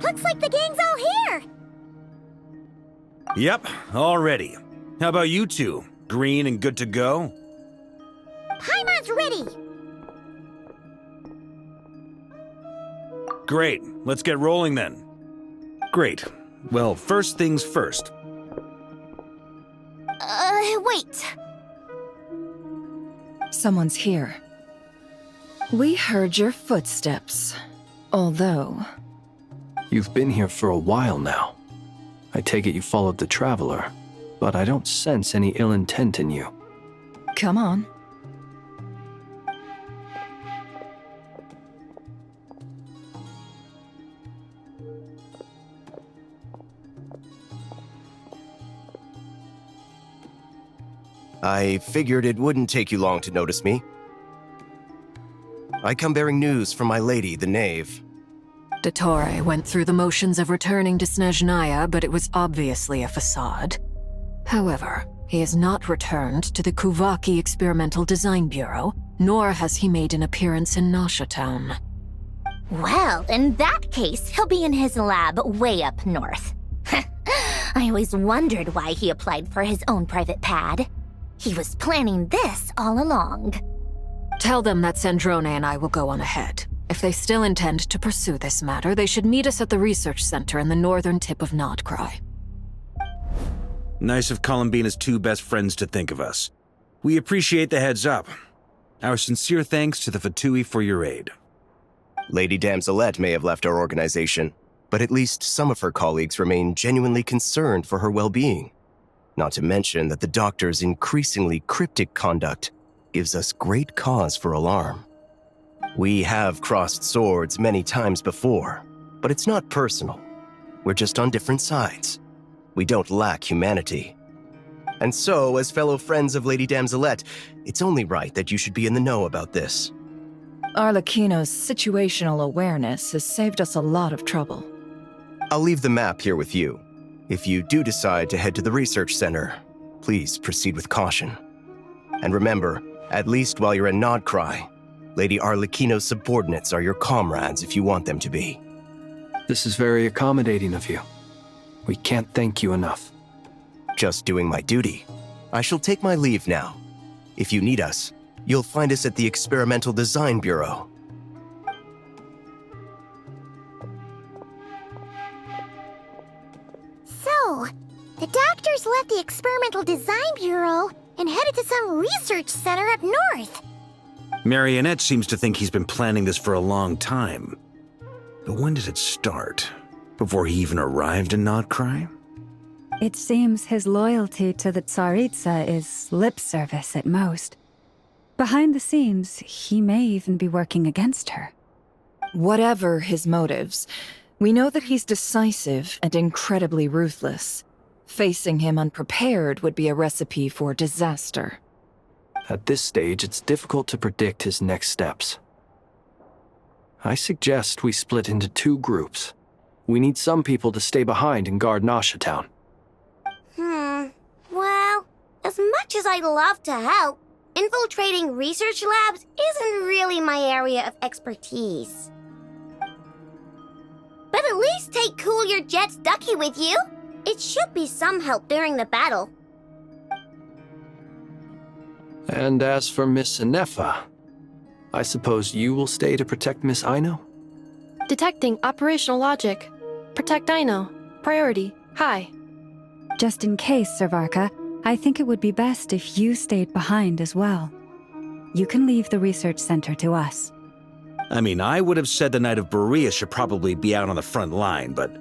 Looks like the gang's all here! Yep, all ready. How about you two? Green and good to go? Paimon's ready! Great, let's get rolling then. Great. Well, first things first. Wait. Someone's here. We heard your footsteps. Although... You've been here for a while now. I take it you followed the Traveler, but I don't sense any ill intent in you. Come on. I figured it wouldn't take you long to notice me. I come bearing news from my lady, the Knave. Dottore went through the motions of returning to Snezhnaya, but it was obviously a facade. However, he has not returned to the Kuvaki Experimental Design Bureau, nor has he made an appearance in Nasha Town. Well, in that case, he'll be in his lab way up north. I always wondered why he applied for his own private pad. He was planning this all along. Tell them that Sandrone and I will go on ahead. If they still intend to pursue this matter, they should meet us at the research center in the northern tip of Nodcry. Nice of Columbina's two best friends to think of us. We appreciate the heads up. Our sincere thanks to the Fatui for your aid. Lady Damselette may have left our organization, but at least some of her colleagues remain genuinely concerned for her well-being. Not to mention that the Doctor's increasingly cryptic conduct gives us great cause for alarm. We have crossed swords many times before, but it's not personal. We're just on different sides. We don't lack humanity. And so, as fellow friends of Lady Damselette, it's only right that you should be in the know about this. Arlecchino's situational awareness has saved us a lot of trouble. I'll leave the map here with you. If you do decide to head to the research center, please proceed with caution. And remember, at least while you're in Nodcry, Lady Arlecchino's subordinates are your comrades if you want them to be. This is very accommodating of you. We can't thank you enough. Just doing my duty. I shall take my leave now. If you need us, you'll find us at the Experimental Design Bureau. So, the Doctors left the Experimental Design Bureau and headed to some research center up north. Marionette seems to think he's been planning this for a long time. But when did it start? Before he even arrived in Nodcry? It seems his loyalty to the Tsaritsa is lip service at most. Behind the scenes, he may even be working against her. Whatever his motives, we know that he's decisive and incredibly ruthless. Facing him unprepared would be a recipe for disaster. At this stage, it's difficult to predict his next steps. I suggest we split into two groups. We need some people to stay behind and guard Nasha Town. Well, as much as I'd love to help, infiltrating research labs isn't really my area of expertise. But at least take Cool Your Jet's Ducky with you. It should be some help during the battle. And as for Miss Inefa, I suppose you will stay to protect Miss Aino? Detecting operational logic. Protect Aino. Priority. High. Just in case, Servarka, I think it would be best if you stayed behind as well. You can leave the research center to us. I mean, I would have said the Knight of Berea should probably be out on the front line, but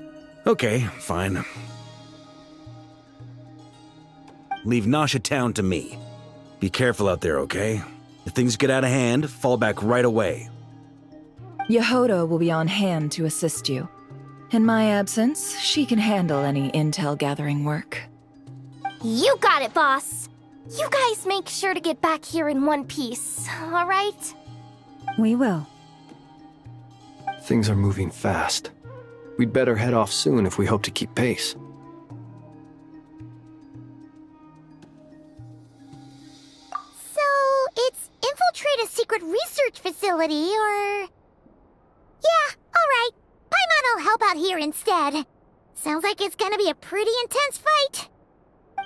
okay, fine. Leave Nasha Town to me. Be careful out there, okay? If things get out of hand, fall back right away. Yehoda will be on hand to assist you. In my absence, she can handle any intel gathering work. You got it, boss. You guys make sure to get back here in one piece, all right? We will. Things are moving fast. We'd better head off soon if we hope to keep pace. So, it's infiltrate a secret research facility, or... Yeah, all right. Paimon will help out here instead. Sounds like it's gonna be a pretty intense fight.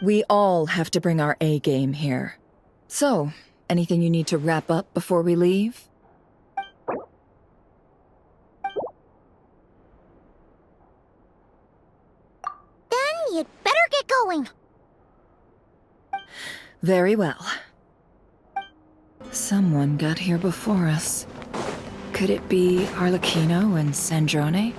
We all have to bring our A game here. So, anything you need to wrap up before we leave? Then you'd better get going. Very well. Someone got here before us. Could it be Arlecchino and Sandrone?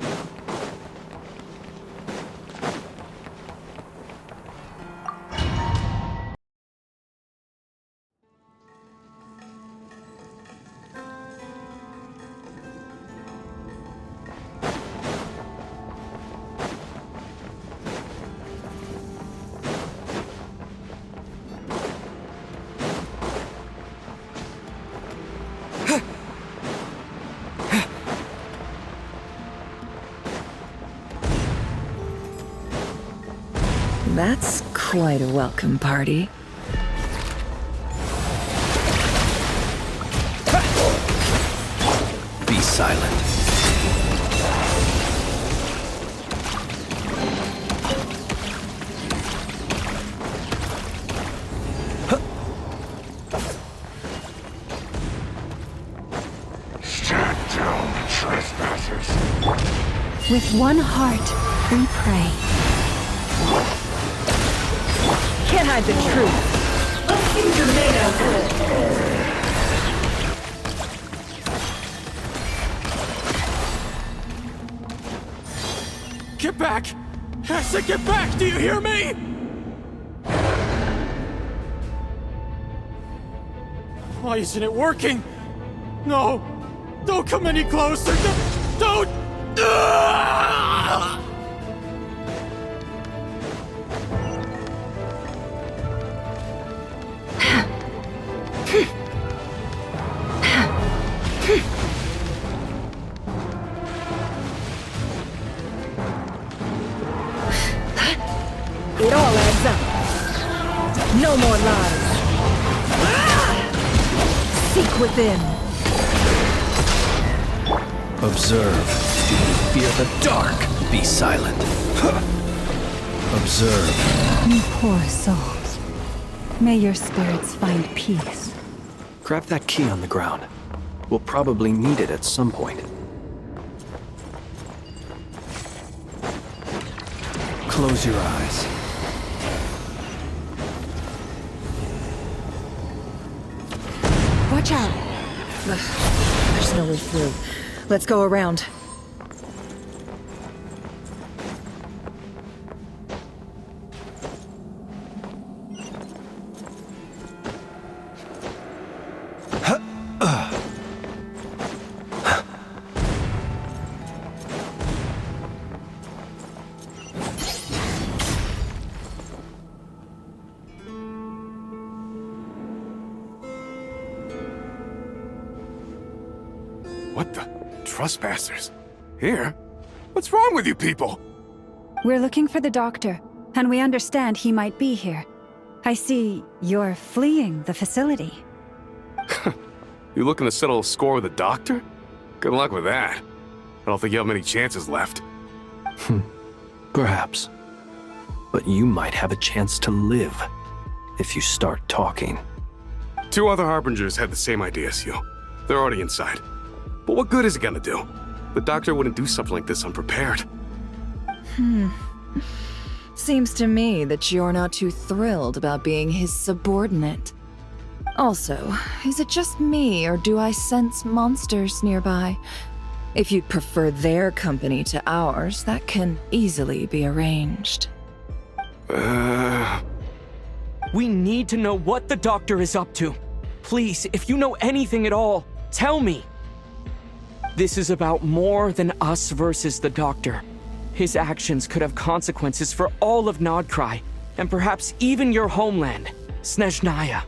That's quite a welcome party. Be silent. Stand down, trespassers. With one heart, we pray. Can't hide the truth. Get back! I said get back! Do you hear me? Why isn't it working? No! Don't come any closer! Don't! Ah! It all adds up. No more lies. Seek within. Observe. Do you fear the dark? Be silent. Observe. You poor souls. May your spirits find peace. Grab that key on the ground. We'll probably need it at some point. Close your eyes. Watch out. There's no way through. Let's go around. What the? Trespassers? Here? What's wrong with you people? We're looking for the doctor, and we understand he might be here. I see you're fleeing the facility. You looking to settle a score with the doctor? Good luck with that. I don't think you have many chances left. Perhaps. But you might have a chance to live if you start talking. 2 other Harbingers had the same idea as you. They're already inside. But what good is it gonna do? The doctor wouldn't do something like this unprepared. Seems to me that you're not too thrilled about being his subordinate. Also, is it just me, or do I sense monsters nearby? If you'd prefer their company to ours, that can easily be arranged. We need to know what the doctor is up to. Please, if you know anything at all, tell me. This is about more than us versus the doctor. His actions could have consequences for all of Nodcry, and perhaps even your homeland, Snezhnaya.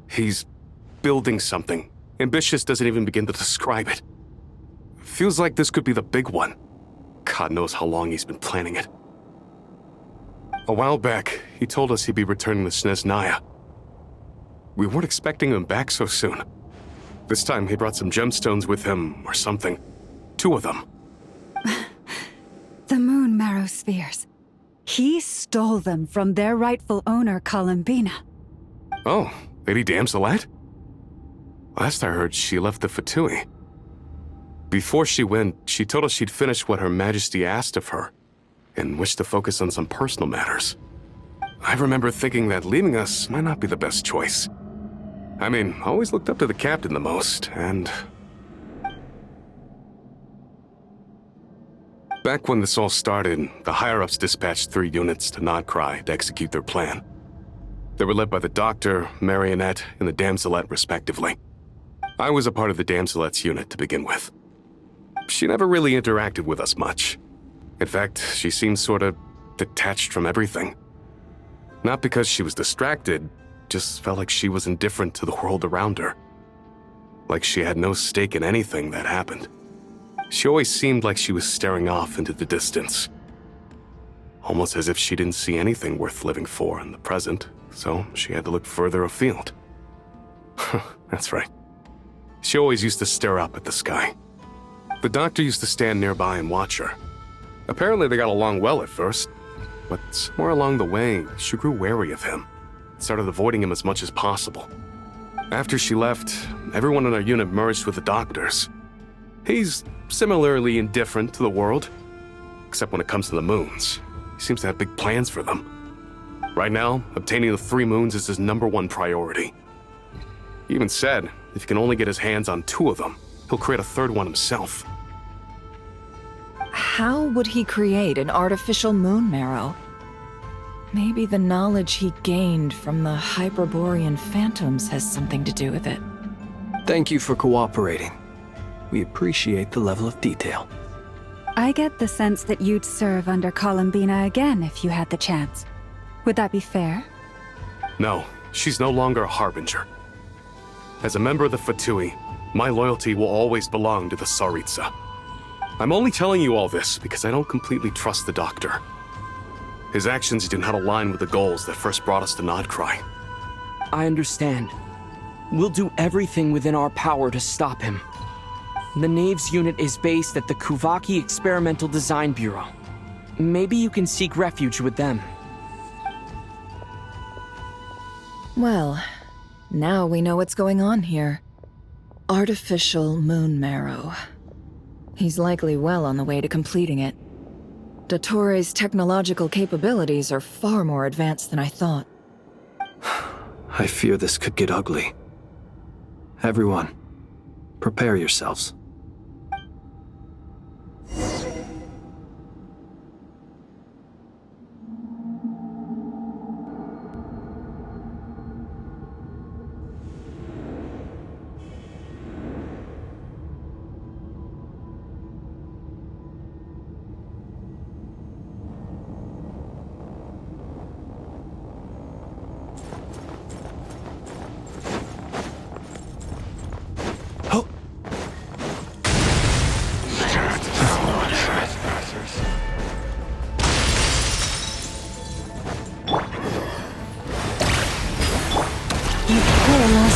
He's building something. Ambitious doesn't even begin to describe it. Feels like this could be the big one. God knows how long he's been planning it. A while back, he told us he'd be returning to Snezhnaya. We weren't expecting him back so soon. This time he brought some gemstones with him, or something. 2 of them. The moon marrow spheres. He stole them from their rightful owner, Columbina. Oh, Lady Damselet? Last I heard, she left the Fatui. Before she went, she told us she'd finished what Her Majesty asked of her, and wished to focus on some personal matters. I remember thinking that leaving us might not be the best choice. I mean, I always looked up to the captain the most, and... Back when this all started, the higher-ups dispatched 3 units to Nodcry to execute their plan. They were led by the Doctor, Marionette, and the Damselet, respectively. I was a part of the Damselet's unit to begin with. She never really interacted with us much. In fact, she seemed sort of detached from everything. Not because she was distracted, just felt like she was indifferent to the world around her. Like she had no stake in anything that happened. She always seemed like she was staring off into the distance. Almost as if she didn't see anything worth living for in the present, so she had to look further afield. That's right. She always used to stare up at the sky. The Doctor used to stand nearby and watch her. Apparently they got along well at first, but somewhere along the way, she grew wary of him, started avoiding him as much as possible. After she left, everyone in our unit merged with the Doctor's. He's similarly indifferent to the world, except when it comes to the moons. He seems to have big plans for them. Right now, obtaining the 3 moons is his #1 priority. He even said if he can only get his hands on 2 of them, he'll create a 3rd one himself. How would he create an artificial moon marrow? Maybe the knowledge he gained from the Hyperborean phantoms has something to do with it. Thank you for cooperating. We appreciate the level of detail. I get the sense that you'd serve under Columbina again if you had the chance. Would that be fair? No, she's no longer a Harbinger. As a member of the Fatui, my loyalty will always belong to the Tsaritsa. I'm only telling you all this because I don't completely trust the Doctor. His actions do not align with the goals that first brought us to Nodcry. I understand. We'll do everything within our power to stop him. The Knaves unit is based at the Kuvaki Experimental Design Bureau. Maybe you can seek refuge with them. Well, now we know what's going on here. Artificial moon marrow. He's likely well on the way to completing it. Dottore's technological capabilities are far more advanced than I thought. I fear this could get ugly. Everyone, prepare yourselves.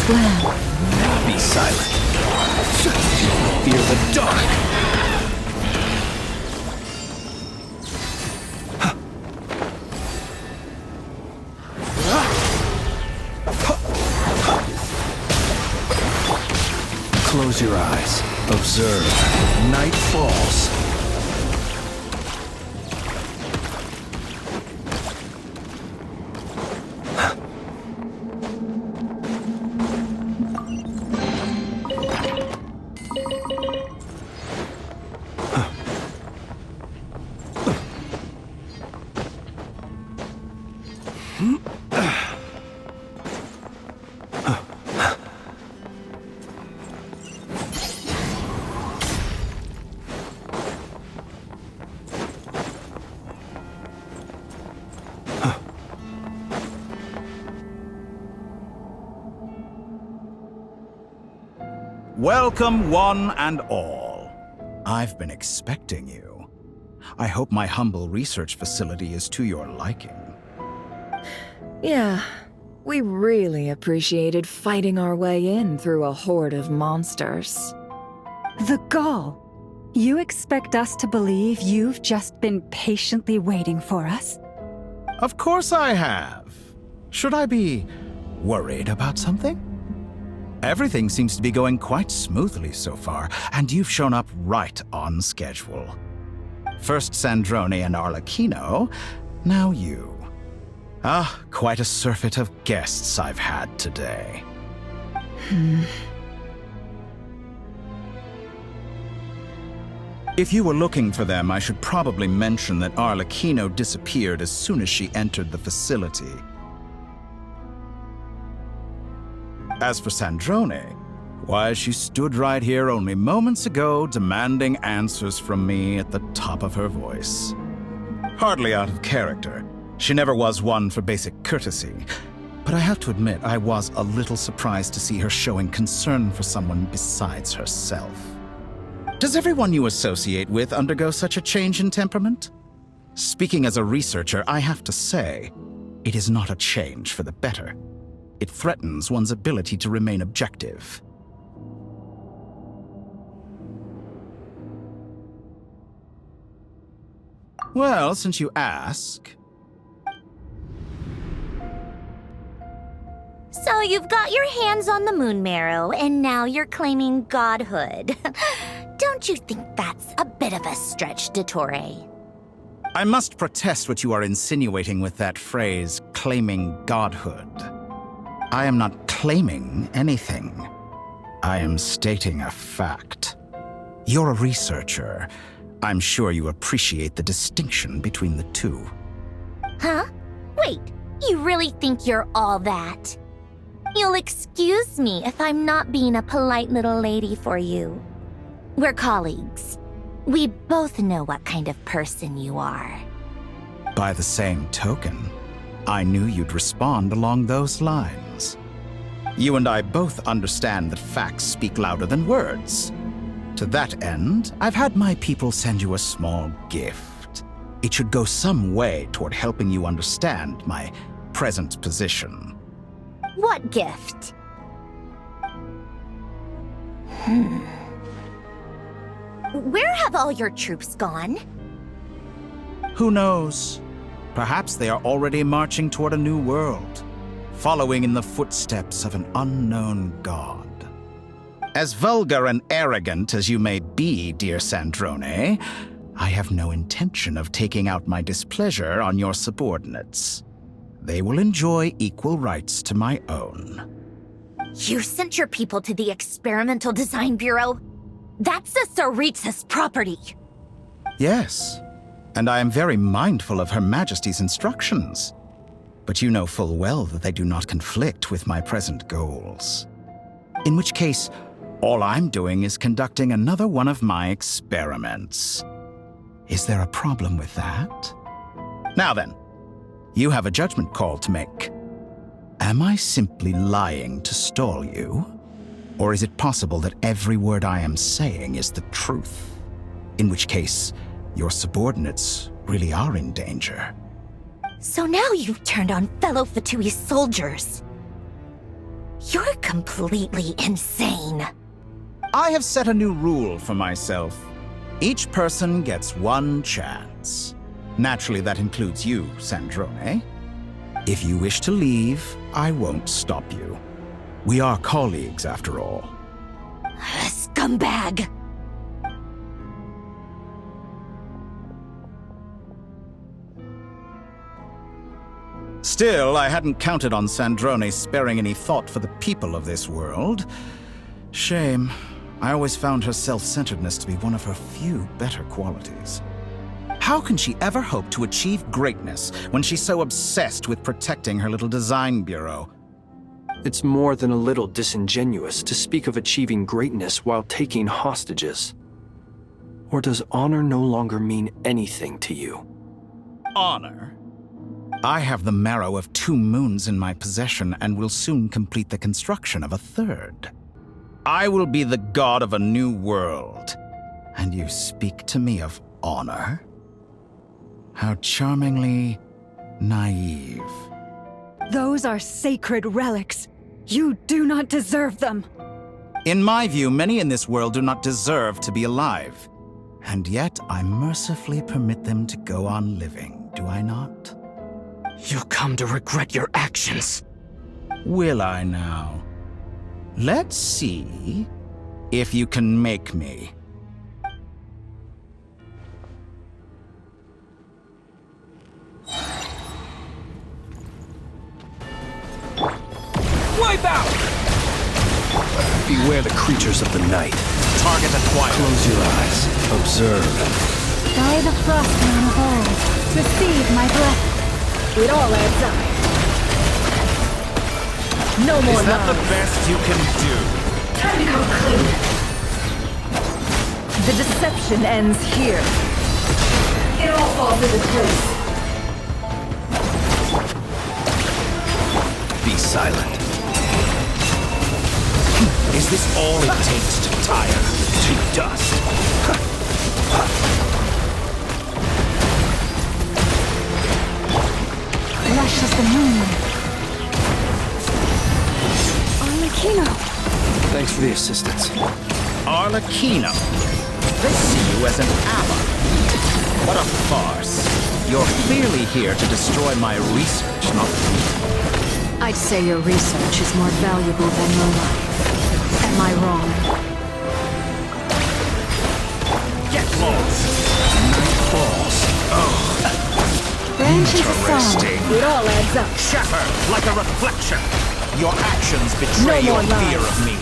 Now be silent. Fear the dark. Close your eyes. Observe. Night falls. Welcome, one and all. I've been expecting you. I hope my humble research facility is to your liking. Yeah, we really appreciated fighting our way in through a horde of monsters. The gall! You expect us to believe you've just been patiently waiting for us? Of course I have. Should I be worried about something? Everything seems to be going quite smoothly so far, and you've shown up right on schedule. First Sandrone and Arlecchino, now you. Ah, quite a surfeit of guests I've had today. If you were looking for them, I should probably mention that Arlecchino disappeared as soon as she entered the facility. As for Sandrone, why, she stood right here only moments ago demanding answers from me at the top of her voice. Hardly out of character. She never was one for basic courtesy. But I have to admit, I was a little surprised to see her showing concern for someone besides herself. Does everyone you associate with undergo such a change in temperament? Speaking as a researcher, I have to say, it is not a change for the better. It threatens one's ability to remain objective. Well, since you ask... So you've got your hands on the moon marrow, and now you're claiming godhood. Don't you think that's a bit of a stretch, Dottore? I must protest what you are insinuating with that phrase, claiming godhood. I am not claiming anything. I am stating a fact. You're a researcher. I'm sure you appreciate the distinction between the two. Huh? Wait, you really think you're all that? You'll excuse me if I'm not being a polite little lady for you. We're colleagues. We both know what kind of person you are. By the same token, I knew you'd respond along those lines. You and I both understand that facts speak louder than words. To that end, I've had my people send you a small gift. It should go some way toward helping you understand my present position. What gift? Where have all your troops gone? Who knows? Perhaps they are already marching toward a new world, following in the footsteps of an unknown god. As vulgar and arrogant as you may be, dear Sandrone, I have no intention of taking out my displeasure on your subordinates. They will enjoy equal rights to my own. You sent your people to the Experimental Design Bureau? That's the Tsaritsa's property. Yes, and I am very mindful of Her Majesty's instructions. But you know full well that they do not conflict with my present goals. In which case, all I'm doing is conducting another one of my experiments. Is there a problem with that? Now then, you have a judgment call to make. Am I simply lying to stall you? Or is it possible that every word I am saying is the truth? In which case, your subordinates really are in danger. So now you've turned on fellow Fatui soldiers. You're completely insane. I have set a new rule for myself. Each person gets one chance. Naturally, that includes you, Sandrone. If you wish to leave, I won't stop you. We are colleagues, after all. Scumbag! Still, I hadn't counted on Sandrone sparing any thought for the people of this world. Shame. I always found her self-centeredness to be one of her few better qualities. How can she ever hope to achieve greatness when she's so obsessed with protecting her little design bureau? It's more than a little disingenuous to speak of achieving greatness while taking hostages. Or does honor no longer mean anything to you? Honor? I have the marrow of 2 moons in my possession and will soon complete the construction of a 3rd. I will be the god of a new world. And you speak to me of honor? How charmingly naive. Those are sacred relics. You do not deserve them. In my view, many in this world do not deserve to be alive. And yet, I mercifully permit them to go on living, do I not? You'll come to regret your actions. Will I now? Let's see if you can make me. Wipe out! Beware the creatures of the night. Target acquired. Close your eyes. Observe. By the frostman of old, receive my blessing. It all adds up. No more Is that the lies. best you can do? Time to come clean. The deception ends here. It all falls into place. Be silent. Is this all it takes to tire to dust? Lush as the moon. Arlecchino. Thanks for the assistance. Arlecchino. They see you as an ally. What a farce. You're clearly here to destroy my research, not me. I'd say your research is more valuable than your life. Am I wrong? Get lost. Night falls. Oh. Branches of song. Interesting. It all adds up. Shatter like a reflection. Your actions betray No your more lies. fear of me.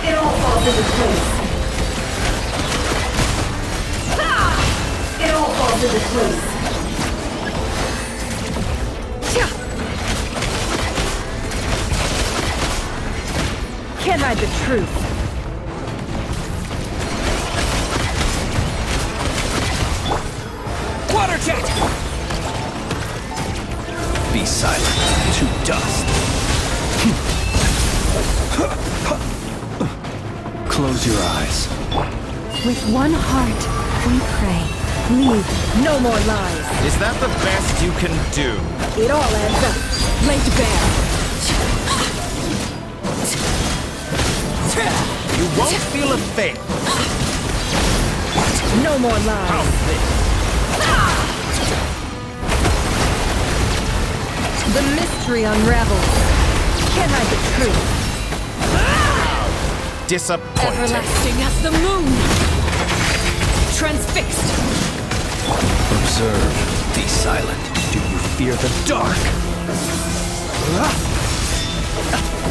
It all falls into place. It all falls into place. Can't hide the truth. Water jet! Be silent. To dust. Close your eyes. With one heart, we pray. Leave no more lies. Is that the best you can do? It all adds up. Laid bare. You won't feel a thing. No more lies. How's this? The mystery unravels. Can't hide the truth. Disappointing. Everlasting as the moon! Transfixed! Observe. Be silent. Do you fear the dark?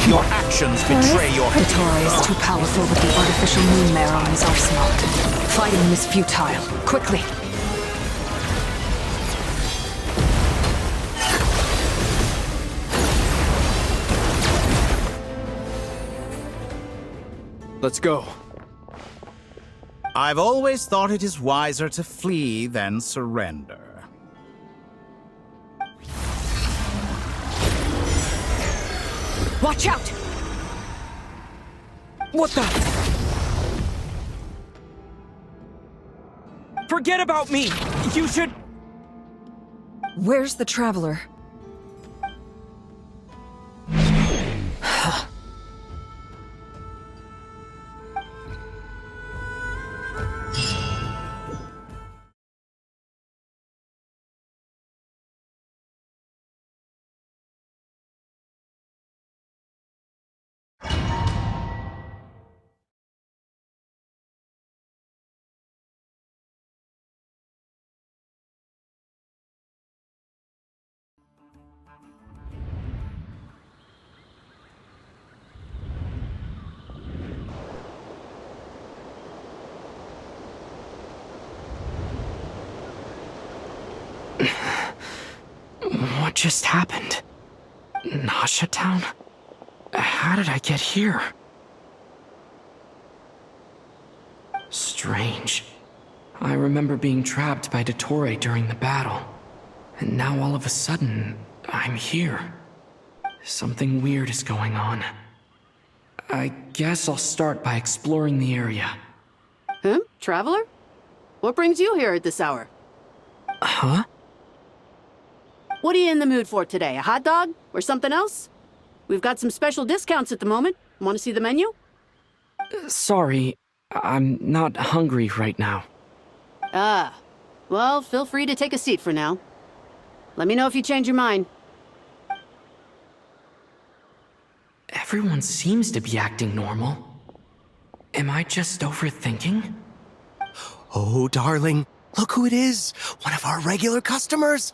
Your actions betray your... Hattori is too powerful with the artificial moon mare on his arsenal. Fighting him is futile. Quickly! Let's go. I've always thought it is wiser to flee than surrender. Watch out! What the? Forget about me! You should... Where's the Traveler? What just happened? Nasha Town? How did I get here? Strange. I remember being trapped by Dottore during the battle. And now all of a sudden, I'm here. Something weird is going on. I guess I'll start by exploring the area. Huh? Traveler? What brings you here at this hour? Huh? What are you in the mood for today? A hot dog? Or something else? We've got some special discounts at the moment. Want to see the menu? Sorry, I'm not hungry right now. Ah. Well, feel free to take a seat for now. Let me know if you change your mind. Everyone seems to be acting normal. Am I just overthinking? Oh, darling, look who it is. One of our regular customers.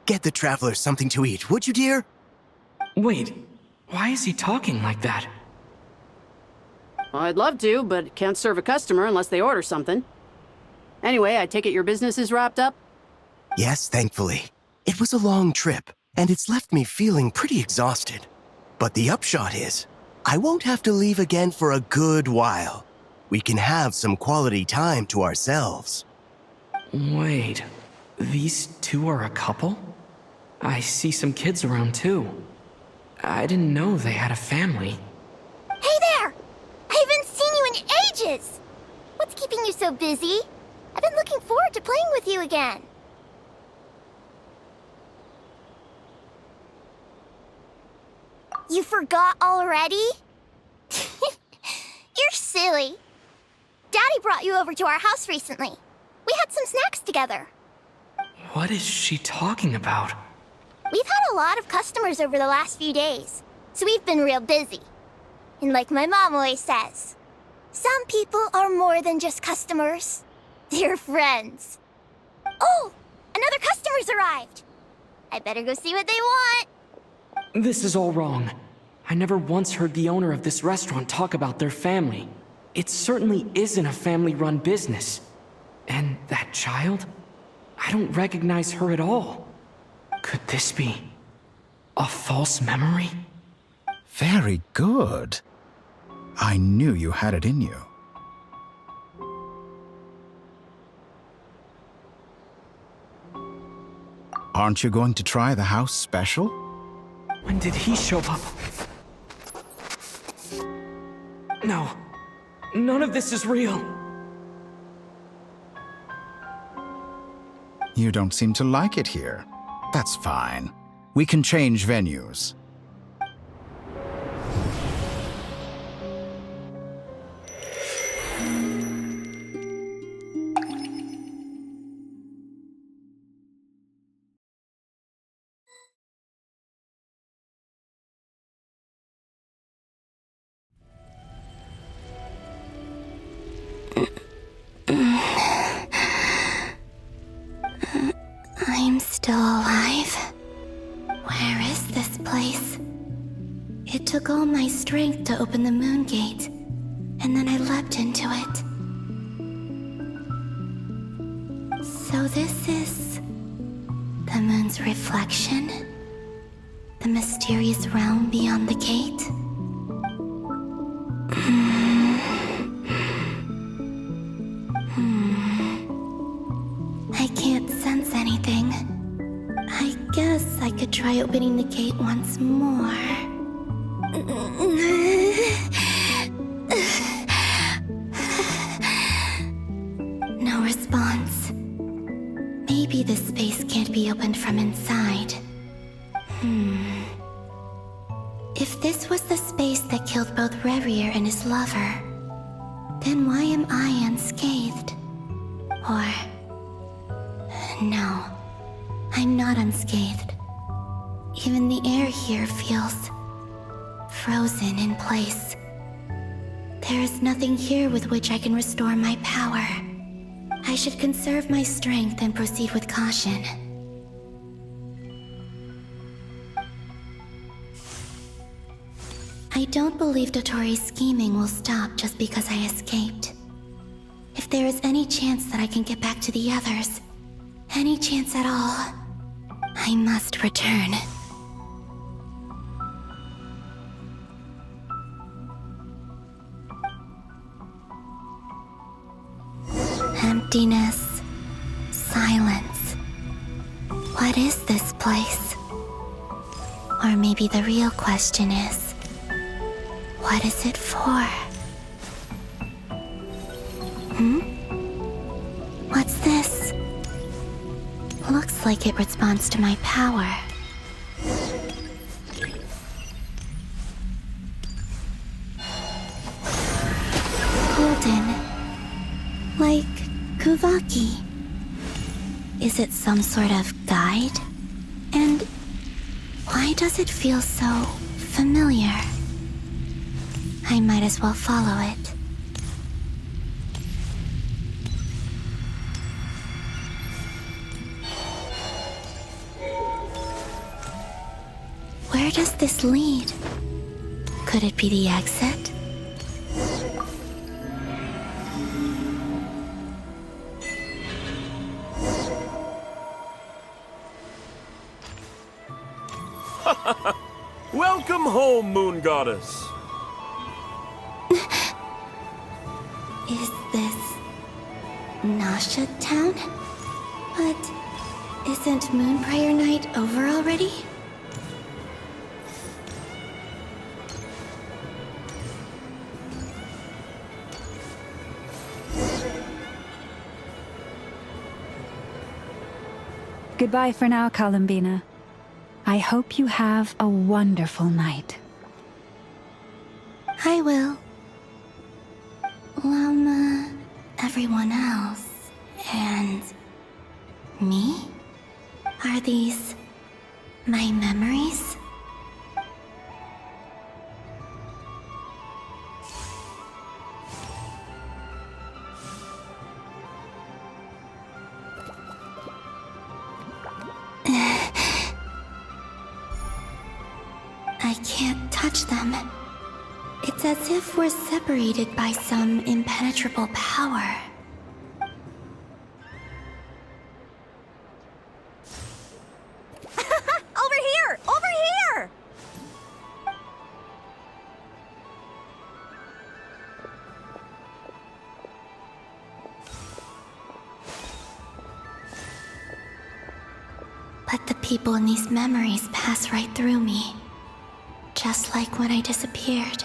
Get the traveler something to eat, would you, dear? Wait, why is he talking like that? Well, I'd love to, but can't serve a customer unless they order something. Anyway, I take it your business is wrapped up? Yes, thankfully. It was a long trip, and it's left me feeling pretty exhausted. But the upshot is, I won't have to leave again for a good while. We can have some quality time to ourselves. Wait, these two are a couple? I see some kids around too. I didn't know they had a family. Hey there! I haven't seen you in ages! What's keeping you so busy? I've been looking forward to playing with you again. You forgot already? You're silly. Daddy brought you over to our house recently. We had some snacks together. What is she talking about? We've had a lot of customers over the last few days, so we've been real busy. And like my mom always says, some people are more than just customers. They're friends. Oh, another customer's arrived. I better go see what they want. This is all wrong. I never once heard the owner of this restaurant talk about their family. It certainly isn't a family-run business. And that child? I don't recognize her at all. Could this be a false memory? Very good. I knew you had it in you. Aren't you going to try the house special? When did he show up? No, none of this is real. You don't seem to like it here. That's fine. We can change venues. I'm still alive. Where is this place? It took all my strength to open the moon gate, and then I leapt into it. So this is the moon's reflection? The mysterious realm beyond the gate? I can't sense anything. I guess I could try opening the gate once more. No response. Maybe this space can't be opened from inside. If this was the space that killed both Revier and his lover, then why am I unscathed? Or... no, I'm not unscathed. Even the air here feels frozen in place. There is nothing here with which I can restore my power. I should conserve my strength and proceed with caution. I don't believe Dotori's scheming will stop just because I escaped. If there is any chance that I can get back to the others, any chance at all, I must return. Emptiness, silence. What is this place? Or maybe the real question is, what is it for? What's this? Looks like it responds to my power. Kuvaki. Is it some sort of guide? And why does it feel so familiar? I might as well follow it. Where does this lead? Could it be the exit? Welcome home, Moon Goddess. Is this Nasha Town? But isn't Moon Prayer Night over already? Goodbye for now, Columbina. I hope you have a wonderful night. I will. Everyone else, and me? Are these my memories? I can't touch them. It's as if we're separated by some impenetrable power. Over here! Over here! But the people in these memories pass right through me. Just like when I disappeared.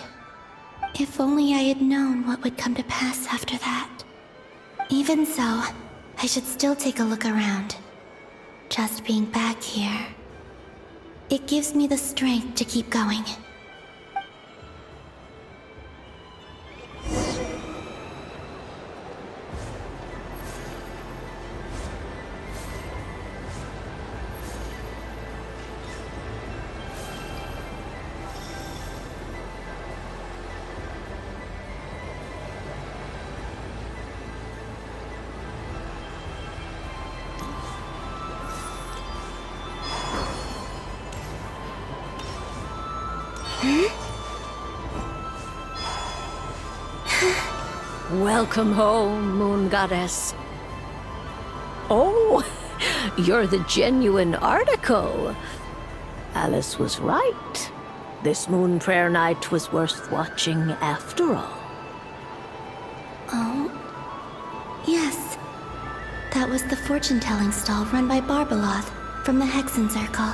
If only I had known what would come to pass after that. Even so, I should still take a look around. Just being back here, it gives me the strength to keep going. Welcome home, Moon Goddess. Oh, you're the genuine article. Alice was right. This Moon Prayer Night was worth watching after all. Oh, yes. That was the fortune-telling stall run by Barbeloth from the Hexen Circle.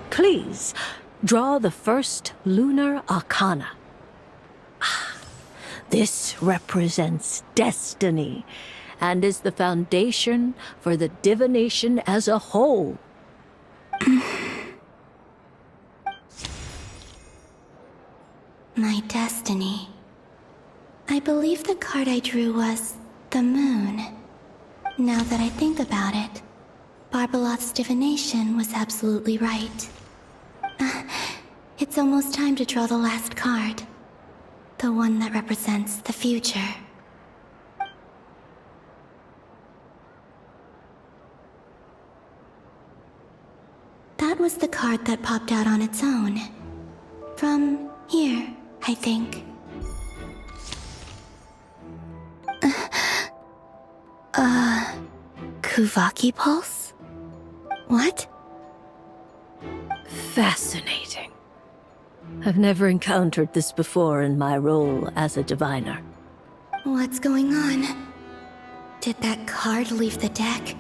Please, draw the first lunar arcana. This represents destiny and is the foundation for the divination as a whole. My destiny. I believe the card I drew was the moon. Now that I think about it, Barbeloth's divination was absolutely right. It's almost time to draw the last card. The one that represents the future. That was the card that popped out on its own. From here, I think. Kuvaki Pulse? What? Fascinating. I've never encountered this before in my role as a diviner. What's going on? Did that card leave the deck?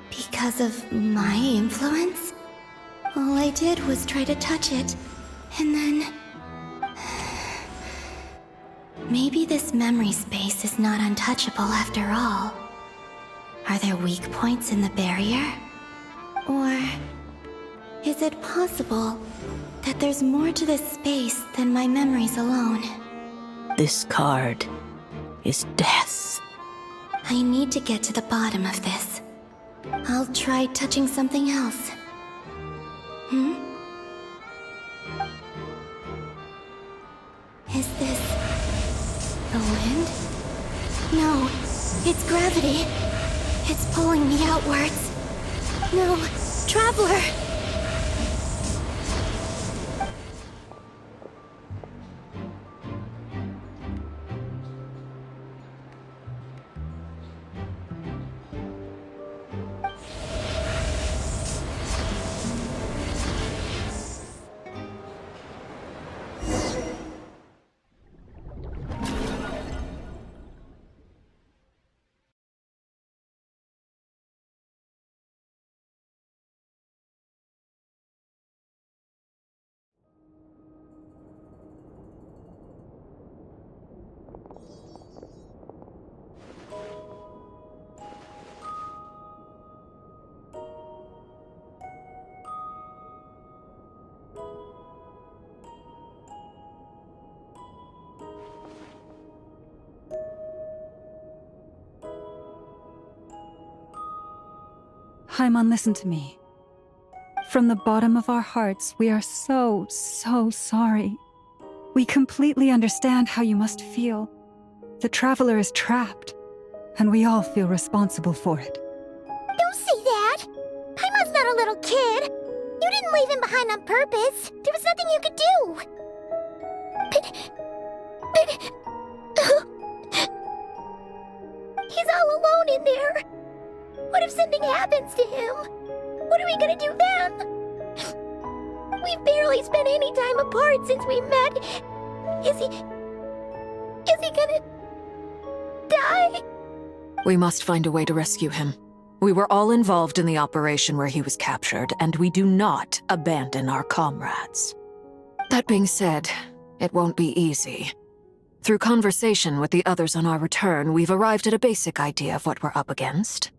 Because of my influence? All I did was try to touch it, and then... Maybe this memory space is not untouchable after all. Are there weak points in the barrier? Or is it possible that there's more to this space than my memories alone? This card is death. I need to get to the bottom of this. I'll try touching something else. Is this the wind? No, it's gravity. It's pulling me outwards. No, Traveler! Haimon, listen to me. From the bottom of our hearts, we are so sorry. We completely understand how you must feel. The Traveler is trapped, and we all feel responsible for it. Don't say that! Haimon's not a little kid! You didn't leave him behind on purpose! There was nothing you could do! He's all alone in there! What if something happens to him? What are we gonna do then? We've barely spent any time apart since we met. Is he gonna die? We must find a way to rescue him. We were all involved in the operation where he was captured, and we do not abandon our comrades. That being said, it won't be easy. Through conversation with the others on our return, we've arrived at a basic idea of what we're up against.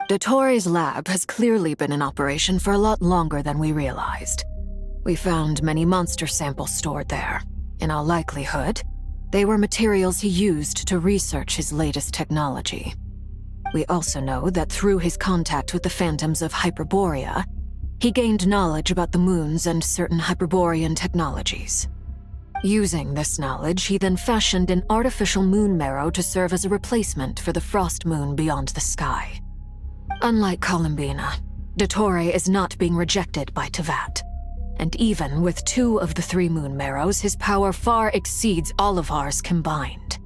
Dottore's lab has clearly been in operation for a lot longer than we realized. We found many monster samples stored there. In all likelihood, they were materials he used to research his latest technology. We also know that through his contact with the phantoms of Hyperborea, he gained knowledge about the moons and certain Hyperborean technologies. Using this knowledge, he then fashioned an artificial moon marrow to serve as a replacement for the frost moon beyond the sky. Unlike Columbina, Dottore is not being rejected by Tevat. And even with 2 of the 3 moon marrows, his power far exceeds all of ours combined.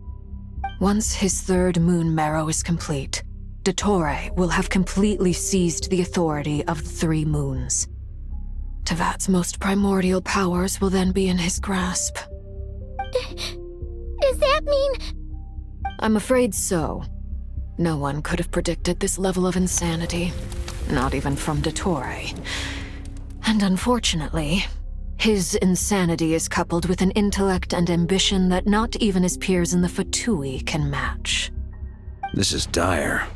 Once his 3rd moon marrow is complete, Dottore will have completely seized the authority of the 3 moons. Tevat's most primordial powers will then be in his grasp. Does that mean... I'm afraid so. No one could have predicted this level of insanity, not even from Dottore. And unfortunately, his insanity is coupled with an intellect and ambition that not even his peers in the Fatui can match. This is dire.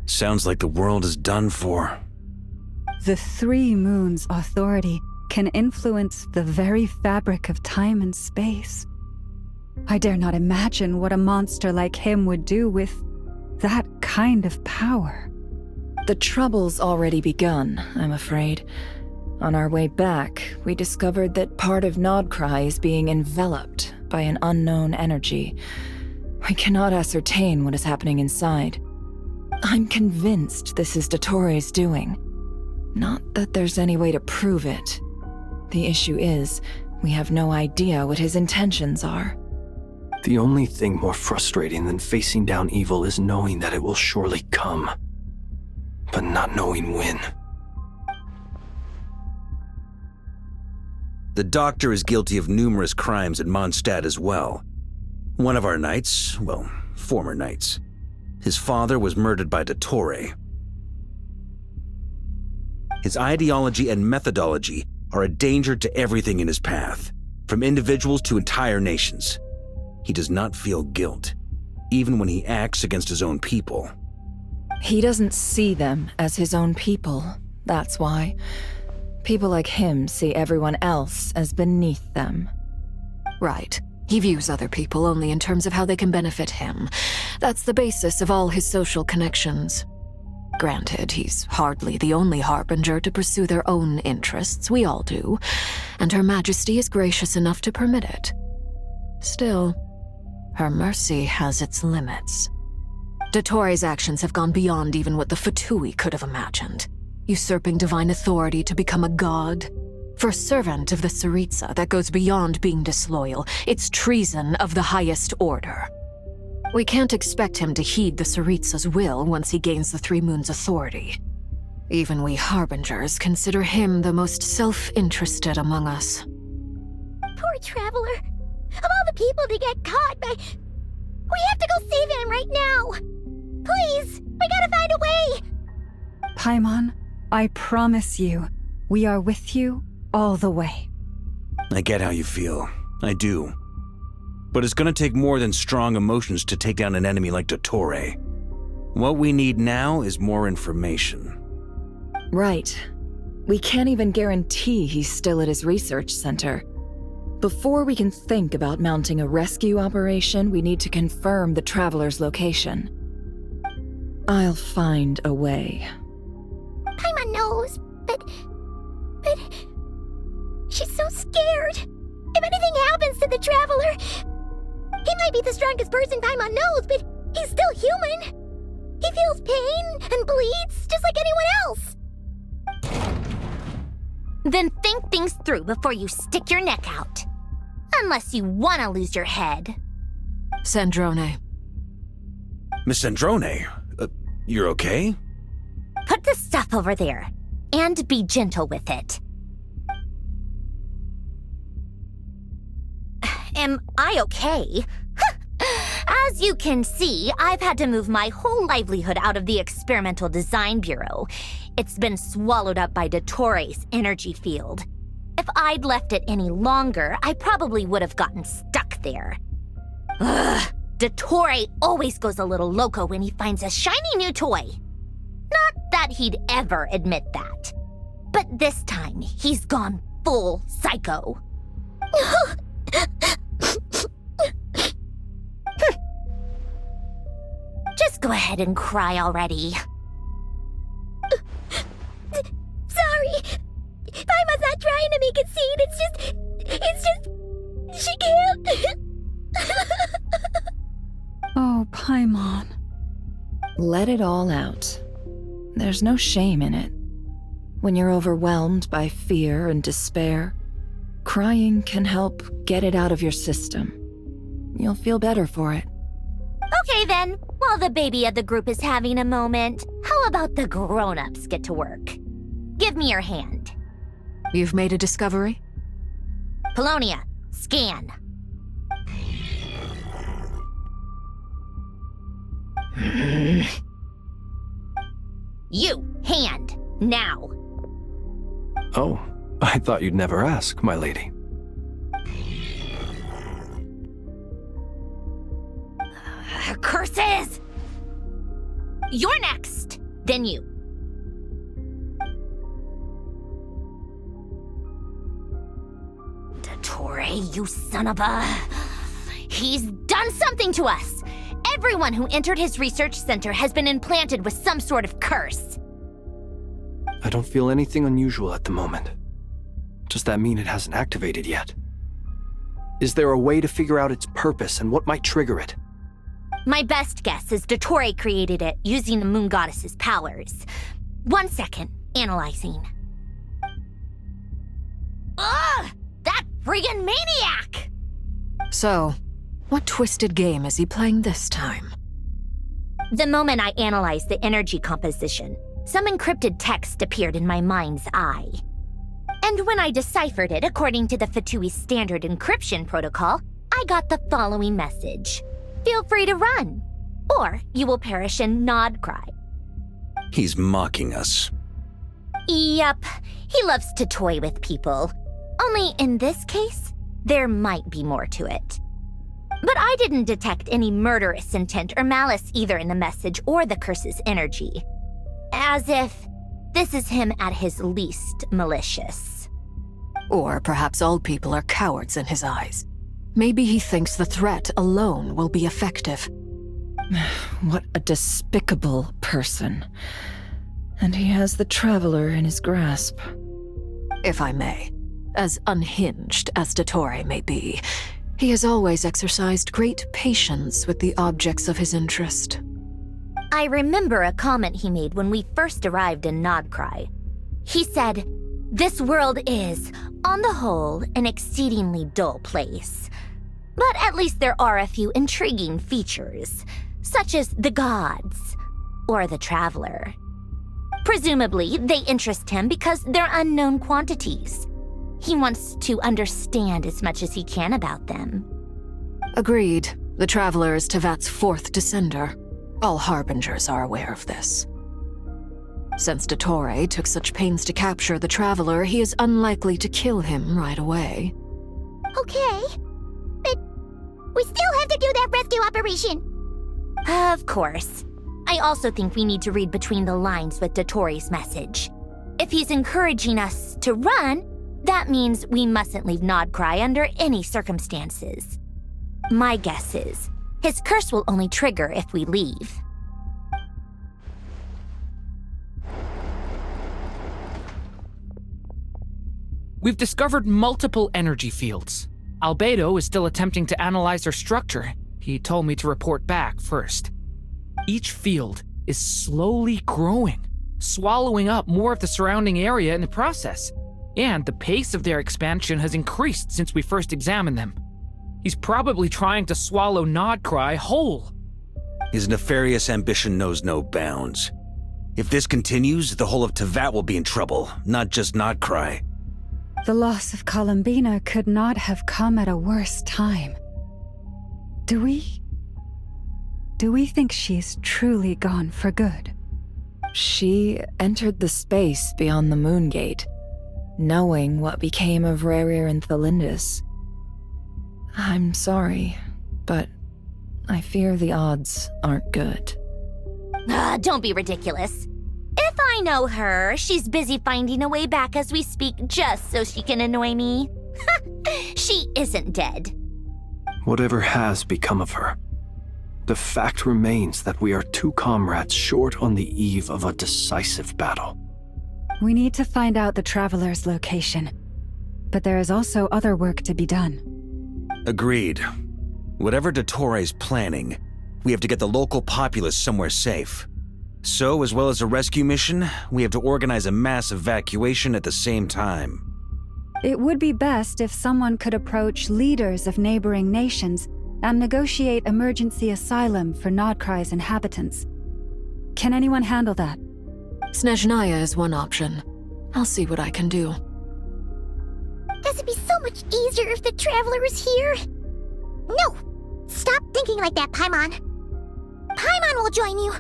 Sounds like the world is done for. The 3 moons' authority can influence the very fabric of time and space. I dare not imagine what a monster like him would do with that kind of power. The trouble's already begun, I'm afraid. On our way back, we discovered that part of Nodcry is being enveloped by an unknown energy. We cannot ascertain what is happening inside. I'm convinced this is Dottore's doing. Not that there's any way to prove it. The issue is, we have no idea what his intentions are. The only thing more frustrating than facing down evil is knowing that it will surely come, but not knowing when. The Doctor is guilty of numerous crimes at Mondstadt as well. One of our knights, well, former knights, his father was murdered by Dottore. His ideology and methodology are a danger to everything in his path, from individuals to entire nations. He does not feel guilt, even when he acts against his own people. He doesn't see them as his own people, that's why. People like him see everyone else as beneath them. Right. He views other people only in terms of how they can benefit him. That's the basis of all his social connections. Granted, he's hardly the only harbinger to pursue their own interests. We all do. And Her Majesty is gracious enough to permit it. Still, her mercy has its limits. Dottoro's actions have gone beyond even what the Fatui could have imagined. Usurping divine authority to become a god. For a servant of the Tsaritsa, that goes beyond being disloyal. It's treason of the highest order. We can't expect him to heed the Tsaritsa's will once he gains the Three Moons' authority. Even we Harbingers consider him the most self-interested among us. Poor Traveler. Of all the people to get caught by... We have to go save him right now! Please! We gotta find a way! Paimon, I promise you, we are with you all the way. I get how you feel. I do. But it's gonna take more than strong emotions to take down an enemy like Dottore. What we need now is more information. Right. We can't even guarantee he's still at his research center. Before we can think about mounting a rescue operation, we need to confirm the Traveler's location. I'll find a way. Paimon knows, but... She's so scared. If anything happens to the Traveler... He might be the strongest person Paimon knows, but he's still human. He feels pain and bleeds just like anyone else. Then think things through before you stick your neck out. Unless you want to lose your head. Sandrone. Miss Sandrone, you're okay? Put the stuff over there, and be gentle with it. Am I okay? As you can see, I've had to move my whole livelihood out of the Experimental Design Bureau. It's been swallowed up by Dottore's energy field. If I'd left it any longer, I probably would have gotten stuck there. Ugh, Dottore always goes a little loco when he finds a shiny new toy. Not that he'd ever admit that. But this time, he's gone full psycho. Just go ahead and cry already. Sorry. Paimon's not trying to make a scene. It's just... She can't... Oh, Paimon. Let it all out. There's no shame in it. When you're overwhelmed by fear and despair, crying can help get it out of your system. You'll feel better for it. Okay then, while the baby of the group is having a moment, how about the grown-ups get to work? Give me your hand. You've made a discovery? Polonia, scan. You, hand, now. Oh, I thought you'd never ask, my lady. Curses! You're next, then you. Dottore, you son of a... He's done something to us! Everyone who entered his research center has been implanted with some sort of curse. I don't feel anything unusual at the moment. Does that mean it hasn't activated yet? Is there a way to figure out its purpose and what might trigger it? My best guess is Dottore created it using the Moon Goddess's powers. 1 second, analyzing. Ugh! That friggin' maniac! So, what twisted game is he playing this time? The moment I analyzed the energy composition, some encrypted text appeared in my mind's eye. And when I deciphered it according to the Fatui's standard encryption protocol, I got the following message. Feel free to run, or you will perish in nod cry. He's mocking us. Yep, he loves to toy with people. Only in this case, there might be more to it. But I didn't detect any murderous intent or malice either in the message or the curse's energy. As if this is him at his least malicious. Or perhaps all people are cowards in his eyes. Maybe he thinks the threat alone will be effective. What a despicable person. And he has the Traveler in his grasp. If I may, as unhinged as Dottore may be, he has always exercised great patience with the objects of his interest. I remember a comment he made when we first arrived in Nodcry. He said, "This world is, on the whole, an exceedingly dull place. But at least there are a few intriguing features, such as the gods or the Traveler. Presumably, they interest him because they're unknown quantities. He wants to understand as much as he can about them." Agreed. The Traveler is Tevat's fourth descender. All Harbingers are aware of this. Since Dottore took such pains to capture the Traveler, he is unlikely to kill him right away. Okay, but we still have to do that rescue operation. Of course. I also think we need to read between the lines with Dottore's message. If he's encouraging us to run, that means we mustn't leave Nodcry under any circumstances. My guess is, his curse will only trigger if we leave. We've discovered multiple energy fields. Albedo is still attempting to analyze their structure. He told me to report back first. Each field is slowly growing, swallowing up more of the surrounding area in the process. And the pace of their expansion has increased since we first examined them. He's probably trying to swallow Nodcry whole. His nefarious ambition knows no bounds. If this continues, the whole of Tevat will be in trouble, not just Nodcry. The loss of Columbina could not have come at a worse time. Do we think she's truly gone for good? She entered the space beyond the Moon Gate, knowing what became of Rerir and Thalindus. I'm sorry, but I fear the odds aren't good. Don't be ridiculous. If I know her, she's busy finding a way back as we speak just so she can annoy me. She isn't dead. Whatever has become of her, the fact remains that we are two comrades short on the eve of a decisive battle. We need to find out the Traveler's location. But there is also other work to be done. Agreed. Whatever Dottore's planning, we have to get the local populace somewhere safe. So, as well as a rescue mission, we have to organize a mass evacuation at the same time. It would be best if someone could approach leaders of neighboring nations and negotiate emergency asylum for Nodcry's inhabitants. Can anyone handle that? Snezhnaya is one option. I'll see what I can do. This would be so much easier if the Traveler was here. No! Stop thinking like that, Paimon. Paimon will join you.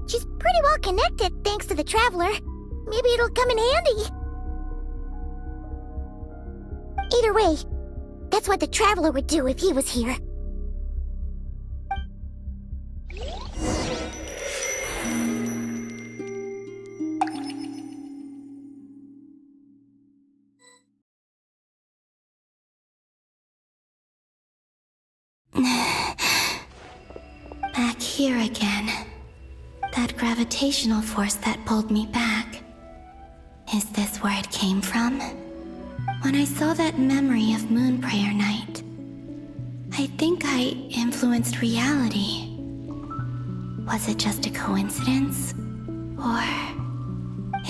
She's pretty well connected thanks to the Traveler. Maybe it'll come in handy. Either way, that's what the Traveler would do if he was here. Back here again. That gravitational force that pulled me back. Is this where it came from? When I saw that memory of Moon Prayer Night, I think I influenced reality. Was it just a coincidence? Or...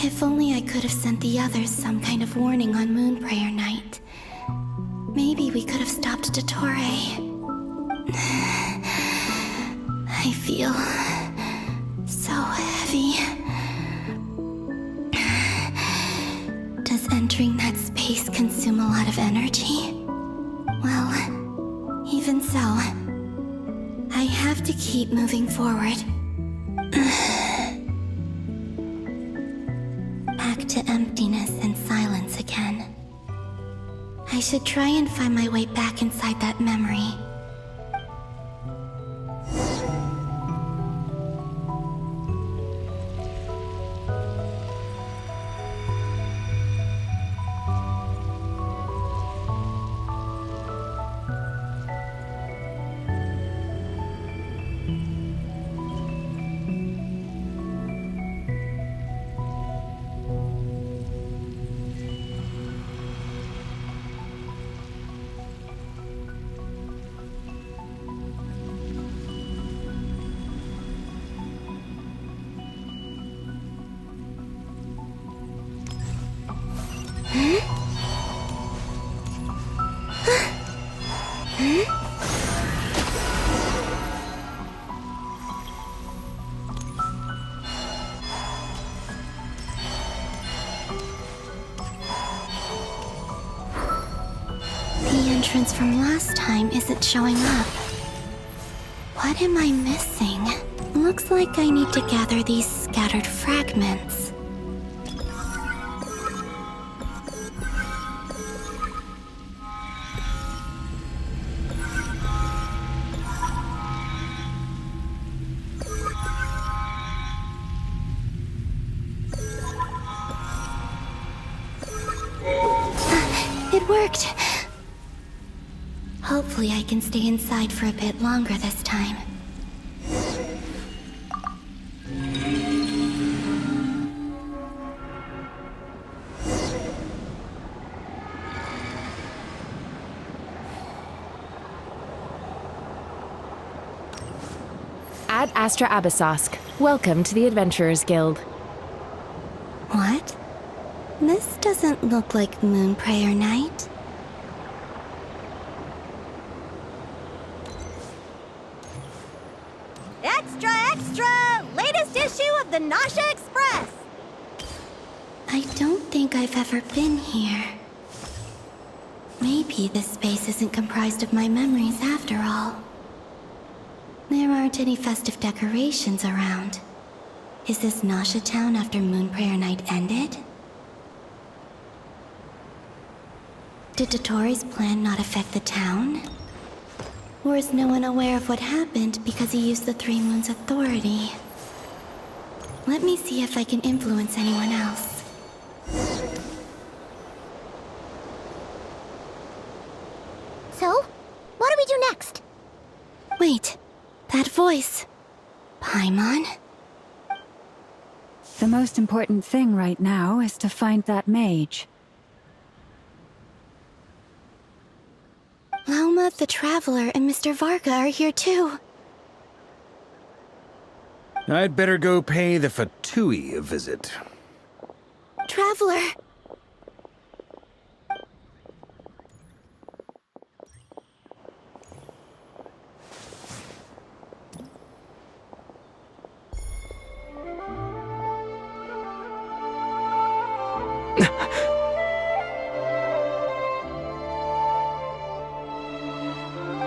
if only I could have sent the others some kind of warning on Moon Prayer Night. Maybe we could have stopped Dottore. I feel so heavy. Does entering that space consume a lot of energy? Well, even so, I have to keep moving forward. Back to emptiness and silence again. I should try and find my way back inside that memory. The entrance from last time isn't showing up. What am I missing? Looks like I need to gather these scattered fragments. It worked! Hopefully I can stay inside for a bit longer this time. Ad Astra Abyssosque. Welcome to the Adventurers Guild. What? This doesn't look like Moon Prayer Night. Extra, extra! Latest issue of the Nausea Express! I don't think I've ever been here. Maybe this space isn't comprised of my memories after all. There aren't any festive decorations around. Is this Nausea Town after Moon Prayer Night ended? Did Dottoro's plan not affect the town? Or is no one aware of what happened because he used the Three Moons' authority? Let me see if I can influence anyone else. So, what do we do next? Wait, that voice. Paimon? The most important thing right now is to find that mage. Lauma the Traveler and Mr. Varga are here too. I'd better go pay the Fatui a visit. Traveler!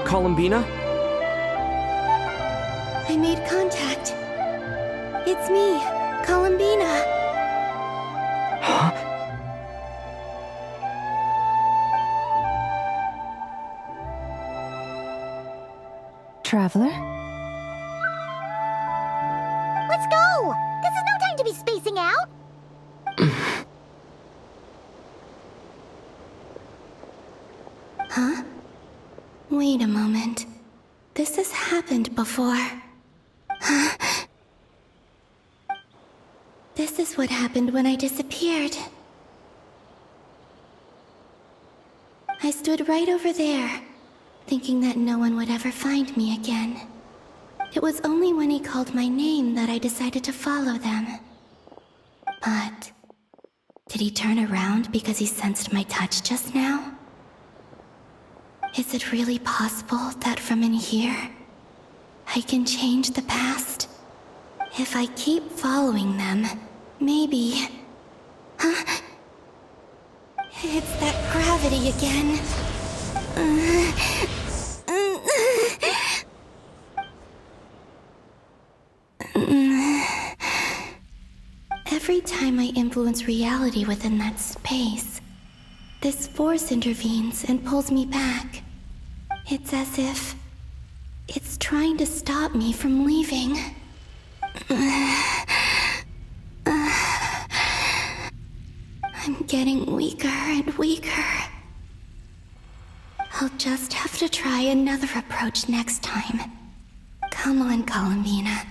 Columbina? I made contact. It's me, Columbina. Huh? Traveler? Let's go! This is no time to be spacing out! Huh? Wait a moment. This has happened before. Huh? This is what happened when I disappeared. I stood right over there, thinking that no one would ever find me again. It was only when he called my name that I decided to follow them. But did he turn around because he sensed my touch just now? Is it really possible that from in here, I can change the past? If I keep following them, maybe... Huh? It's that gravity again. Every time I influence reality within that space, this force intervenes and pulls me back. It's as if it's trying to stop me from leaving. I'm getting weaker and weaker. I'll just have to try another approach next time. Come on, Columbina.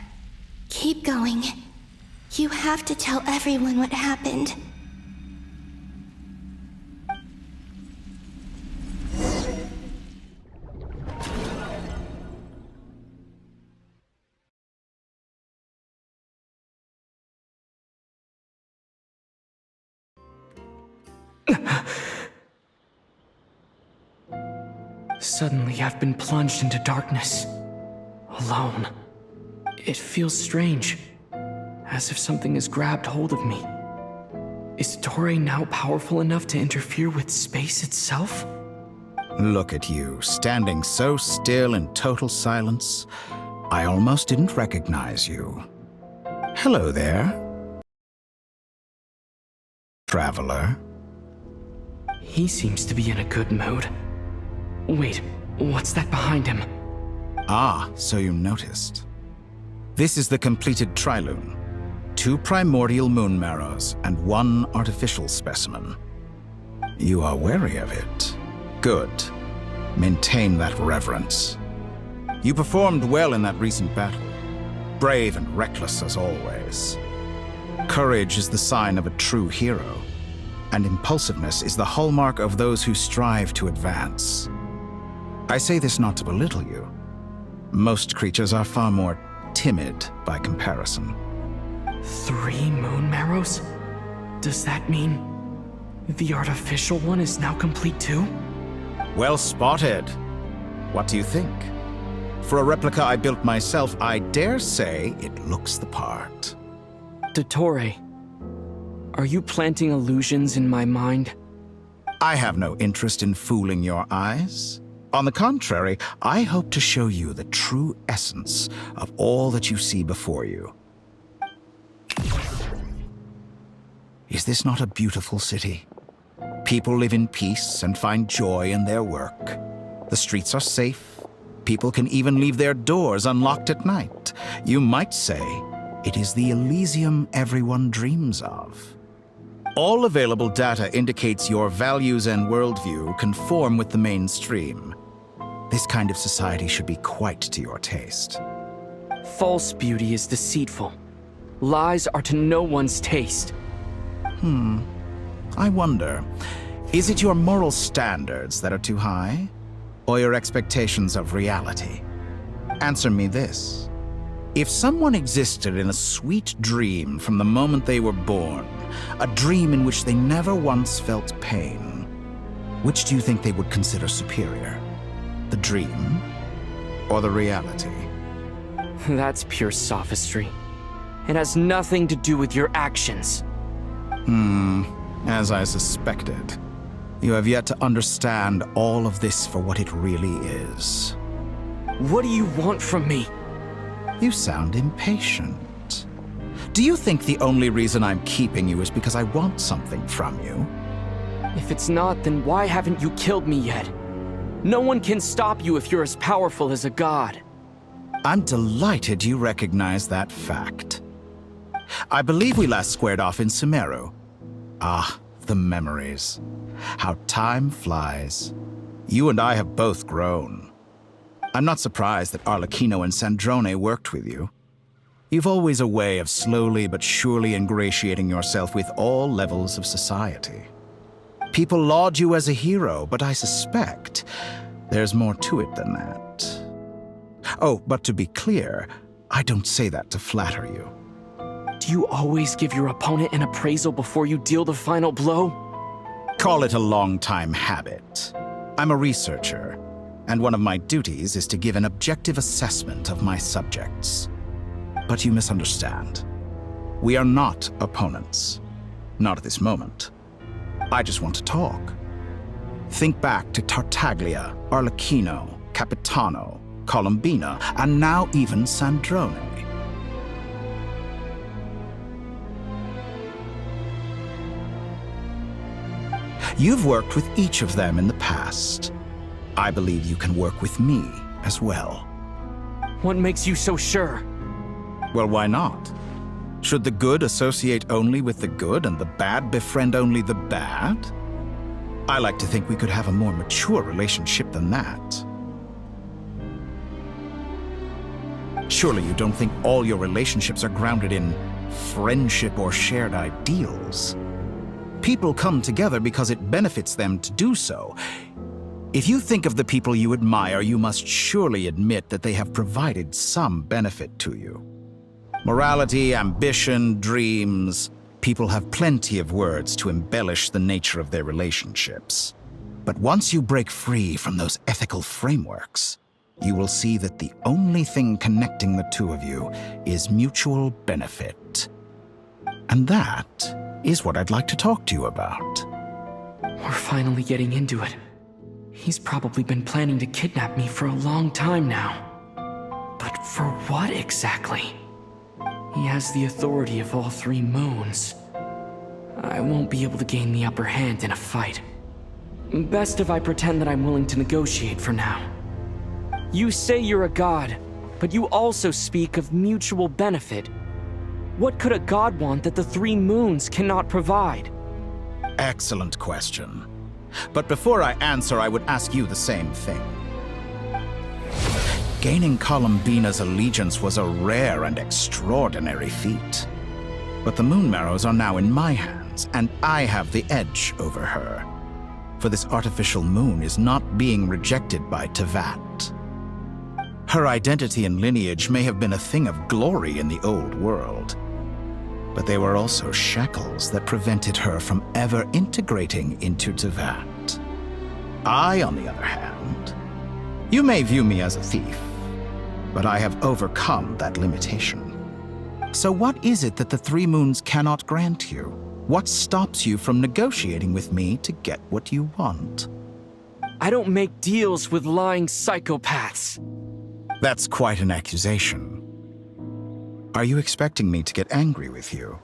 Keep going. You have to tell everyone what happened. Suddenly, I've been plunged into darkness. Alone. It feels strange. As if something has grabbed hold of me. Is Toray now powerful enough to interfere with space itself? Look at you, standing so still in total silence. I almost didn't recognize you. Hello there, traveler. He seems to be in a good mood. Wait, what's that behind him? Ah, so you noticed. This is the completed trilune. 2 primordial moon marrows and 1 artificial specimen. You are wary of it. Good. Maintain that reverence. You performed well in that recent battle. Brave and reckless as always. Courage is the sign of a true hero, and impulsiveness is the hallmark of those who strive to advance. I say this not to belittle you. Most creatures are far more timid by comparison. 3 moon marrows? Does that mean the artificial one is now complete too? Well spotted. What do you think? For a replica I built myself, I dare say it looks the part. Dottore, are you planting illusions in my mind? I have no interest in fooling your eyes. On the contrary, I hope to show you the true essence of all that you see before you. Is this not a beautiful city? People live in peace and find joy in their work. The streets are safe. People can even leave their doors unlocked at night. You might say it is the Elysium everyone dreams of. All available data indicates your values and worldview conform with the mainstream. This kind of society should be quite to your taste. False beauty is deceitful. Lies are to no one's taste. I wonder, is it your moral standards that are too high? Or your expectations of reality? Answer me this. If someone existed in a sweet dream from the moment they were born, a dream in which they never once felt pain, which do you think they would consider superior? The dream or the reality? That's pure sophistry. It has nothing to do with your actions. As I suspected. You have yet to understand all of this for what it really is. What do you want from me? You sound impatient. Do you think the only reason I'm keeping you is because I want something from you? If it's not, then why haven't you killed me yet? No one can stop you if you're as powerful as a god. I'm delighted you recognize that fact. I believe we last squared off in Sumeru. Ah, the memories. How time flies. You and I have both grown. I'm not surprised that Arlecchino and Sandrone worked with you. You've always a way of slowly but surely ingratiating yourself with all levels of society. People laud you as a hero, but I suspect there's more to it than that. Oh, but to be clear, I don't say that to flatter you. Do you always give your opponent an appraisal before you deal the final blow? Call it a long-time habit. I'm a researcher, and one of my duties is to give an objective assessment of my subjects. But you misunderstand. We are not opponents. Not at this moment. I just want to talk. Think back to Tartaglia, Arlecchino, Capitano, Colombina, and now even Sandrone. You've worked with each of them in the past. I believe you can work with me as well. What makes you so sure? Well, why not? Should the good associate only with the good and the bad befriend only the bad? I like to think we could have a more mature relationship than that. Surely you don't think all your relationships are grounded in friendship or shared ideals. People come together because it benefits them to do so. If you think of the people you admire, you must surely admit that they have provided some benefit to you. Morality, ambition, dreams. People have plenty of words to embellish the nature of their relationships. But once you break free from those ethical frameworks, you will see that the only thing connecting the two of you is mutual benefit. And that is what I'd like to talk to you about. We're finally getting into it. He's probably been planning to kidnap me for a long time now. But for what exactly? He has the authority of all 3 moons. I won't be able to gain the upper hand in a fight. Best if I pretend that I'm willing to negotiate for now. You say you're a god, but you also speak of mutual benefit. What could a god want that the 3 moons cannot provide? Excellent question. But before I answer, I would ask you the same thing. Gaining Columbina's allegiance was a rare and extraordinary feat. But the Moon Marrows are now in my hands, and I have the edge over her. For this artificial moon is not being rejected by Teyvat. Her identity and lineage may have been a thing of glory in the old world, but they were also shackles that prevented her from ever integrating into Teyvat. I, on the other hand, you may view me as a thief, but I have overcome that limitation. So what is it that the 3 moons cannot grant you? What stops you from negotiating with me to get what you want? I don't make deals with lying psychopaths. That's quite an accusation. Are you expecting me to get angry with you?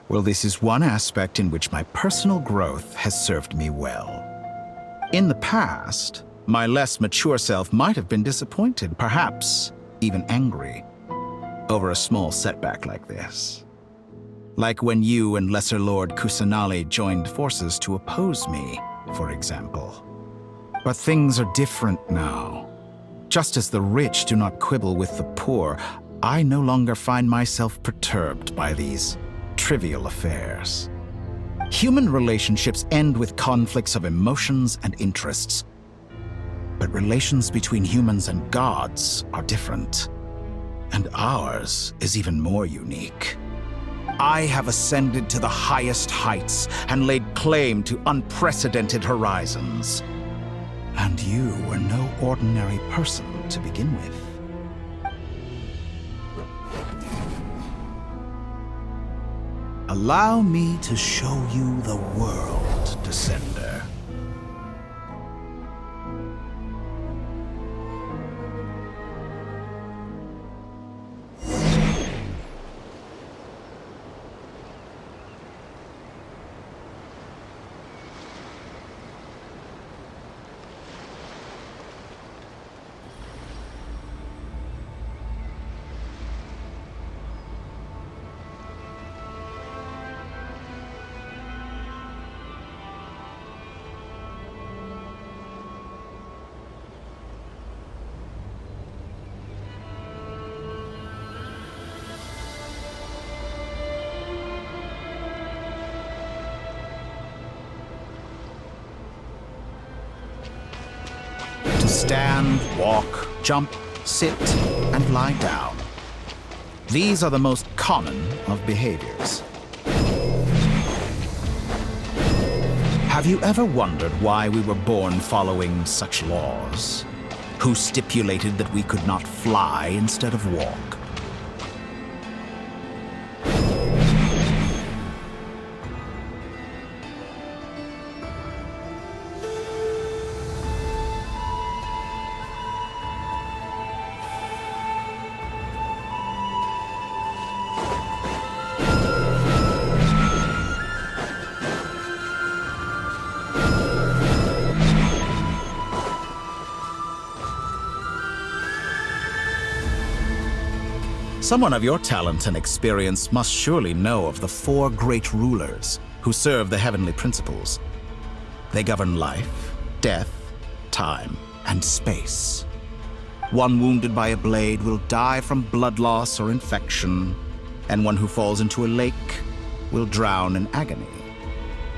Well, this is one aspect in which my personal growth has served me well. In the past, my less mature self might have been disappointed, perhaps even angry, over a small setback like this. Like when you and Lesser Lord Kusanali joined forces to oppose me, for example. But things are different now. Just as the rich do not quibble with the poor, I no longer find myself perturbed by these trivial affairs. Human relationships end with conflicts of emotions and interests. But relations between humans and gods are different. And ours is even more unique. I have ascended to the highest heights and laid claim to unprecedented horizons. And you were no ordinary person to begin with. Allow me to show you the world, Descender. Stand, walk, jump, sit, and lie down. These are the most common of behaviors. Have you ever wondered why we were born following such laws? Who stipulated that we could not fly instead of walk? Someone of your talent and experience must surely know of the 4 great rulers who serve the heavenly principles. They govern life, death, time, and space. One wounded by a blade will die from blood loss or infection, and one who falls into a lake will drown in agony.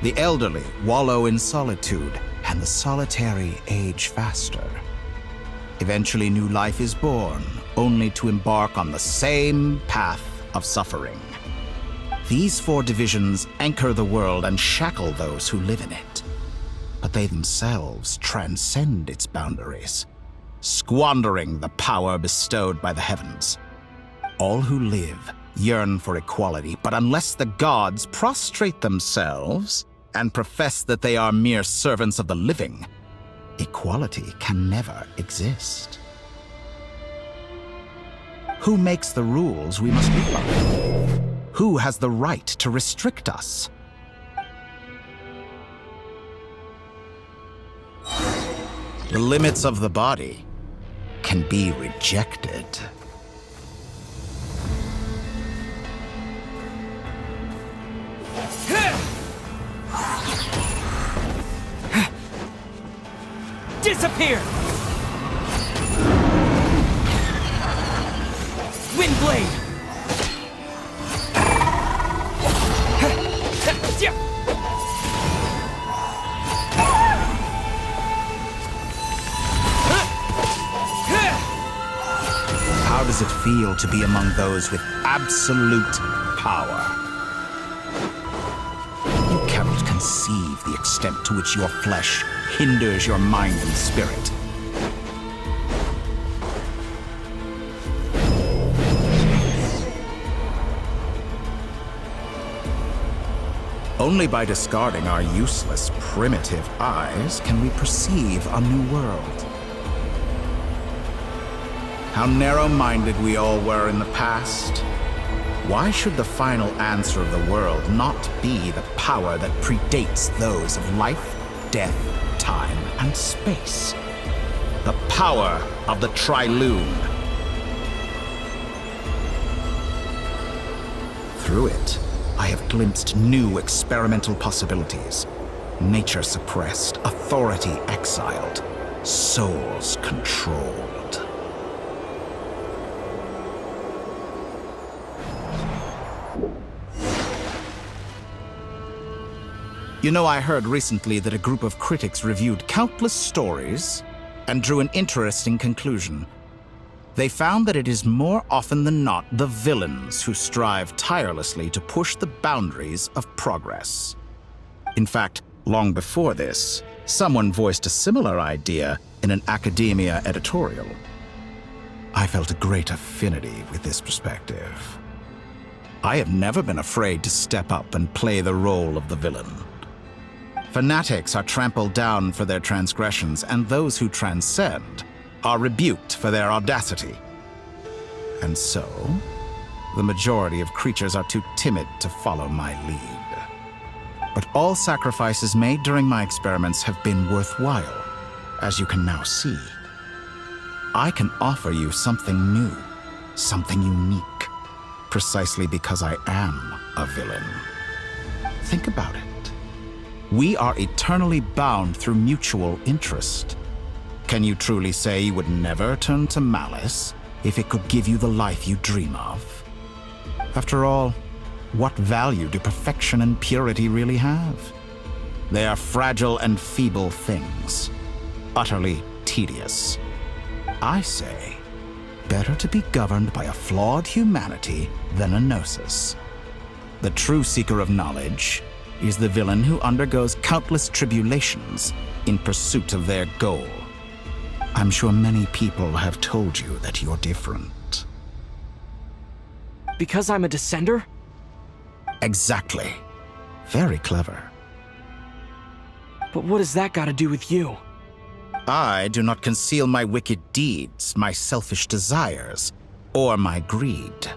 The elderly wallow in solitude, and the solitary age faster. Eventually, new life is born, only to embark on the same path of suffering. These 4 divisions anchor the world and shackle those who live in it. but they themselves transcend its boundaries, squandering the power bestowed by the heavens. All who live yearn for equality, but unless the gods prostrate themselves and profess that they are mere servants of the living, equality can never exist. Who makes the rules we must live by? Who has the right to restrict us? The limits of the body can be rejected. Disappear! Windblade! How does it feel to be among those with absolute power? You cannot conceive the extent to which your flesh hinders your mind and spirit. Only by discarding our useless, primitive eyes can we perceive a new world. How narrow-minded we all were in the past. Why should the final answer of the world not be the power that predates those of life, death, time, and space? The power of the Trilune. Through it, I have glimpsed new experimental possibilities. Nature suppressed, authority exiled, souls controlled. You know, I heard recently that a group of critics reviewed countless stories and drew an interesting conclusion. They found that it is more often than not the villains who strive tirelessly to push the boundaries of progress. In fact, long before this, someone voiced a similar idea in an academia editorial. I felt a great affinity with this perspective. I have never been afraid to step up and play the role of the villain. Fanatics are trampled down for their transgressions, and those who transcend are rebuked for their audacity. And so, the majority of creatures are too timid to follow my lead. But all sacrifices made during my experiments have been worthwhile, as you can now see. I can offer you something new, something unique, precisely because I am a villain. Think about it. We are eternally bound through mutual interest. Can you truly say you would never turn to malice if it could give you the life you dream of? After all, what value do perfection and purity really have? They are fragile and feeble things, utterly tedious. I say, better to be governed by a flawed humanity than a gnosis. The true seeker of knowledge is the villain who undergoes countless tribulations in pursuit of their goal. I'm sure many people have told you that you're different. Because I'm a descender? Exactly. Very clever. But what has that got to do with you? I do not conceal my wicked deeds, my selfish desires, or my greed.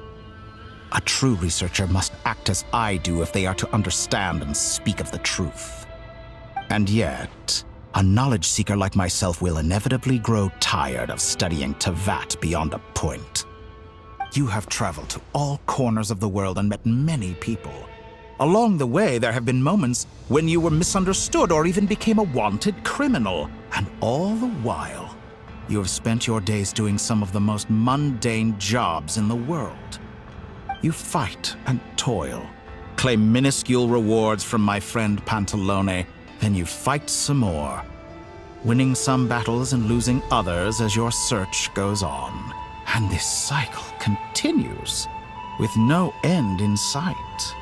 A true researcher must act as I do if they are to understand and speak of the truth. And yet, a knowledge seeker like myself will inevitably grow tired of studying Teyvat beyond a point. You have traveled to all corners of the world and met many people. Along the way, there have been moments when you were misunderstood or even became a wanted criminal. And all the while, you have spent your days doing some of the most mundane jobs in the world. You fight and toil, claim minuscule rewards from my friend Pantalone, then you fight some more, winning some battles and losing others as your search goes on. And this cycle continues, with no end in sight.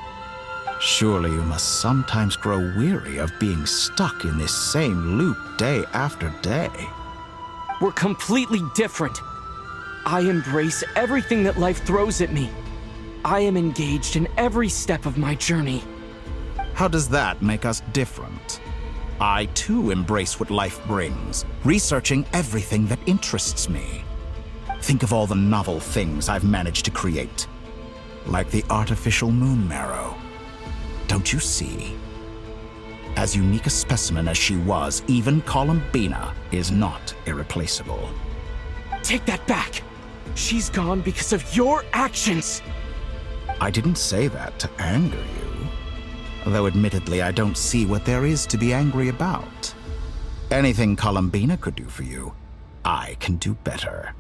Surely you must sometimes grow weary of being stuck in this same loop day after day. We're completely different. I embrace everything that life throws at me. I am engaged in every step of my journey. How does that make us different? I too embrace what life brings, researching everything that interests me. Think of all the novel things I've managed to create, like the artificial moon marrow. Don't you see? As unique a specimen as she was, even Columbina is not irreplaceable. Take that back! She's gone because of your actions! I didn't say that to anger you. Though admittedly, I don't see what there is to be angry about. Anything Columbina could do for you, I can do better.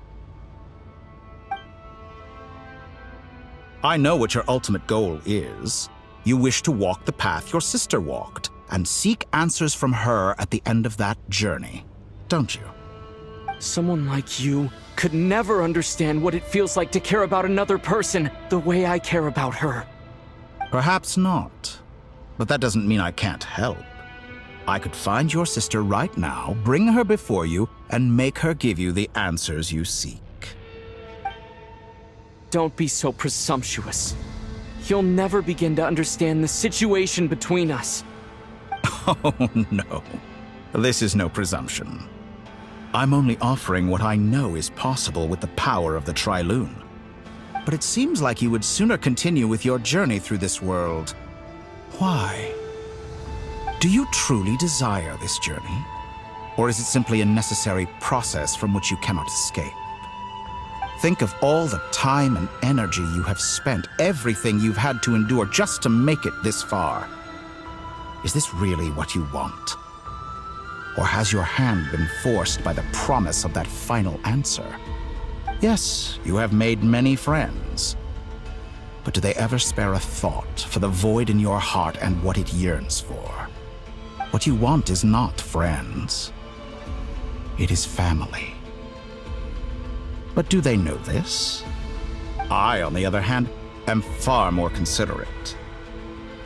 I know what your ultimate goal is. You wish to walk the path your sister walked, and seek answers from her at the end of that journey, don't you? Someone like you could never understand what it feels like to care about another person the way I care about her. Perhaps not, but that doesn't mean I can't help. I could find your sister right now, bring her before you, and make her give you the answers you seek. Don't be so presumptuous. You'll never begin to understand the situation between us. Oh, no. This is no presumption. I'm only offering what I know is possible with the power of the Trilune. But it seems like you would sooner continue with your journey through this world. Why? Do you truly desire this journey? Or is it simply a necessary process from which you cannot escape? Think of all the time and energy you have spent, everything you've had to endure just to make it this far. Is this really what you want? Or has your hand been forced by the promise of that final answer? Yes, you have made many friends. But do they ever spare a thought for the void in your heart and what it yearns for? What you want is not friends. It is family. But do they know this? I, on the other hand, am far more considerate.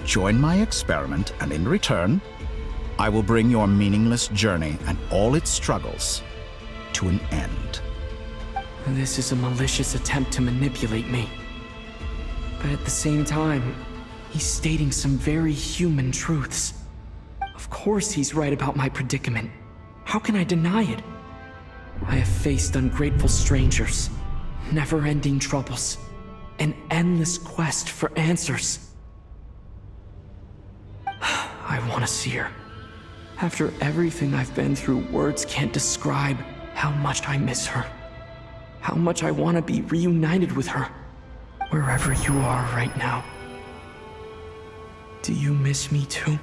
Join my experiment, and in return, I will bring your meaningless journey and all its struggles to an end. This is a malicious attempt to manipulate me. But at the same time, he's stating some very human truths. Of course he's right about my predicament. How can I deny it? I have faced ungrateful strangers, never-ending troubles, an endless quest for answers. I want to see her. After everything I've been through, words can't describe how much I miss her. How much I want to be reunited with her, wherever you are right now. Do you miss me too?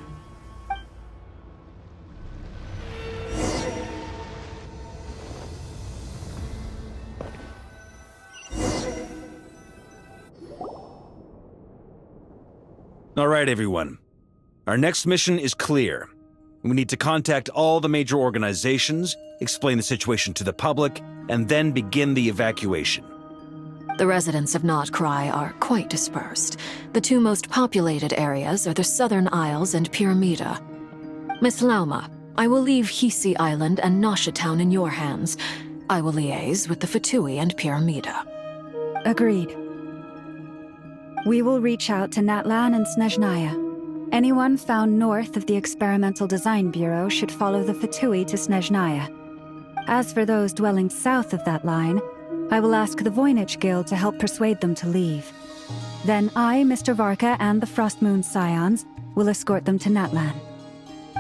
All right, everyone. Our next mission is clear. We need to contact all the major organizations, explain the situation to the public, and then begin the evacuation. The residents of Notcry are quite dispersed. The two most populated areas are the Southern Isles and Pyramida. Miss Lauma, I will leave Hisi Island and Nasha Town in your hands. I will liaise with the Fatui and Pyramida. Agreed. We will reach out to Natlan and Snezhnaya. Anyone found north of the Experimental Design Bureau should follow the Fatui to Snezhnaya. As for those dwelling south of that line, I will ask the Voynich Guild to help persuade them to leave. Then I, Mr. Varka, and the Frostmoon Scions will escort them to Natlan.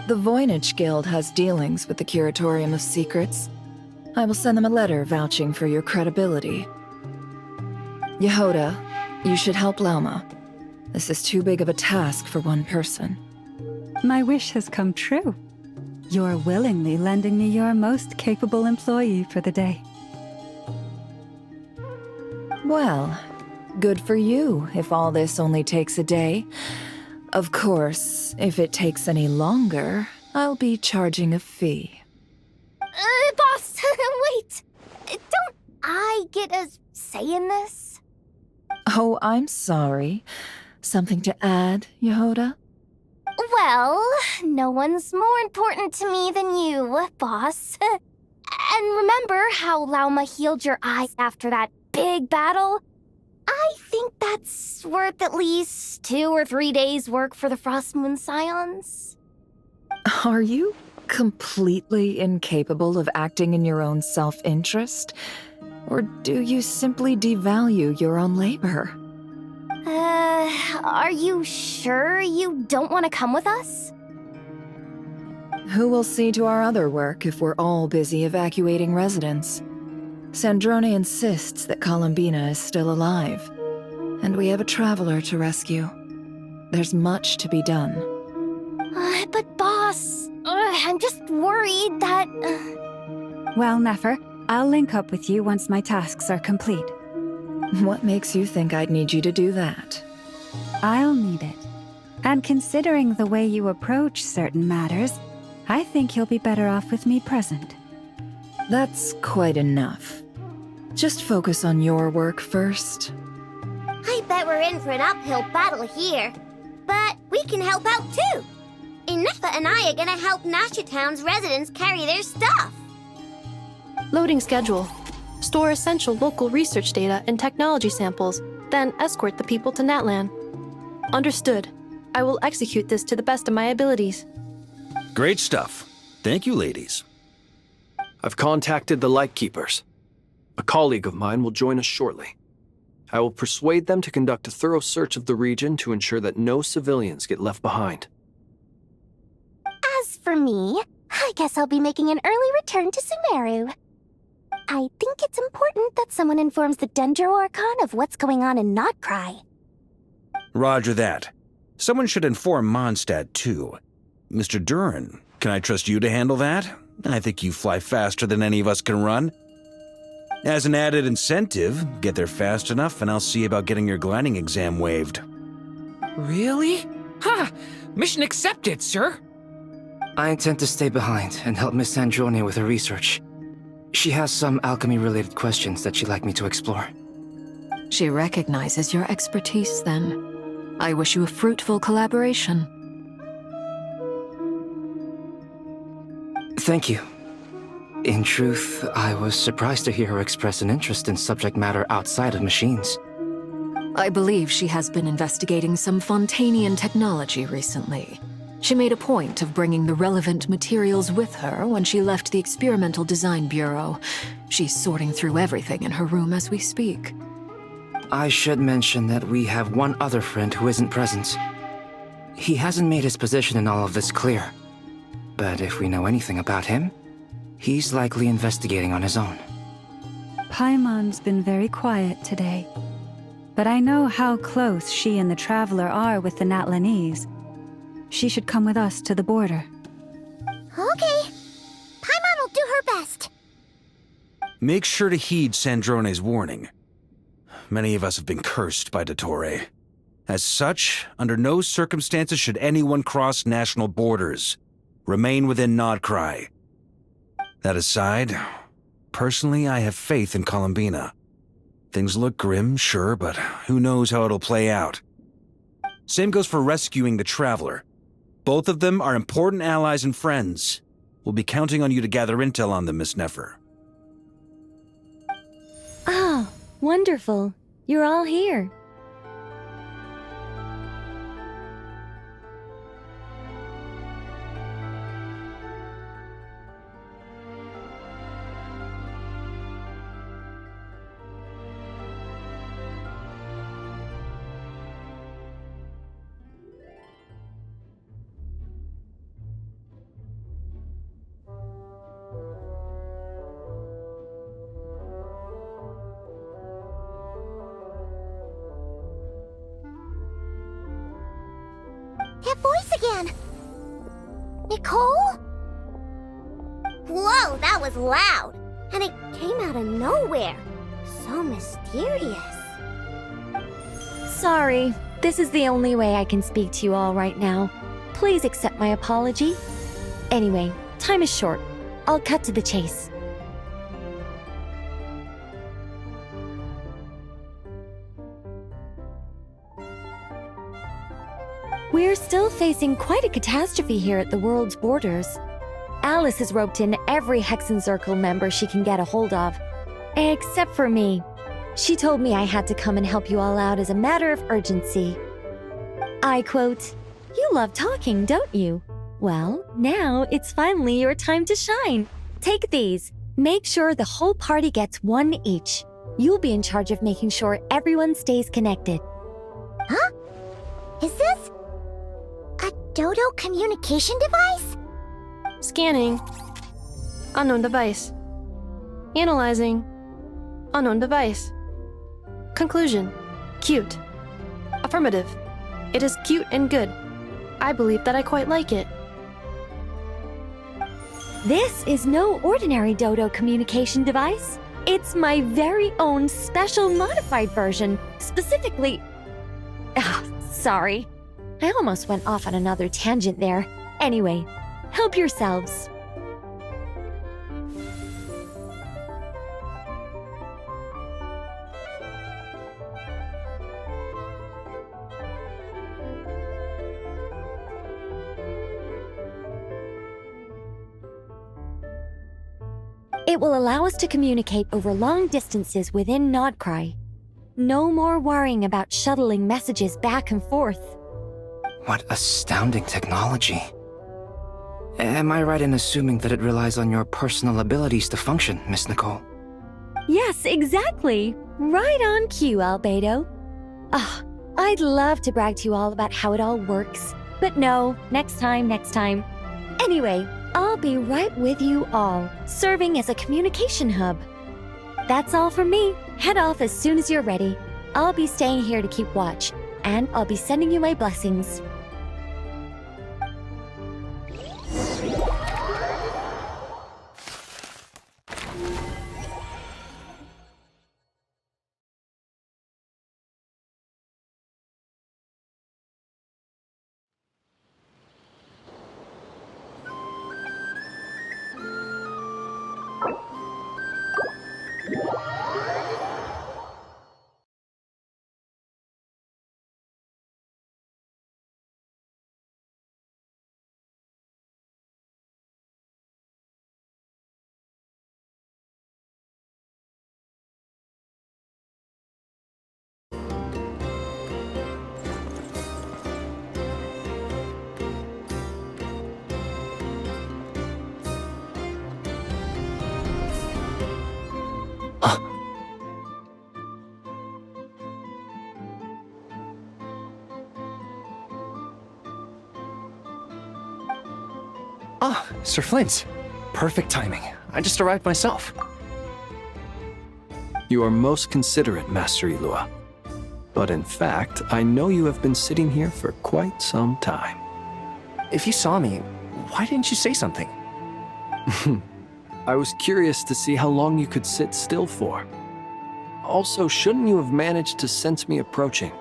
The Voynich Guild has dealings with the Curatorium of Secrets. I will send them a letter vouching for your credibility. Yehoda, you should help Lauma. This is too big of a task for one person. My wish has come true. You're willingly lending me your most capable employee for the day. Well, good for you if all this only takes a day. Of course, if it takes any longer, I'll be charging a fee. Boss, wait! Don't I get a say in this? Oh, I'm sorry. Something to add, Yehoda? Well, no one's more important to me than you, boss. And remember how Lauma healed your eyes after that big battle? I think that's worth at least 2 or 3 days' work for the Frost Moon Scions. Are you completely incapable of acting in your own self-interest? Or do you simply devalue your own labor? Are you sure you don't want to come with us? Who will see to our other work if we're all busy evacuating residents? Sandrone insists that Columbina is still alive, and we have a traveler to rescue. There's much to be done. But boss, I'm just worried that... Well, Nefer, I'll link up with you once my tasks are complete. What makes you think I'd need you to do that? I'll need it. And considering the way you approach certain matters, I think you'll be better off with me present. That's quite enough. Just focus on your work first. I bet we're in for an uphill battle here. But we can help out too. Inefa and I are gonna help Nasha Town's residents carry their stuff. Loading schedule. Store essential local research data and technology samples, then escort the people to Natlan. Understood. I will execute this to the best of my abilities. Great stuff. Thank you, ladies. I've contacted the Lightkeepers. A colleague of mine will join us shortly. I will persuade them to conduct a thorough search of the region to ensure that no civilians get left behind. As for me, I guess I'll be making an early return to Sumeru. I think it's important that someone informs the Dendro Archon of what's going on in Notcry. Roger that. Someone should inform Mondstadt, too. Mr. Duran, can I trust you to handle that? I think you fly faster than any of us can run. As an added incentive, get there fast enough and I'll see about getting your gliding exam waived. Really? Ha! Mission accepted, sir! I intend to stay behind and help Miss Sandrone with her research. She has some alchemy-related questions that she'd like me to explore. She recognizes your expertise, then. I wish you a fruitful collaboration. Thank you. In truth, I was surprised to hear her express an interest in subject matter outside of machines. I believe she has been investigating some Fontanian technology recently. She made a point of bringing the relevant materials with her when she left the Experimental Design Bureau. She's sorting through everything in her room as we speak. I should mention that we have one other friend who isn't present. He hasn't made his position in all of this clear. But if we know anything about him, he's likely investigating on his own. Paimon's been very quiet today. But I know how close she and the Traveler are with the Natlanese. She should come with us to the border. Okay. Paimon will do her best. Make sure to heed Sandrone's warning. Many of us have been cursed by Dottore. As such, under no circumstances should anyone cross national borders. Remain within Nodcry. That aside, personally I have faith in Columbina. Things look grim, sure, but who knows how it'll play out. Same goes for rescuing the Traveler. Both of them are important allies and friends. We'll be counting on you to gather intel on them, Miss Nefer. Oh, wonderful. You're all here. That voice again! Nicole? Whoa, that was loud! And it came out of nowhere. So mysterious. Sorry, this is the only way I can speak to you all right now. Please accept my apology. Anyway, time is short. I'll cut to the chase. We're still facing quite a catastrophe here at the world's borders. Alice has roped in every Hexencircle member she can get a hold of. Except for me. She told me I had to come and help you all out as a matter of urgency. I quote, "You love talking, don't you? Well, now it's finally your time to shine. Take these. Make sure the whole party gets one each. You'll be in charge of making sure everyone stays connected." Huh? Is this a Dodo communication device? Scanning. Unknown device. Analyzing. Unknown device. Conclusion. Cute. Affirmative. It is cute and good. I believe that I quite like it. This is no ordinary Dodo communication device. It's my very own special modified version, specifically... sorry. I almost went off on another tangent there. Anyway, help yourselves. It will allow us to communicate over long distances within Nodcry. No more worrying about shuttling messages back and forth. What astounding technology. Am I right in assuming that it relies on your personal abilities to function, Miss Nicole? Yes, exactly. Right on cue, Albedo. I'd love to brag to you all about how it all works. But no, next time. Anyway, I'll be right with you all, serving as a communication hub. That's all from me. Head off as soon as you're ready. I'll be staying here to keep watch, and I'll be sending you my blessings. Sir Flint. Perfect timing. I just arrived myself. You are most considerate, Master Ilua. But in fact, I know you have been sitting here for quite some time. If you saw me, why didn't you say something? I was curious to see how long you could sit still for. Also, shouldn't you have managed to sense me approaching?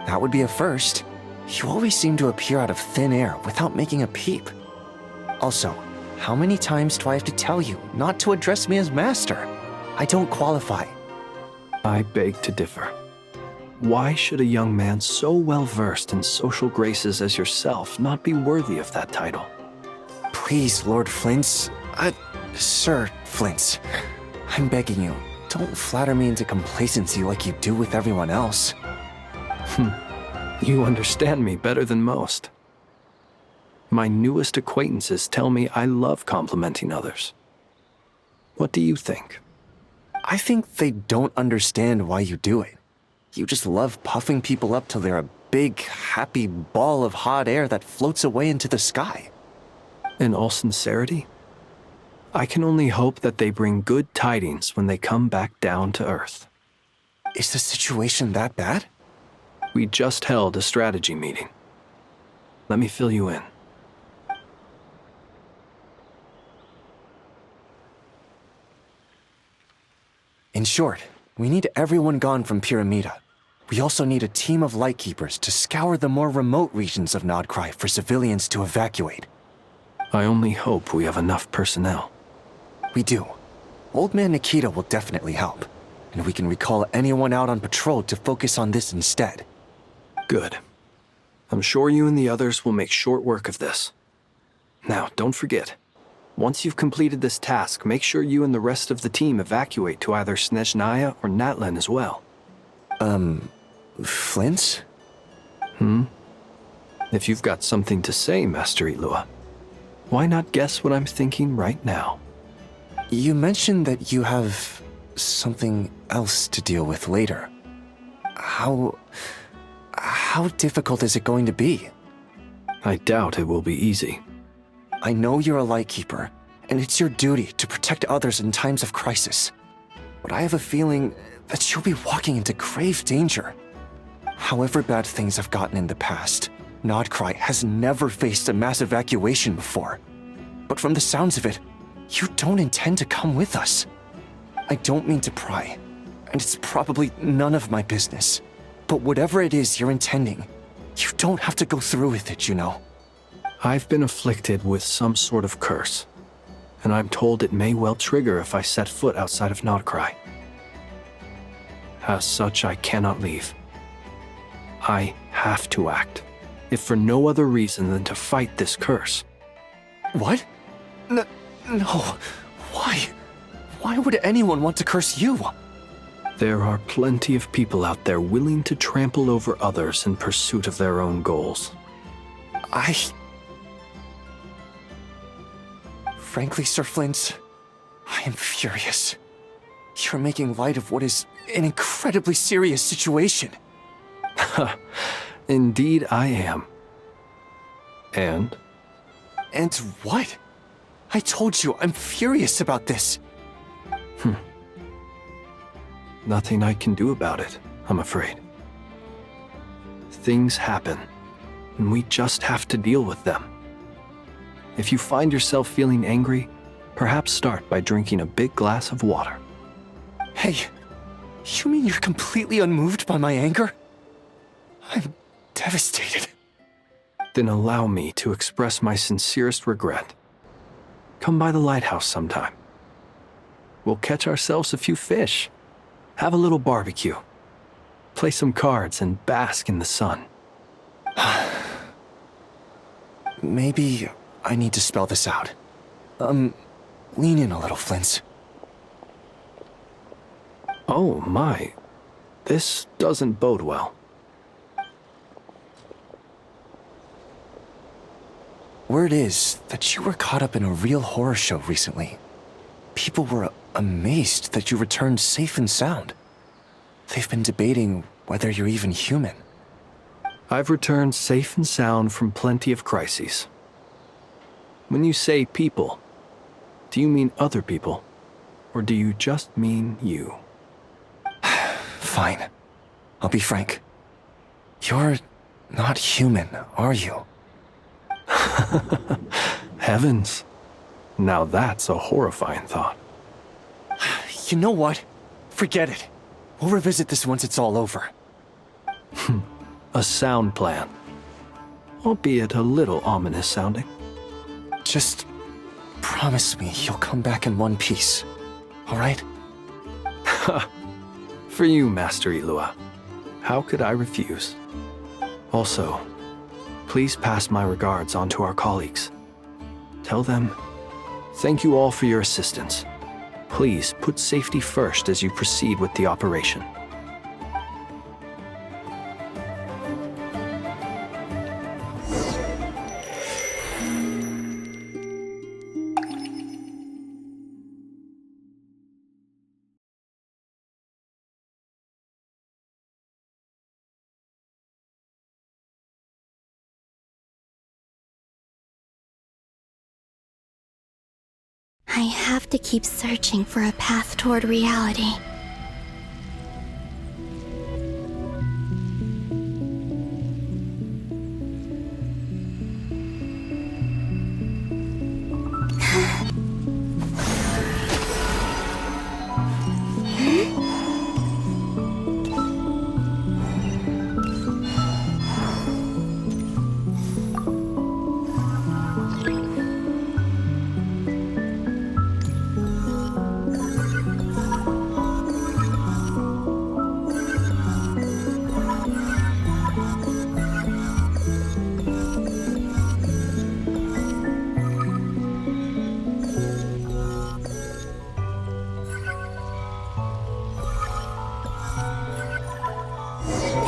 That would be a first. You always seem to appear out of thin air without making a peep. Also, how many times do I have to tell you not to address me as master? I don't qualify. I beg to differ. Why should a young man so well versed in social graces as yourself not be worthy of that title? Please, Lord Flint's... Sir Flint's. I'm begging you, don't flatter me into complacency like you do with everyone else. You understand me better than most. My newest acquaintances tell me I love complimenting others. What do you think? I think they don't understand why you do it. You just love puffing people up till they're a big, happy ball of hot air that floats away into the sky. In all sincerity, I can only hope that they bring good tidings when they come back down to Earth. Is the situation that bad? We just held a strategy meeting. Let me fill you in. In short, we need everyone gone from Pyramida. We also need a team of Lightkeepers to scour the more remote regions of Nodcry for civilians to evacuate. I only hope we have enough personnel. We do. Old Man Nikita will definitely help, and we can recall anyone out on patrol to focus on this instead. Good. I'm sure you and the others will make short work of this. Now, don't forget, once you've completed this task, make sure you and the rest of the team evacuate to either Snezhnaya or Natlan as well. Flint? If you've got something to say, Master Ilua, why not guess what I'm thinking right now? You mentioned that you have something else to deal with later. How difficult is it going to be? I doubt it will be easy. I know you're a Lightkeeper, and it's your duty to protect others in times of crisis. But I have a feeling that you'll be walking into grave danger. However bad things have gotten in the past, Nodcry has never faced a mass evacuation before. But from the sounds of it, you don't intend to come with us. I don't mean to pry, and it's probably none of my business. But whatever it is you're intending, you don't have to go through with it, you know. I've been afflicted with some sort of curse, and I'm told it may well trigger if I set foot outside of Nodcry. As such, I cannot leave. I have to act, if for no other reason than to fight this curse. What? No. Why? Why would anyone want to curse you? There are plenty of people out there willing to trample over others in pursuit of their own goals. Frankly, Sir Flint, I am furious. You're making light of what is an incredibly serious situation. Indeed I am. And? And what? I told you, I'm furious about this. Nothing I can do about it, I'm afraid. Things happen, and we just have to deal with them. If you find yourself feeling angry, perhaps start by drinking a big glass of water. Hey, you mean you're completely unmoved by my anger? I'm devastated. Then allow me to express my sincerest regret. Come by the lighthouse sometime. We'll catch ourselves a few fish, have a little barbecue, play some cards, and bask in the sun. Maybe I need to spell this out. Lean in a little, Flint. Oh my, this doesn't bode well. Word is that you were caught up in a real horror show recently. People were amazed that you returned safe and sound. They've been debating whether you're even human. I've returned safe and sound from plenty of crises. When you say people, do you mean other people? Or do you just mean you? Fine. I'll be frank. You're not human, are you? Heavens. Now that's a horrifying thought. You know what? Forget it. We'll revisit this once it's all over. A sound plan. Albeit a little ominous sounding. Just promise me you'll come back in one piece, all right? For you, Master Ilua. How could I refuse? Also, please pass my regards on to our colleagues. Tell them, thank you all for your assistance. Please put safety first as you proceed with the operation. I have to keep searching for a path toward reality.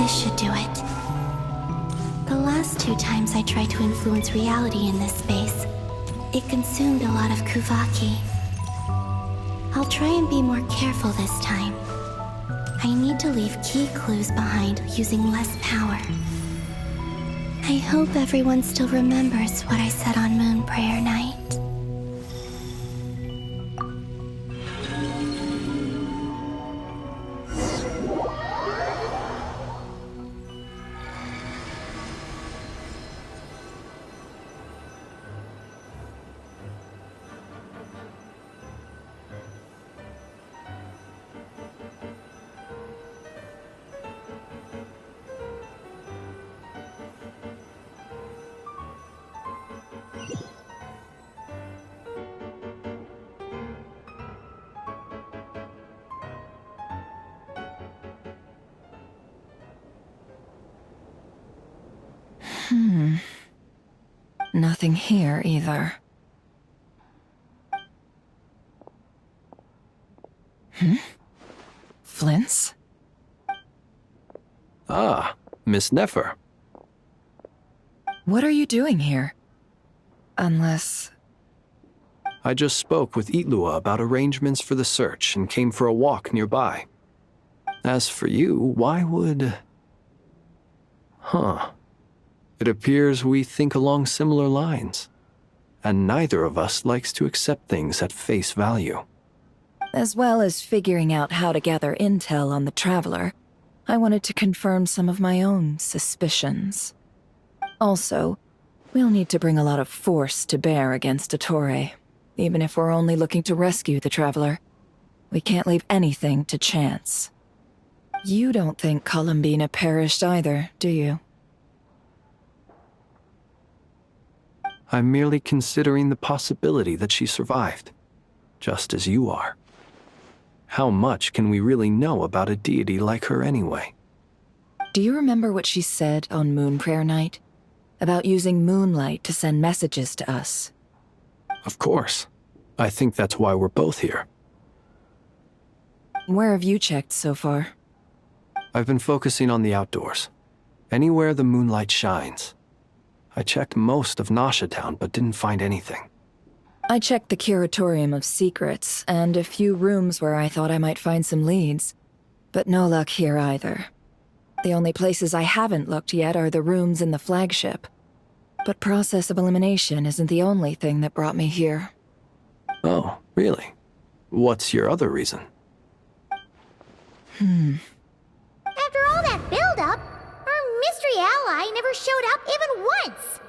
this should do it. The last 2 times I tried to influence reality in this space, it consumed a lot of Kuvaki. I'll try and be more careful this time. I need to leave key clues behind using less power. I hope everyone still remembers what I said on Moon Prayer Night. Nothing here either. Flints? Ah, Miss Nefer. What are you doing here? Unless... I just spoke with Itlua about arrangements for the search and came for a walk nearby. As for you, why would... Huh. It appears we think along similar lines. And neither of us likes to accept things at face value. As well as figuring out how to gather intel on the Traveler, I wanted to confirm some of my own suspicions. Also, we'll need to bring a lot of force to bear against Dottore, even if we're only looking to rescue the Traveler. We can't leave anything to chance. You don't think Columbina perished either, do you? I'm merely considering the possibility that she survived, just as you are. How much can we really know about a deity like her anyway? Do you remember what she said on Moon Prayer Night? About using moonlight to send messages to us? Of course. I think that's why we're both here. Where have you checked so far? I've been focusing on the outdoors. Anywhere the moonlight shines. I checked most of Nasha Town, but didn't find anything. I checked the Curatorium of Secrets, and a few rooms where I thought I might find some leads. But no luck here either. The only places I haven't looked yet are the rooms in the flagship. But process of elimination isn't the only thing that brought me here. Oh, really? What's your other reason? After all that build-up, our mystery ally never showed up even once!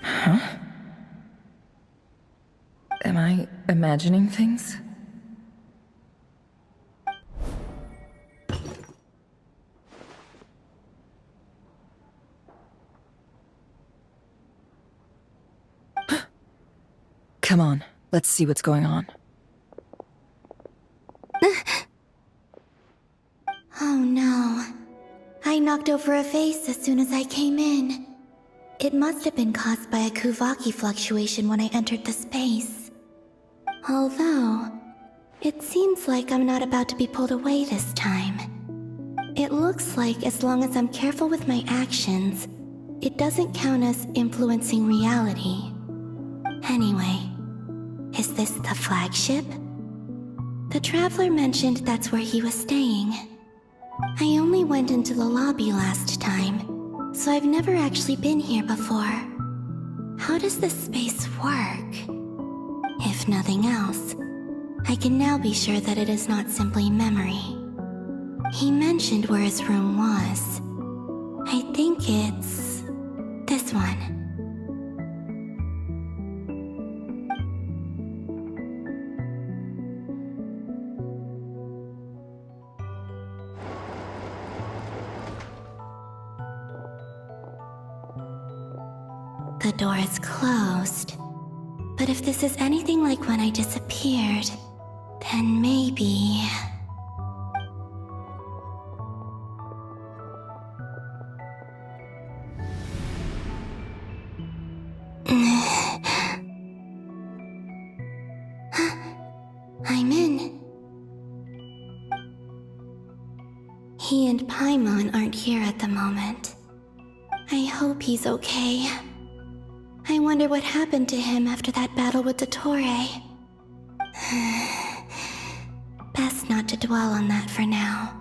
Huh? Am I imagining things? Come on, let's see what's going on. Oh no. I knocked over a vase as soon as I came in. It must have been caused by a Kuvaki fluctuation when I entered the space. Although, it seems like I'm not about to be pulled away this time. It looks like as long as I'm careful with my actions, it doesn't count as influencing reality. Anyway, is this the flagship? The Traveler mentioned that's where he was staying. I only went into the lobby last time, so I've never actually been here before. How does this space work? If nothing else, I can now be sure that it is not simply memory. He mentioned where his room was. I think it's this one. The door is closed. But if this is anything like when I disappeared, then maybe... and Paimon aren't here at the moment. I hope he's okay. I wonder what happened to him after that battle with Dottore. Best not to dwell on that for now.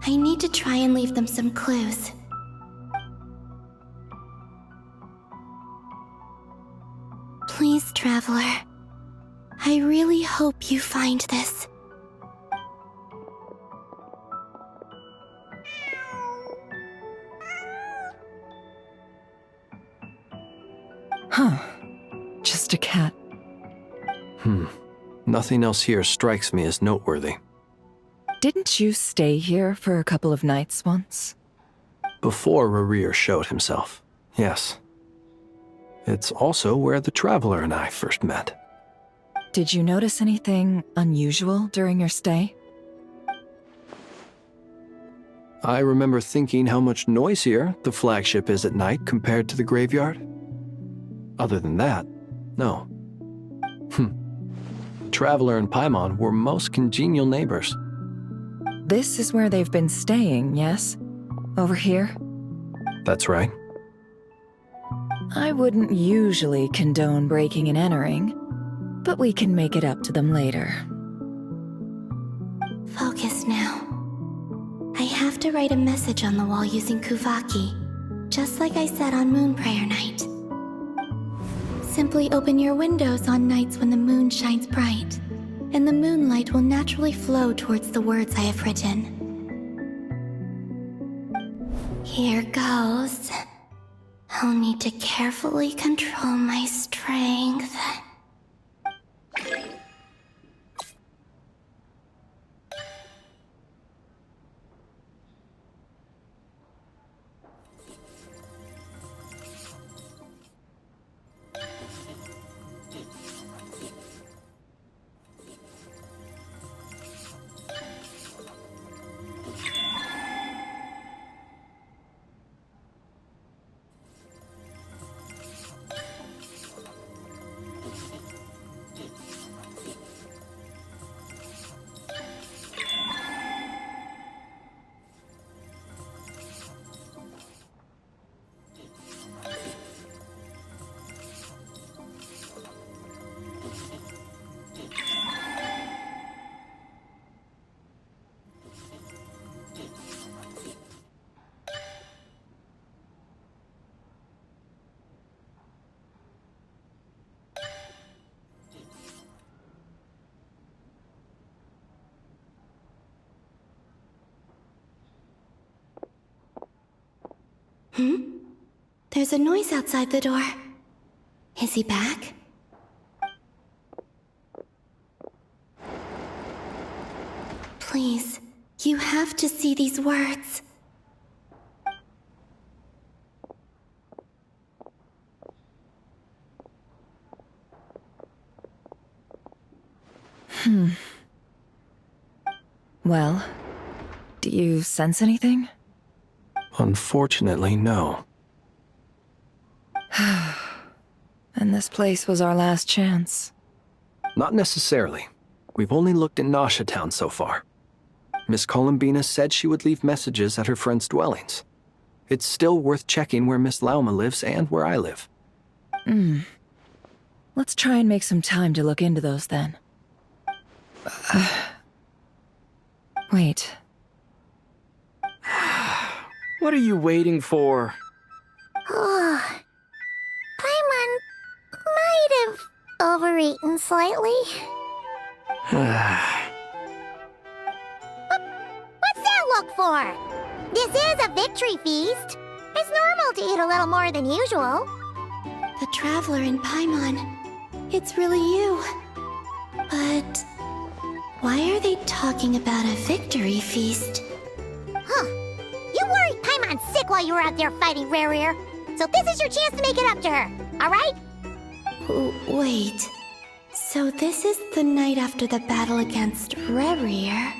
I need to try and leave them some clues. Please, Traveler. I really hope you find this. Huh. Just a cat. Nothing else here strikes me as noteworthy. Didn't you stay here for a couple of nights once? Before Rerir showed himself, yes. It's also where the Traveler and I first met. Did you notice anything unusual during your stay? I remember thinking how much noisier the flagship is at night compared to the graveyard. Other than that, no. Traveler and Paimon were most congenial neighbors. This is where they've been staying, yes? Over here? That's right. I wouldn't usually condone breaking and entering, but we can make it up to them later. Focus now. I have to write a message on the wall using Kuvaki, just like I said on Moon Prayer Night. Simply open your windows on nights when the moon shines bright, and the moonlight will naturally flow towards the words I have written. Here goes. I'll need to carefully control my strength. There's a noise outside the door. Is he back? Please, you have to see these words. Well, do you sense anything? Unfortunately, no. And this place was our last chance. Not necessarily. We've only looked in Nasha Town so far. Miss Columbina said she would leave messages at her friends' dwellings. It's still worth checking where Miss Lauma lives and where I live. Let's try and make some time to look into those then. Wait. What are you waiting for? Oh, Paimon might have overeaten slightly. What's that look for? This is a victory feast. It's normal to eat a little more than usual. The Traveler and Paimon. It's really you. But why are they talking about a victory feast? Huh. You worried Paimon's sick while you were out there fighting Rerir. So this is your chance to make it up to her, alright? Wait. So this is the night after the battle against Rerir?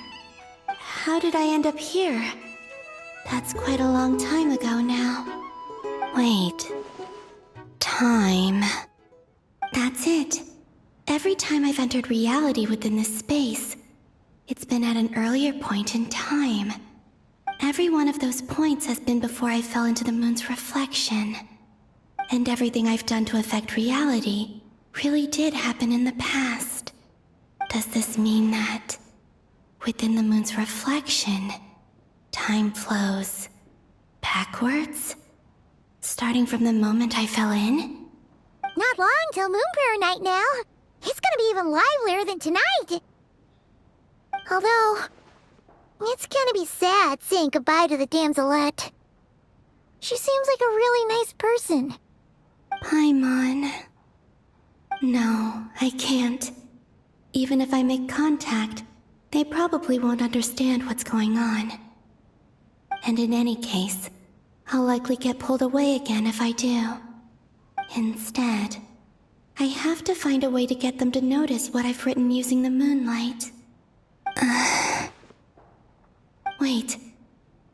How did I end up here? That's quite a long time ago now. Wait. Time. That's it. Every time I've entered reality within this space, it's been at an earlier point in time. Every one of those points has been before I fell into the moon's reflection. And everything I've done to affect reality really did happen in the past. Does this mean that, within the moon's reflection, time flows backwards? Starting from the moment I fell in? Not long till Moon Prayer Night now. It's gonna be even livelier than tonight. Although, it's gonna be sad saying goodbye to the damselette. She seems like a really nice person. Paimon. No, I can't. Even if I make contact, they probably won't understand what's going on. And in any case, I'll likely get pulled away again if I do. Instead, I have to find a way to get them to notice what I've written using the moonlight. Wait,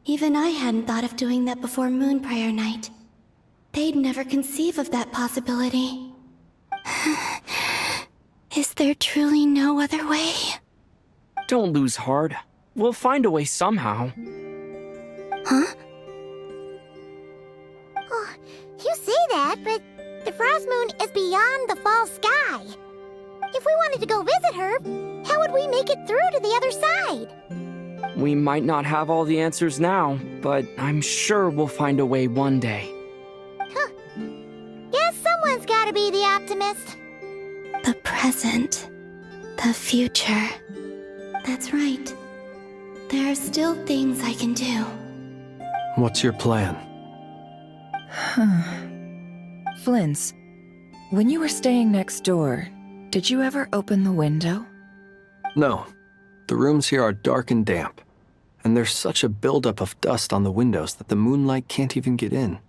even I hadn't thought of doing that before Moon Prayer Night. They'd never conceive of that possibility. Is there truly no other way? Don't lose heart. We'll find a way somehow. Huh? Oh, you say that, but the Frost Moon is beyond the fall sky. If we wanted to go visit her, how would we make it through to the other side? We might not have all the answers now, but I'm sure we'll find a way one day. Huh. Guess someone's gotta be the optimist. The present. The future. That's right. There are still things I can do. What's your plan? Flint's, when you were staying next door, did you ever open the window? No. The rooms here are dark and damp, and there's such a buildup of dust on the windows that the moonlight can't even get in.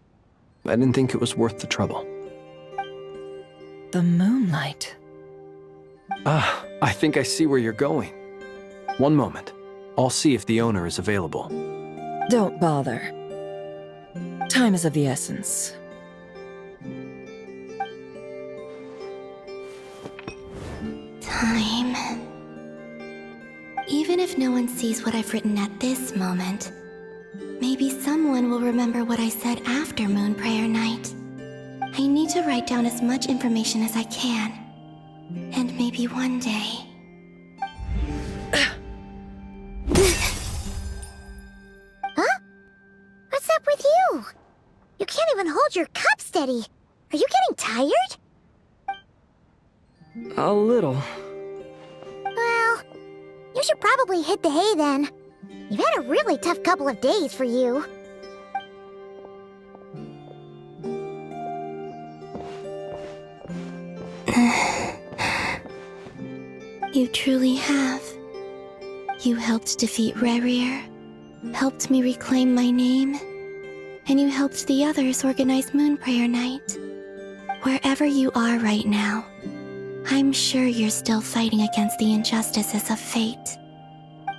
I didn't think it was worth the trouble. The moonlight. Ah, I think I see where you're going. One moment. I'll see if the owner is available. Don't bother. Time is of the essence. Time. Even if no one sees what I've written at this moment, maybe someone will remember what I said after Moon Prayer Night. I need to write down as much information as I can. And maybe one day... Huh? What's up with you? You can't even hold your cup steady. Are you getting tired? A little. Well, you should probably hit the hay then. You've had a really tough couple of days for you. You truly have. You helped defeat Rerir, helped me reclaim my name, and you helped the others organize Moon Prayer Night. Wherever you are right now, I'm sure you're still fighting against the injustices of fate.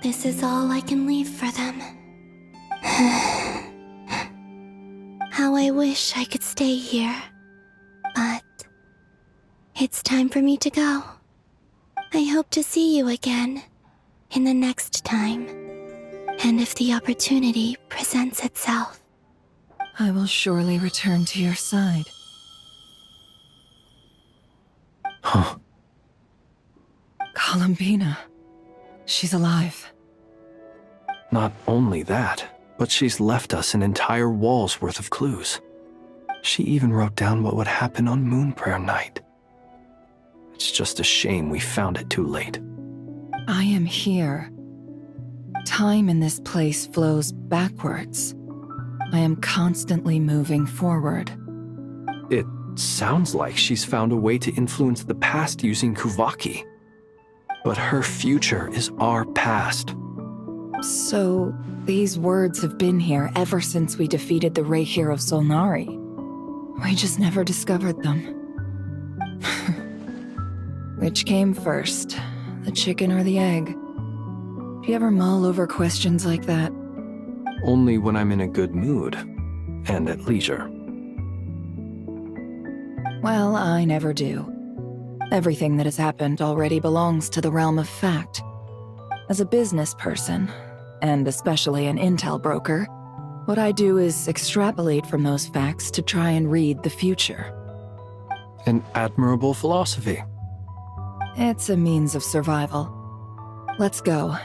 This is all I can leave for them. How I wish I could stay here. But it's time for me to go. I hope to see you again in the next time. And if the opportunity presents itself. I will surely return to your side. Huh. Columbina. She's alive. Not only that, but she's left us an entire wall's worth of clues. She even wrote down what would happen on Moon Prayer Night. It's just a shame we found it too late. I am here. Time in this place flows backwards. I am constantly moving forward. It sounds like she's found a way to influence the past using Kuvaki. But her future is our past. So, these words have been here ever since we defeated the Reikir of Solnari. We just never discovered them. Which came first, the chicken or the egg? Do you ever mull over questions like that? Only when I'm in a good mood, and at leisure. Well, I never do. Everything that has happened already belongs to the realm of fact. As a business person, and especially an intel broker, what I do is extrapolate from those facts to try and read the future. An admirable philosophy. It's a means of survival. Let's go.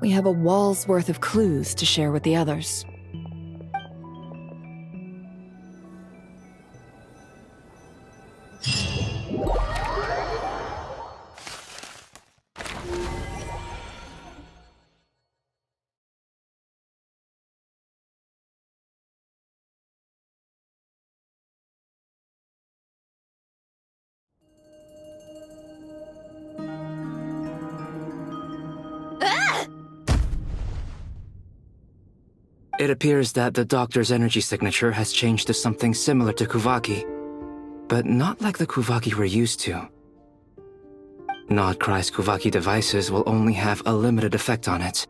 We have a wall's worth of clues to share with the others. It appears that the doctor's energy signature has changed to something similar to Kuvaki, but not like the Kuvaki we're used to. Nodcry's Kuvaki devices will only have a limited effect on it.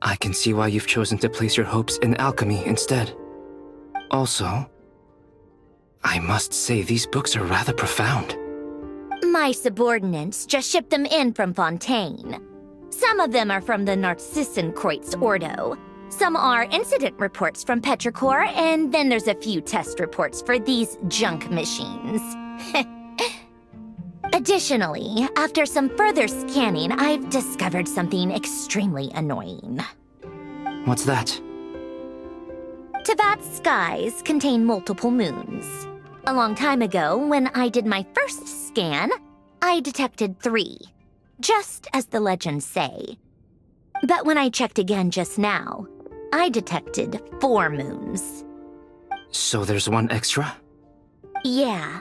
I can see why you've chosen to place your hopes in alchemy instead. Also, I must say these books are rather profound. My subordinates just shipped them in from Fontaine. Some of them are from the Narcissenkreuz Ordo. Some are incident reports from Petrichor, and then there's a few test reports for these junk machines. Additionally, after some further scanning, I've discovered something extremely annoying. What's that? Teyvat's skies contain multiple moons. A long time ago, when I did my first scan, I detected 3, just as the legends say. But when I checked again just now, I detected 4 moons. So there's one extra? Yeah.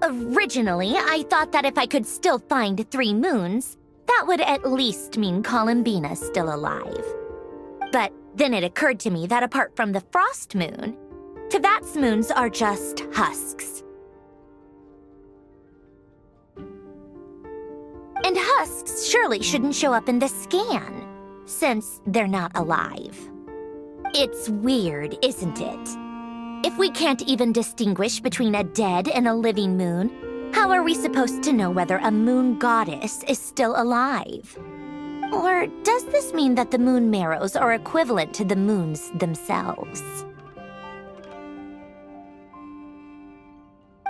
Originally, I thought that if I could still find 3 moons, that would at least mean Columbina's still alive. But then it occurred to me that apart from the frost moon, Teyvat's moons are just husks. And husks surely shouldn't show up in the scan, since they're not alive. It's weird, isn't it? If we can't even distinguish between a dead and a living moon, how are we supposed to know whether a moon goddess is still alive? Or does this mean that the moon marrows are equivalent to the moons themselves?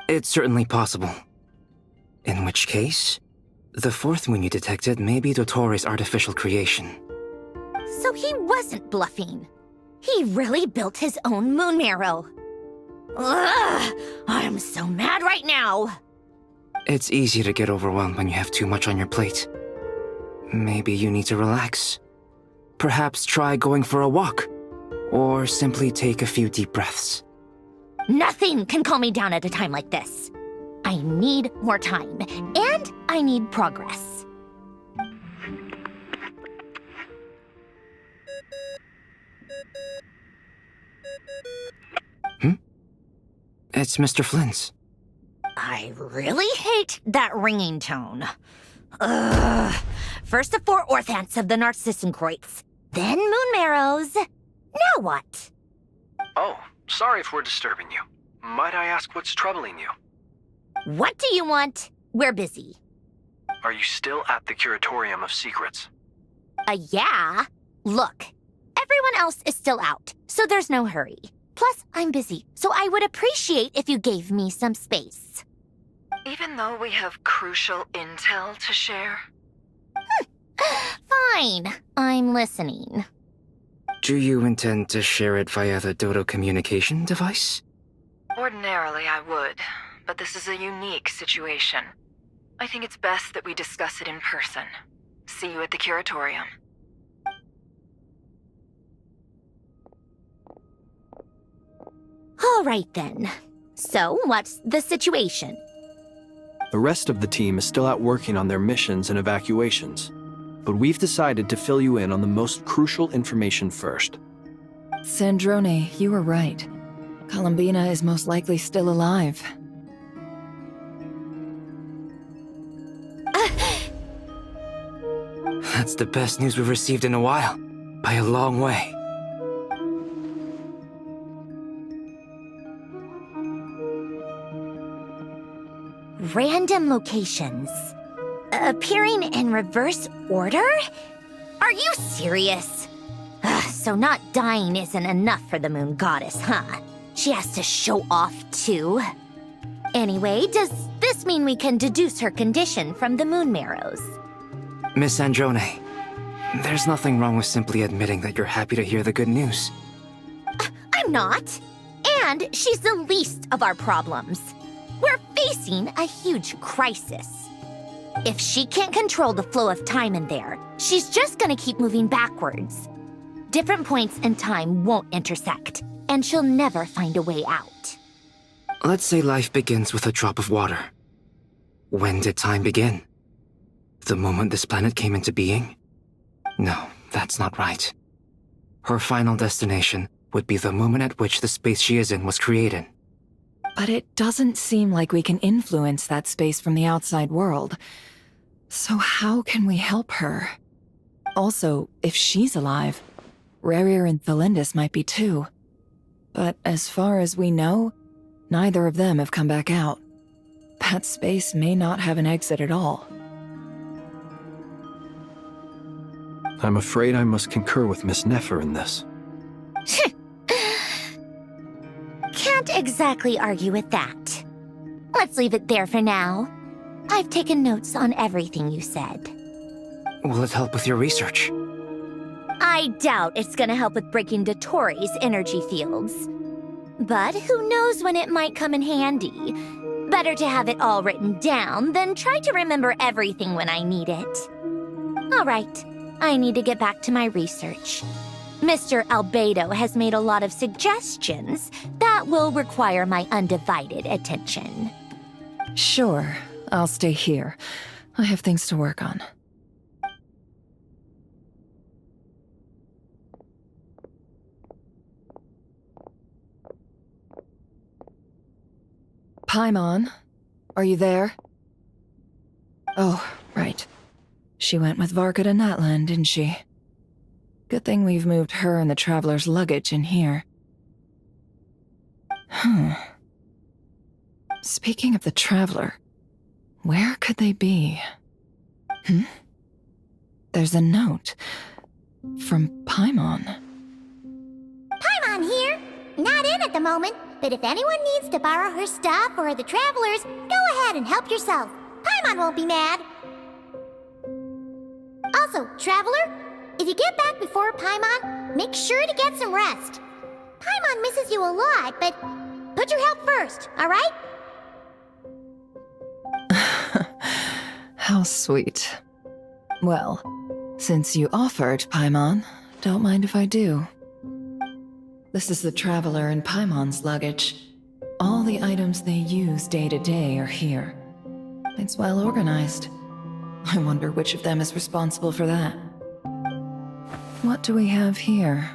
It's certainly possible. In which case, the 4th moon you detected may be Dottore's artificial creation. So he wasn't bluffing. He really built his own moon marrow. Ugh! I'm so mad right now! It's easy to get overwhelmed when you have too much on your plate. Maybe you need to relax. Perhaps try going for a walk, or simply take a few deep breaths. Nothing can calm me down at a time like this. I need more time, and I need progress. It's Mr. Flynn's. I really hate that ringing tone. Ugh. First the 4 orthants of the Narcissenkreuz, then moon marrows. Now what? Oh, sorry if we're disturbing you. Might I ask what's troubling you? What do you want? We're busy. Are you still at the Curatorium of Secrets? Yeah. Look, everyone else is still out, so there's no hurry. Plus, I'm busy, so I would appreciate if you gave me some space. Even though we have crucial intel to share? Fine, I'm listening. Do you intend to share it via the Dodo communication device? Ordinarily, I would, but this is a unique situation. I think it's best that we discuss it in person. See you at the Curatorium. All right then. So, what's the situation? The rest of the team is still out working on their missions and evacuations, but we've decided to fill you in on the most crucial information first. Sandrone, you were right. Columbina is most likely still alive. That's the best news we've received in a while, by a long way. Random locations. Appearing in reverse order? Are you serious? Ugh, so not dying isn't enough for the moon goddess, huh? She has to show off too. Anyway, does this mean we can deduce her condition from the moon marrows? Miss Androne, there's nothing wrong with simply admitting that you're happy to hear the good news. I'm not. And she's the least of our problems. We're facing a huge crisis. If she can't control the flow of time in there, she's just gonna keep moving backwards. Different points in time won't intersect, and she'll never find a way out. Let's say life begins with a drop of water. When did time begin? The moment this planet came into being? No, that's not right. Her final destination would be the moment at which the space she is in was created. But it doesn't seem like we can influence that space from the outside world. So how can we help her? Also, if she's alive, Rerir and Thalindus might be too. But as far as we know, neither of them have come back out. That space may not have an exit at all. I'm afraid I must concur with Miss Nefer in this. Can't exactly argue with that. Let's leave it there for now. I've taken notes on everything you said. Will it help with your research? I doubt it's gonna help with breaking Dottoro's energy fields. But who knows when it might come in handy. Better to have it all written down than try to remember everything when I need it. All right, I need to get back to my research. Mr. Albedo has made a lot of suggestions that will require my undivided attention. Sure, I'll stay here. I have things to work on. Paimon, are you there? Oh, right. She went with Varka to Natlan, didn't she? Good thing we've moved her and the Traveler's luggage in here. Speaking of the Traveler, where could they be? There's a note from Paimon. Paimon here. Not in at the moment, but if anyone needs to borrow her stuff or the Travelers, go ahead and help yourself. Paimon won't be mad. Also, Traveler, if you get back before Paimon, make sure to get some rest. Paimon misses you a lot, but put your health first, all right? How sweet. Well, since you offered, Paimon, don't mind if I do. This is the Traveler and Paimon's luggage. All the items they use day to day are here. It's well organized. I wonder which of them is responsible for that. What do we have here?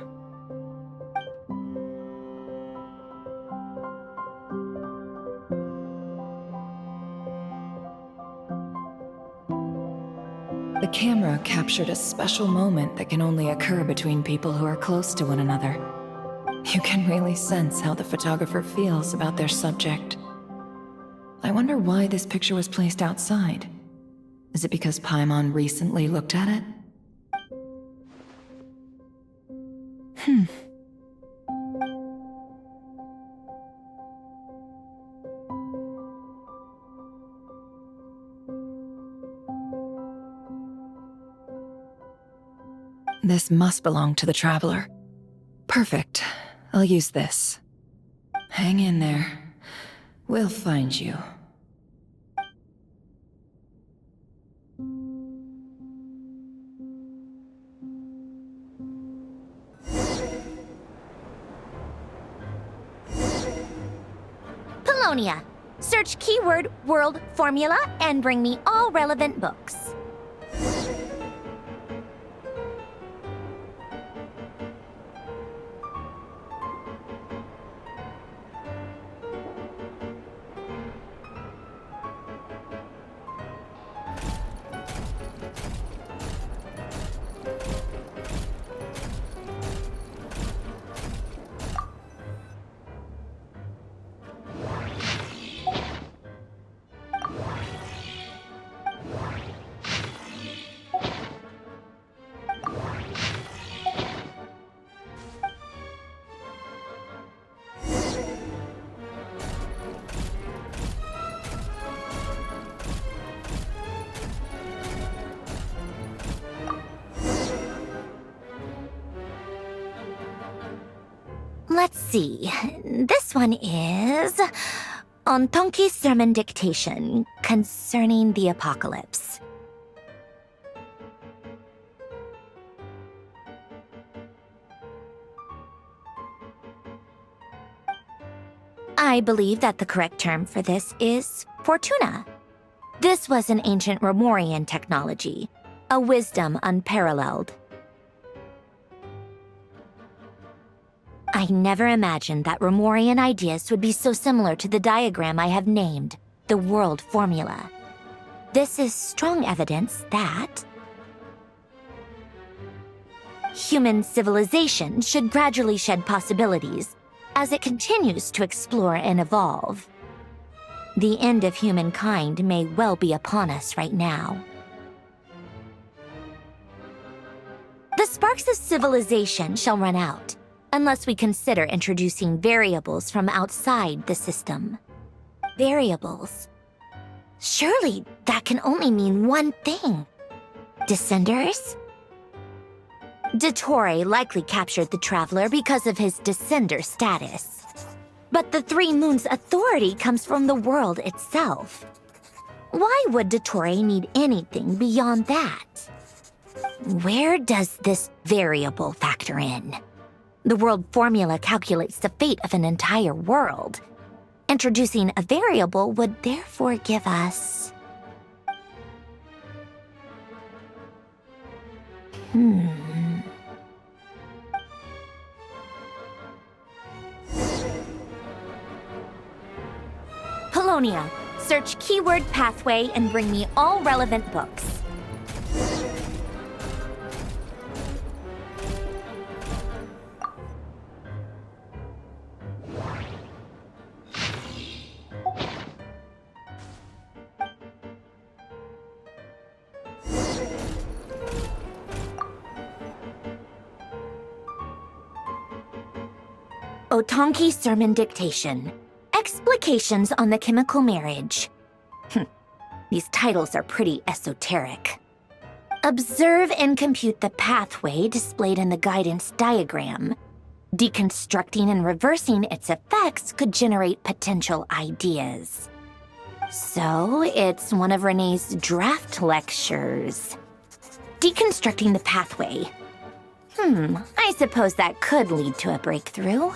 The camera captured a special moment that can only occur between people who are close to one another. You can really sense how the photographer feels about their subject. I wonder why this picture was placed outside. Is it because Paimon recently looked at it? This must belong to the Traveler. Perfect. I'll use this. Hang in there. We'll find you. Polonia. Search keyword world formula and bring me all relevant books. see. This one is on Tonki's sermon dictation concerning the apocalypse. I believe that the correct term for this is Fortuna. This was an ancient Romorian technology, a wisdom unparalleled. I never imagined that Romorian ideas would be so similar to the diagram I have named, the World Formula. This is strong evidence that human civilization should gradually shed possibilities as it continues to explore and evolve. The end of humankind may well be upon us right now. The sparks of civilization shall run out, unless we consider introducing variables from outside the system. Variables? Surely that can only mean one thing. Descenders? Dottore likely captured the Traveler because of his descender status. But the Three Moons' authority comes from the world itself. Why would Dottore need anything beyond that? Where does this variable factor in? The world formula calculates the fate of an entire world. Introducing a variable would therefore give us... Polonia, search keyword pathway and bring me all relevant books. Otonki Sermon Dictation. Explications on the Chemical Marriage. These titles are pretty esoteric. Observe and compute the pathway displayed in the guidance diagram. Deconstructing and reversing its effects could generate potential ideas. So, it's one of Renee's draft lectures. Deconstructing the pathway. I suppose that could lead to a breakthrough.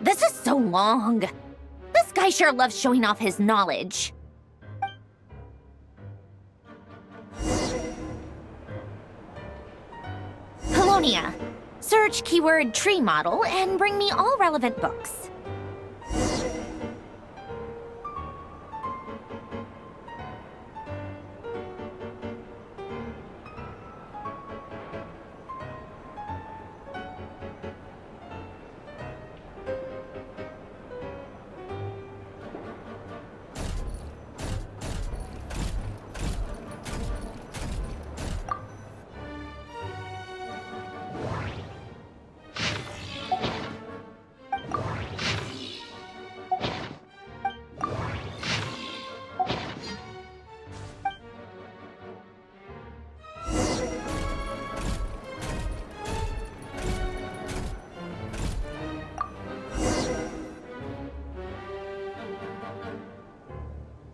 This is so long. This guy sure loves showing off his knowledge. Polonia, search keyword tree model and bring me all relevant books.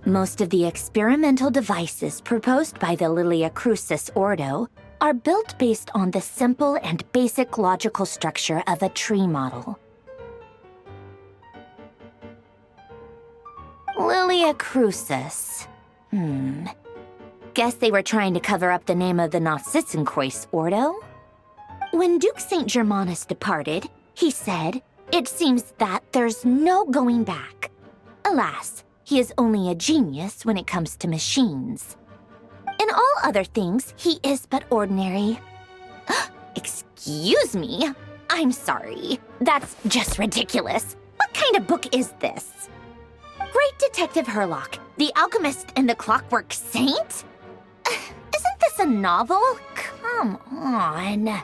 Most of the experimental devices proposed by the Lilia Crucis Ordo are built based on the simple and basic logical structure of a tree model. Lilia Crucis. Guess they were trying to cover up the name of the Nausitzenkreuz Ordo? When Duke St. Germanus departed, he said, "It seems that there's no going back." Alas, he is only a genius when it comes to machines. In all other things, he is but ordinary. Excuse me? I'm sorry. That's just ridiculous. What kind of book is this? Great Detective Herlock, the Alchemist and the Clockwork Saint? Isn't this a novel? Come on.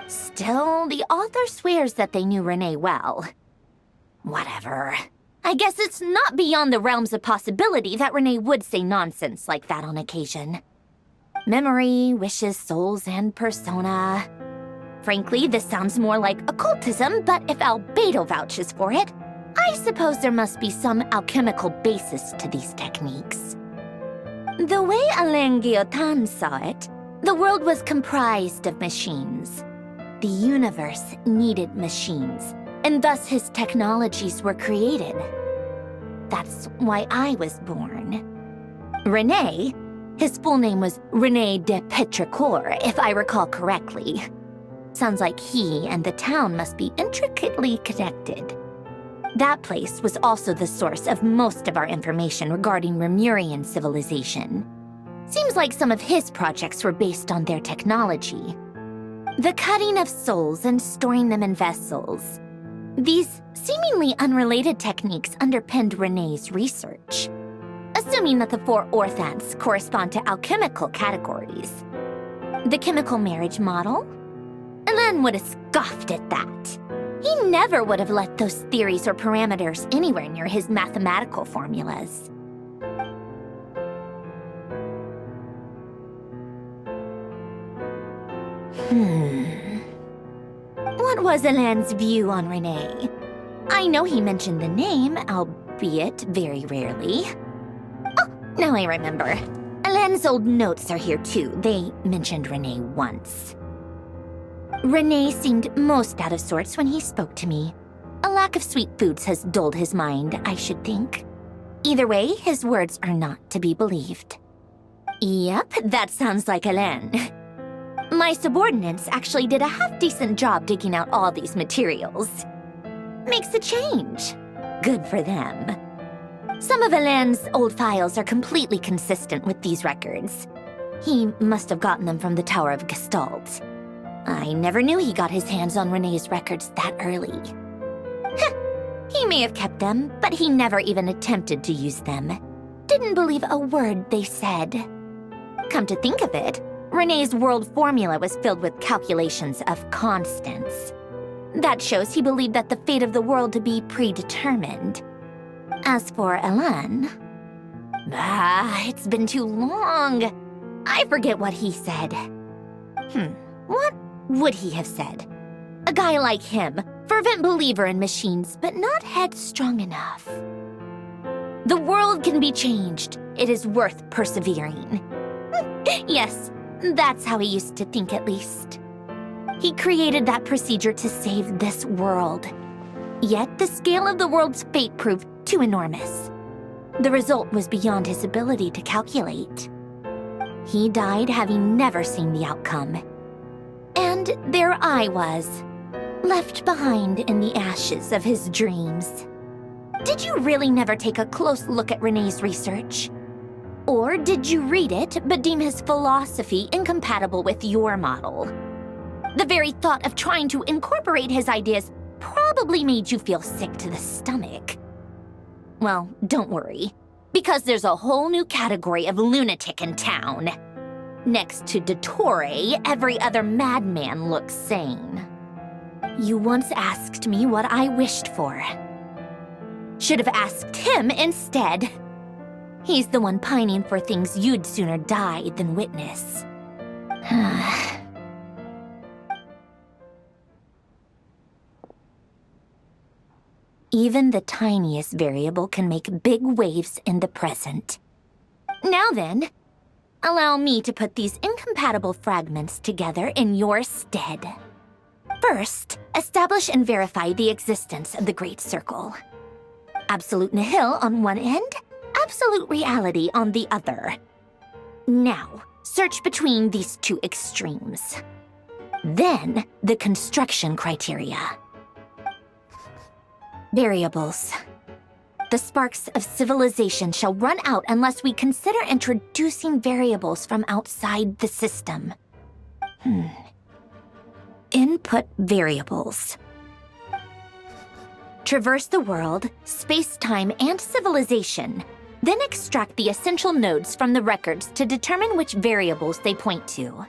Still, the author swears that they knew Renee well. Whatever. I guess it's not beyond the realms of possibility that Renee would say nonsense like that on occasion. Memory, wishes, souls, and persona. Frankly, this sounds more like occultism, but if Albedo vouches for it, I suppose there must be some alchemical basis to these techniques. The way Alain Guillotin saw it, the world was comprised of machines. The universe needed machines, and thus his technologies were created. That's why I was born. Renee, his full name was René de Petrichor, if I recall correctly. Sounds like he and the town must be intricately connected. That place was also the source of most of our information regarding Remurian civilization. Seems like some of his projects were based on their technology. The cutting of souls and storing them in vessels. These seemingly unrelated techniques underpinned René's research. Assuming that the 4 orthants correspond to alchemical categories. The chemical marriage model? Alain would have scoffed at that. He never would have let those theories or parameters anywhere near his mathematical formulas. What was Alain's view on Renee? I know he mentioned the name, albeit very rarely. Oh, now I remember. Alain's old notes are here too. They mentioned Renee once. Renee seemed most out of sorts when he spoke to me. A lack of sweet foods has dulled his mind, I should think. Either way, his words are not to be believed. Yep, that sounds like Alain. My subordinates actually did a half-decent job digging out all these materials. Makes a change. Good for them. Some of Alain's old files are completely consistent with these records. He must have gotten them from the Tower of Gestalt. I never knew he got his hands on Renée's records that early. He may have kept them, but he never even attempted to use them. Didn't believe a word they said. Come to think of it, Renée's world formula was filled with calculations of constants. That shows he believed that the fate of the world to be predetermined. As for Alain... it's been too long. I forget what he said. What would he have said? A guy like him, fervent believer in machines, but not headstrong enough. The world can be changed. It is worth persevering. Yes, that's how he used to think at least. He created that procedure to save this world. Yet the scale of the world's fate proved too enormous. The result was beyond his ability to calculate. He died having never seen the outcome. And there I was, left behind in the ashes of his dreams. Did you really never take a close look at Renée's research? Or did you read it but deem his philosophy incompatible with your model? The very thought of trying to incorporate his ideas probably made you feel sick to the stomach. Well, don't worry, because there's a whole new category of lunatic in town. Next to Dottore, every other madman looks sane. You once asked me what I wished for. Should have asked him instead. He's the one pining for things you'd sooner die than witness. Even the tiniest variable can make big waves in the present. Now then, allow me to put these incompatible fragments together in your stead. First, establish and verify the existence of the Great Circle. Absolute nihil on one end, absolute reality on the other. Now, search between these two extremes. Then, the construction criteria. Variables. The sparks of civilization shall run out unless we consider introducing variables from outside the system. Input variables. Traverse the world, space-time, and civilization. Then extract the essential nodes from the records to determine which variables they point to.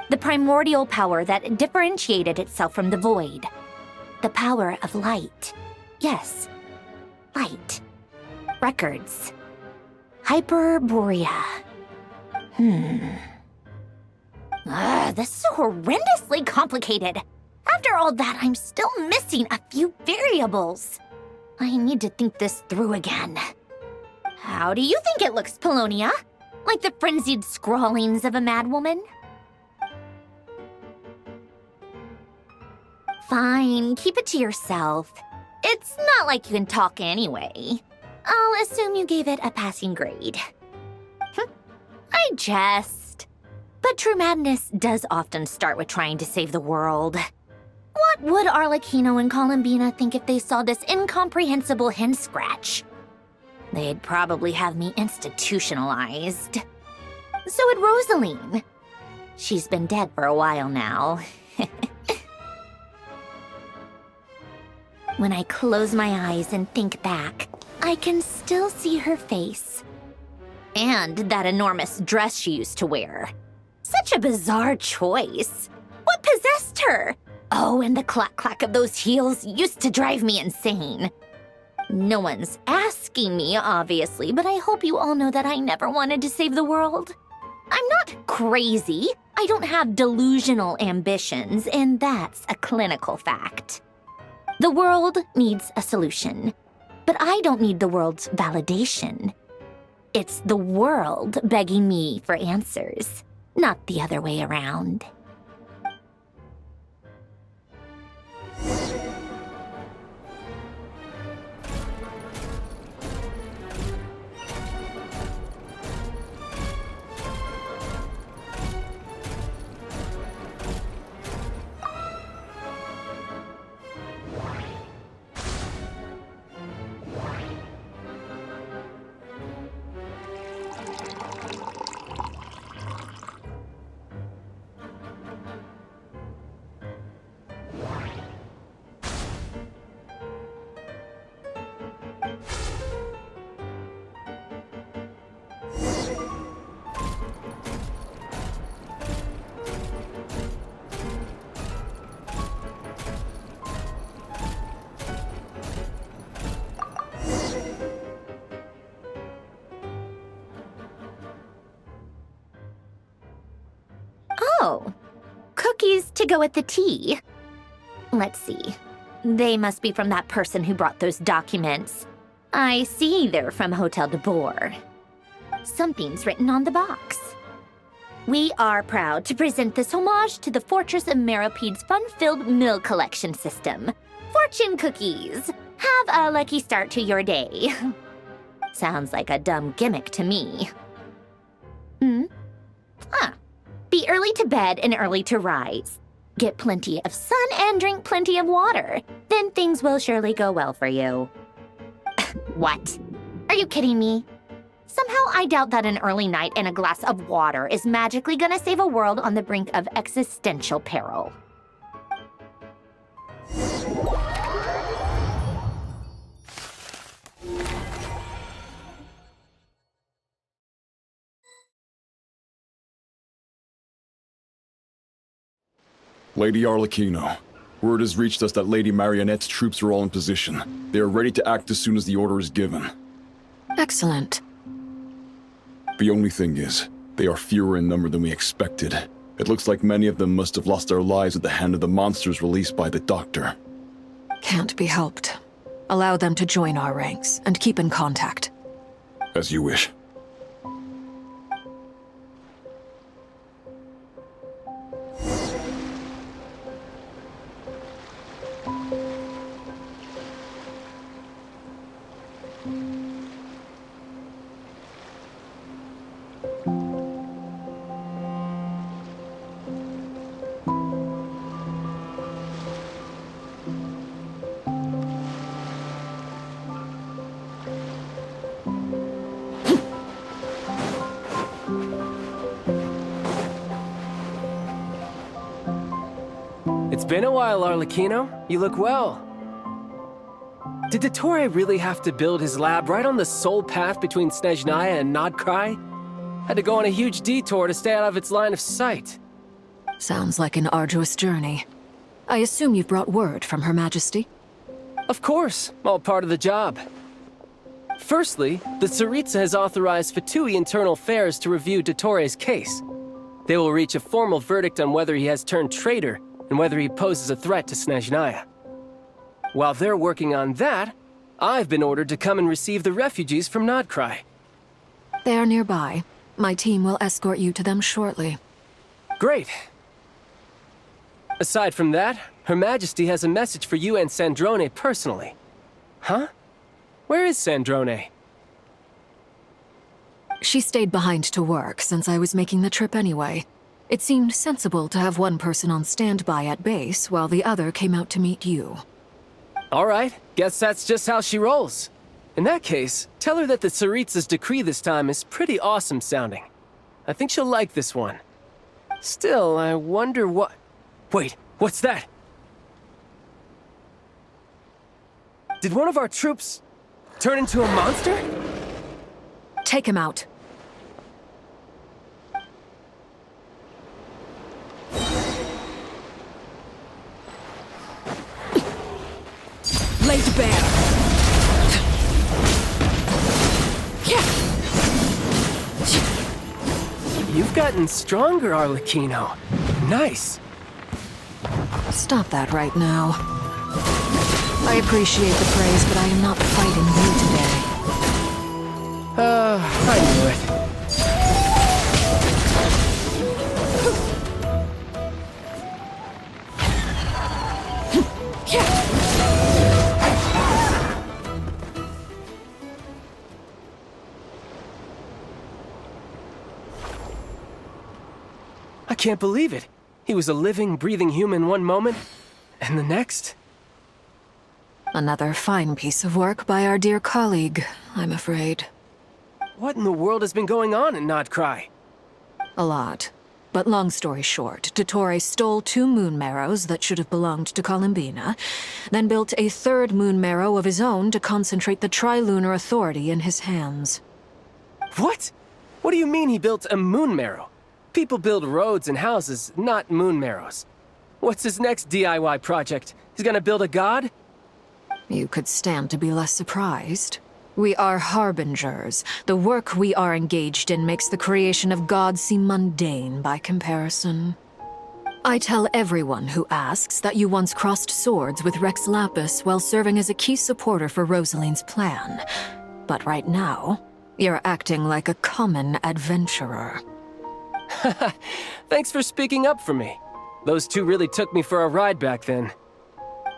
The primordial power that differentiated itself from the void. The power of light. Yes. light. Records. Hyperborea. This is horrendously complicated. After all that, I'm still missing a few variables. I need to think this through again. How do you think it looks, Polonia? Like the frenzied scrawlings of a madwoman? Fine, keep it to yourself. It's not like you can talk anyway. I'll assume you gave it a passing grade. I jest. But true madness does often start with trying to save the world. What would Arlecchino and Columbina think if they saw this incomprehensible hen scratch? They'd probably have me institutionalized. So would Rosaline. She's been dead for a while now. When I close my eyes and think back, I can still see her face. And that enormous dress she used to wear. Such a bizarre choice. What possessed her? Oh, and the clack-clack of those heels used to drive me insane. No one's asking me, obviously, but I hope you all know that I never wanted to save the world. I'm not crazy. I don't have delusional ambitions, and that's a clinical fact. The world needs a solution, but I don't need the world's validation. It's the world begging me for answers, not the other way around. Oh, cookies to go with the tea. Let's see. They must be from that person who brought those documents. I see they're from Hotel de Boer. Something's written on the box. We are proud to present this homage to the Fortress of Meropede's fun-filled mill collection system. Fortune cookies. Have a lucky start to your day. Sounds like a dumb gimmick to me. Be early to bed and early to rise. Get plenty of sun and drink plenty of water. Then things will surely go well for you. What? Are you kidding me? Somehow I doubt that an early night and a glass of water is magically gonna save a world on the brink of existential peril. Lady Arlecchino, word has reached us that Lady Marionette's troops are all in position. They are ready to act as soon as the order is given. Excellent. The only thing is, they are fewer in number than we expected. It looks like many of them must have lost their lives at the hand of the monsters released by the Doctor. Can't be helped. Allow them to join our ranks and keep in contact. As you wish. It's been a while, Arlecchino. You look well. Did Dottore really have to build his lab right on the sole path between Snezhnaya and Nodcry? Had to go on a huge detour to stay out of its line of sight. Sounds like an arduous journey. I assume you've brought word from Her Majesty? Of course, all part of the job. Firstly, the Tsaritsa has authorized Fatui Internal Affairs to review Dottore case. They will reach a formal verdict on whether he has turned traitor and whether he poses a threat to Snezhnaya. While they're working on that, I've been ordered to come and receive the refugees from Nodcry. They are nearby. My team will escort you to them shortly. Great. Aside from that, Her Majesty has a message for you and Sandrone personally. Huh? Where is Sandrone? She stayed behind to work since I was making the trip anyway. It seemed sensible to have one person on standby at base while the other came out to meet you. All right, guess that's just how she rolls. In that case, tell her that the Tsaritsa's decree this time is pretty awesome sounding. I think she'll like this one. Still, I wonder what... Wait, what's that? Did one of our troops turn into a monster? Take him out. Laid bare. You've gotten stronger, Arlecchino. Nice. Stop that right now. I appreciate the praise, but I am not fighting you today. I knew it. I can't believe it. He was a living, breathing human one moment, and the next... Another fine piece of work by our dear colleague, I'm afraid. What in the world has been going on in Nodcry? A lot. But long story short, Dottore stole 2 moon marrows that should have belonged to Columbina, then built a 3rd moon marrow of his own to concentrate the Trilunar Authority in his hands. What? What do you mean he built a moon marrow? People build roads and houses, not moon marrows. What's his next DIY project? He's gonna build a god? You could stand to be less surprised. We are harbingers. The work we are engaged in makes the creation of gods seem mundane by comparison. I tell everyone who asks that you once crossed swords with Rex Lapis while serving as a key supporter for Rosaline's plan. But right now, you're acting like a common adventurer. Thanks for speaking up for me. Those 2 really took me for a ride back then.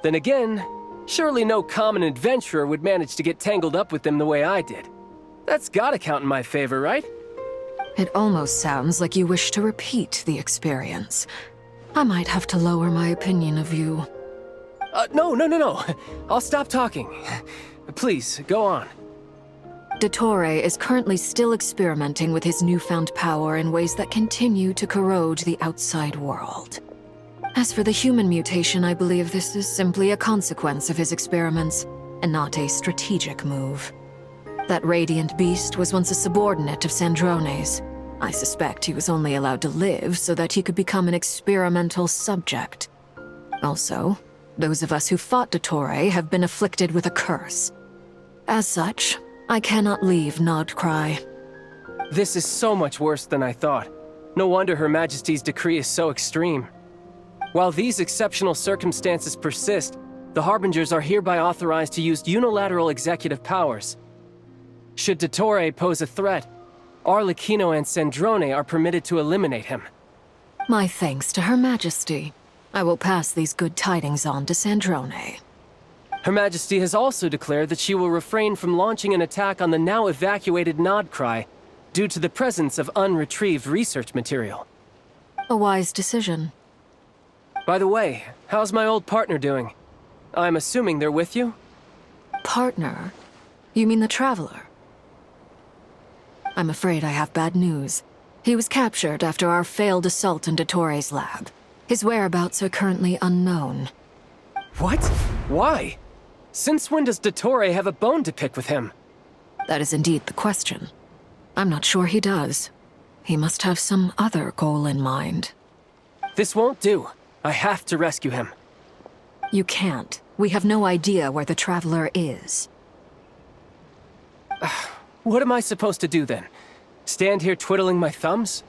Then again, surely no common adventurer would manage to get tangled up with them the way I did. That's gotta count in my favor, right? It almost sounds like you wish to repeat the experience. I might have to lower my opinion of you. No. I'll stop talking. Please, go on. Dottore is currently still experimenting with his newfound power in ways that continue to corrode the outside world. As for the human mutation, I believe this is simply a consequence of his experiments, and not a strategic move. That radiant beast was once a subordinate of Sandrone's. I suspect he was only allowed to live so that he could become an experimental subject. Also, those of us who fought Dottore have been afflicted with a curse. As such, I cannot leave Nodcry. This is so much worse than I thought. No wonder Her Majesty's decree is so extreme. While these exceptional circumstances persist, the Harbingers are hereby authorized to use unilateral executive powers. Should Dottore pose a threat, Arlecchino and Sandrone are permitted to eliminate him. My thanks to Her Majesty. I will pass these good tidings on to Sandrone. Her Majesty has also declared that she will refrain from launching an attack on the now evacuated Nodcry due to the presence of unretrieved research material. A wise decision. By the way, how's my old partner doing? I'm assuming they're with you? Partner? You mean the Traveler? I'm afraid I have bad news. He was captured after our failed assault on Dottore's lab. His whereabouts are currently unknown. What? Why? Since when does Dottore have a bone to pick with him? That is indeed the question. I'm not sure he does. He must have some other goal in mind. This won't do. I have to rescue him. You can't. We have no idea where the Traveler is. What am I supposed to do then? Stand here twiddling my thumbs?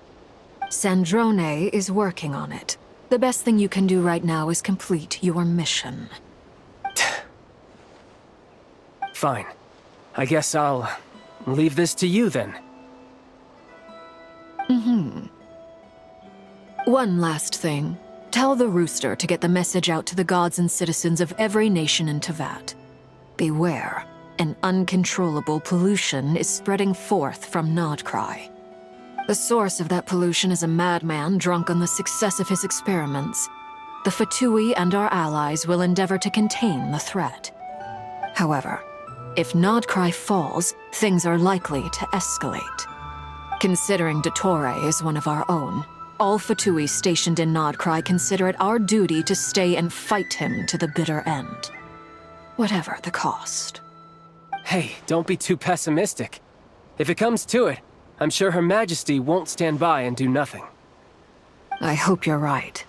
Sandrone is working on it. The best thing you can do right now is complete your mission. Fine. I guess I'll leave this to you then. One last thing. Tell the rooster to get the message out to the gods and citizens of every nation in Teyvat. Beware. An uncontrollable pollution is spreading forth from Nodcry. The source of that pollution is a madman drunk on the success of his experiments. The Fatui and our allies will endeavor to contain the threat. However, if Nodcry falls, things are likely to escalate. Considering Dottore is one of our own, all Fatui stationed in Nodcry consider it our duty to stay and fight him to the bitter end. Whatever the cost. Hey, don't be too pessimistic. If it comes to it, I'm sure Her Majesty won't stand by and do nothing. I hope you're right.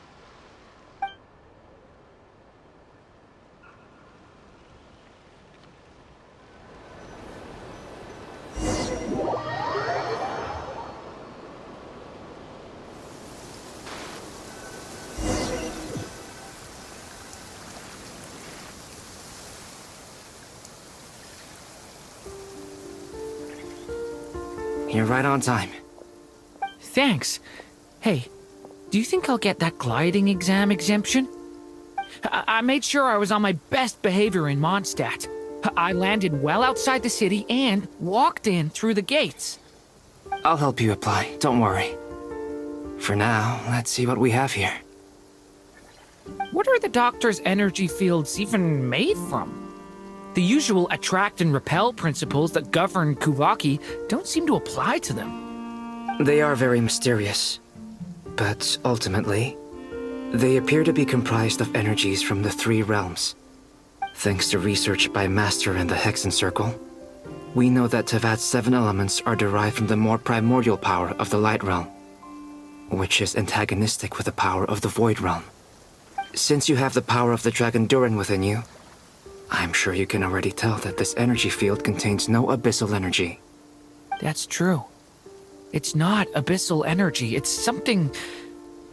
You're right on time. Thanks. Hey, do you think I'll get that gliding exam exemption? I made sure I was on my best behavior in Mondstadt. I landed well outside the city and walked in through the gates. I'll help you apply, don't worry. For now, let's see what we have here. What are the doctor's energy fields even made from? The usual attract and repel principles that govern Kuvaki don't seem to apply to them. They are very mysterious, but ultimately, they appear to be comprised of energies from the three realms. Thanks to research by Master and the Hexen Circle, we know that Teyvat's 7 elements are derived from the more primordial power of the Light Realm, which is antagonistic with the power of the Void Realm. Since you have the power of the Dragon Durin within you, I'm sure you can already tell that this energy field contains no abyssal energy. That's true. It's not abyssal energy. It's something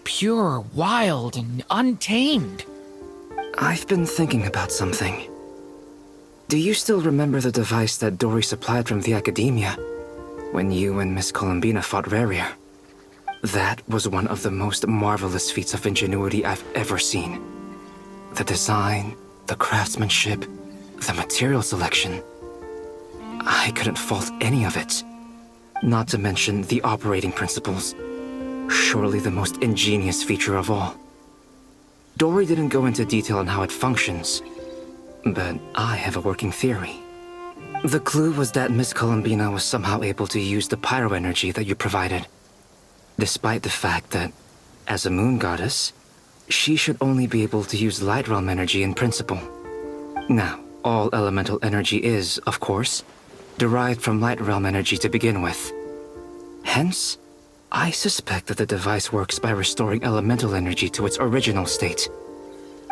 pure, wild, and untamed. I've been thinking about something. Do you still remember the device that Dory supplied from the Academia when you and Miss Columbina fought Rarier? That was one of the most marvelous feats of ingenuity I've ever seen. The design, the craftsmanship, the material selection. I couldn't fault any of it. Not to mention the operating principles. Surely the most ingenious feature of all. Dory didn't go into detail on how it functions, but I have a working theory. The clue was that Miss Columbina was somehow able to use the pyro energy that you provided, despite the fact that, as a moon goddess, she should only be able to use Light Realm energy in principle. Now, all elemental energy is, of course, derived from Light Realm energy to begin with. Hence, I suspect that the device works by restoring elemental energy to its original state.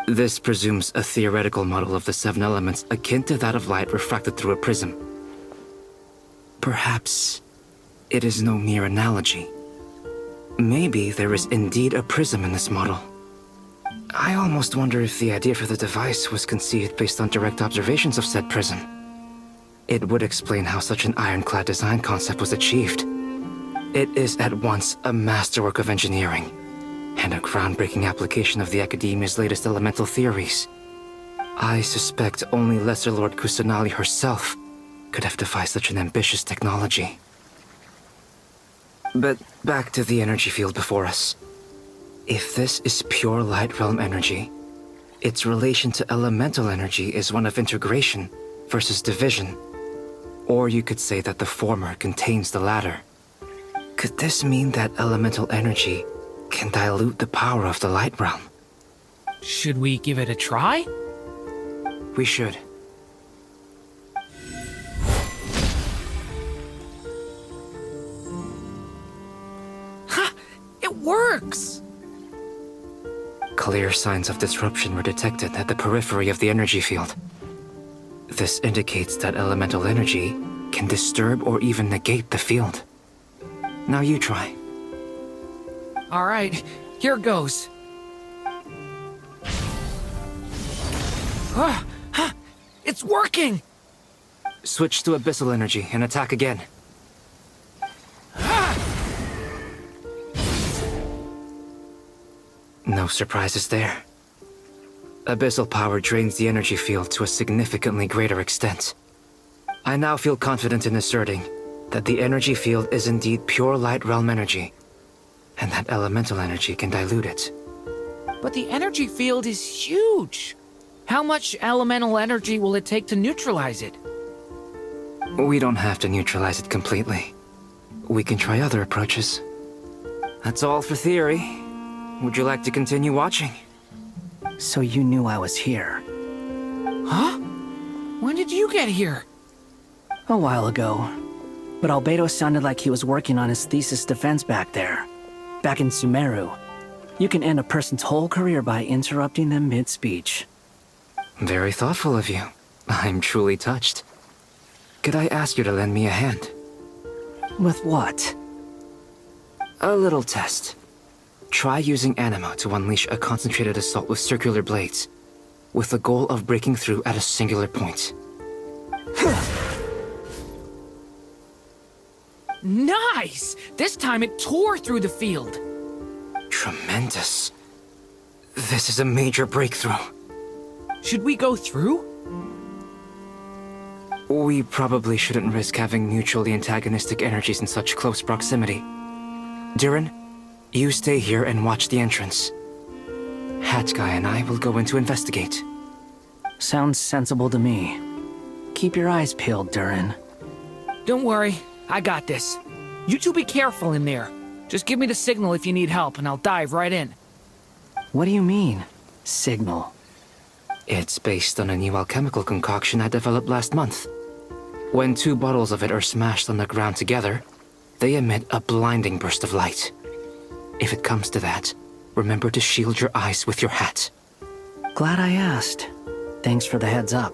This presumes a theoretical model of the 7 elements akin to that of light refracted through a prism. Perhaps it is no mere analogy. Maybe there is indeed a prism in this model. I almost wonder if the idea for the device was conceived based on direct observations of said prism. It would explain how such an ironclad design concept was achieved. It is at once a masterwork of engineering and a groundbreaking application of the Academia's latest elemental theories. I suspect only Lesser Lord Kusanali herself could have devised such an ambitious technology. But back to the energy field before us. If this is pure Light Realm energy, its relation to elemental energy is one of integration versus division. Or you could say that the former contains the latter. Could this mean that elemental energy can dilute the power of the Light Realm? Should we give it a try? We should. Ha! It works! Clear signs of disruption were detected at the periphery of the energy field. This indicates that elemental energy can disturb or even negate the field. Now you try. All right, here goes. It's working! Switch to abyssal energy and attack again. No surprises there. Abyssal power drains the energy field to a significantly greater extent. I now feel confident in asserting that the energy field is indeed pure light realm energy, and that elemental energy can dilute it. But the energy field is huge. How much elemental energy will it take to neutralize it? We don't have to neutralize it completely. We can try other approaches. That's all for theory. Would you like to continue watching? So you knew I was here. Huh? When did you get here? A while ago. But Albedo sounded like he was working on his thesis defense back there. Back in Sumeru. You can end a person's whole career by interrupting them mid-speech. Very thoughtful of you. I'm truly touched. Could I ask you to lend me a hand? With what? A little test. Try using Anima to unleash a concentrated assault with circular blades, with the goal of breaking through at a singular point. Nice! This time it tore through the field. Tremendous. This is a major breakthrough. Should we go through? We probably shouldn't risk having mutually antagonistic energies in such close proximity. Durin, you stay here and watch the entrance. Hat Guy and I will go in to investigate. Sounds sensible to me. Keep your eyes peeled, Durin. Don't worry, I got this. You two be careful in there. Just give me the signal if you need help and I'll dive right in. What do you mean, signal? It's based on a new alchemical concoction I developed last month. When 2 bottles of it are smashed on the ground together, they emit a blinding burst of light. If it comes to that, remember to shield your eyes with your hat. Glad I asked. Thanks for the heads up.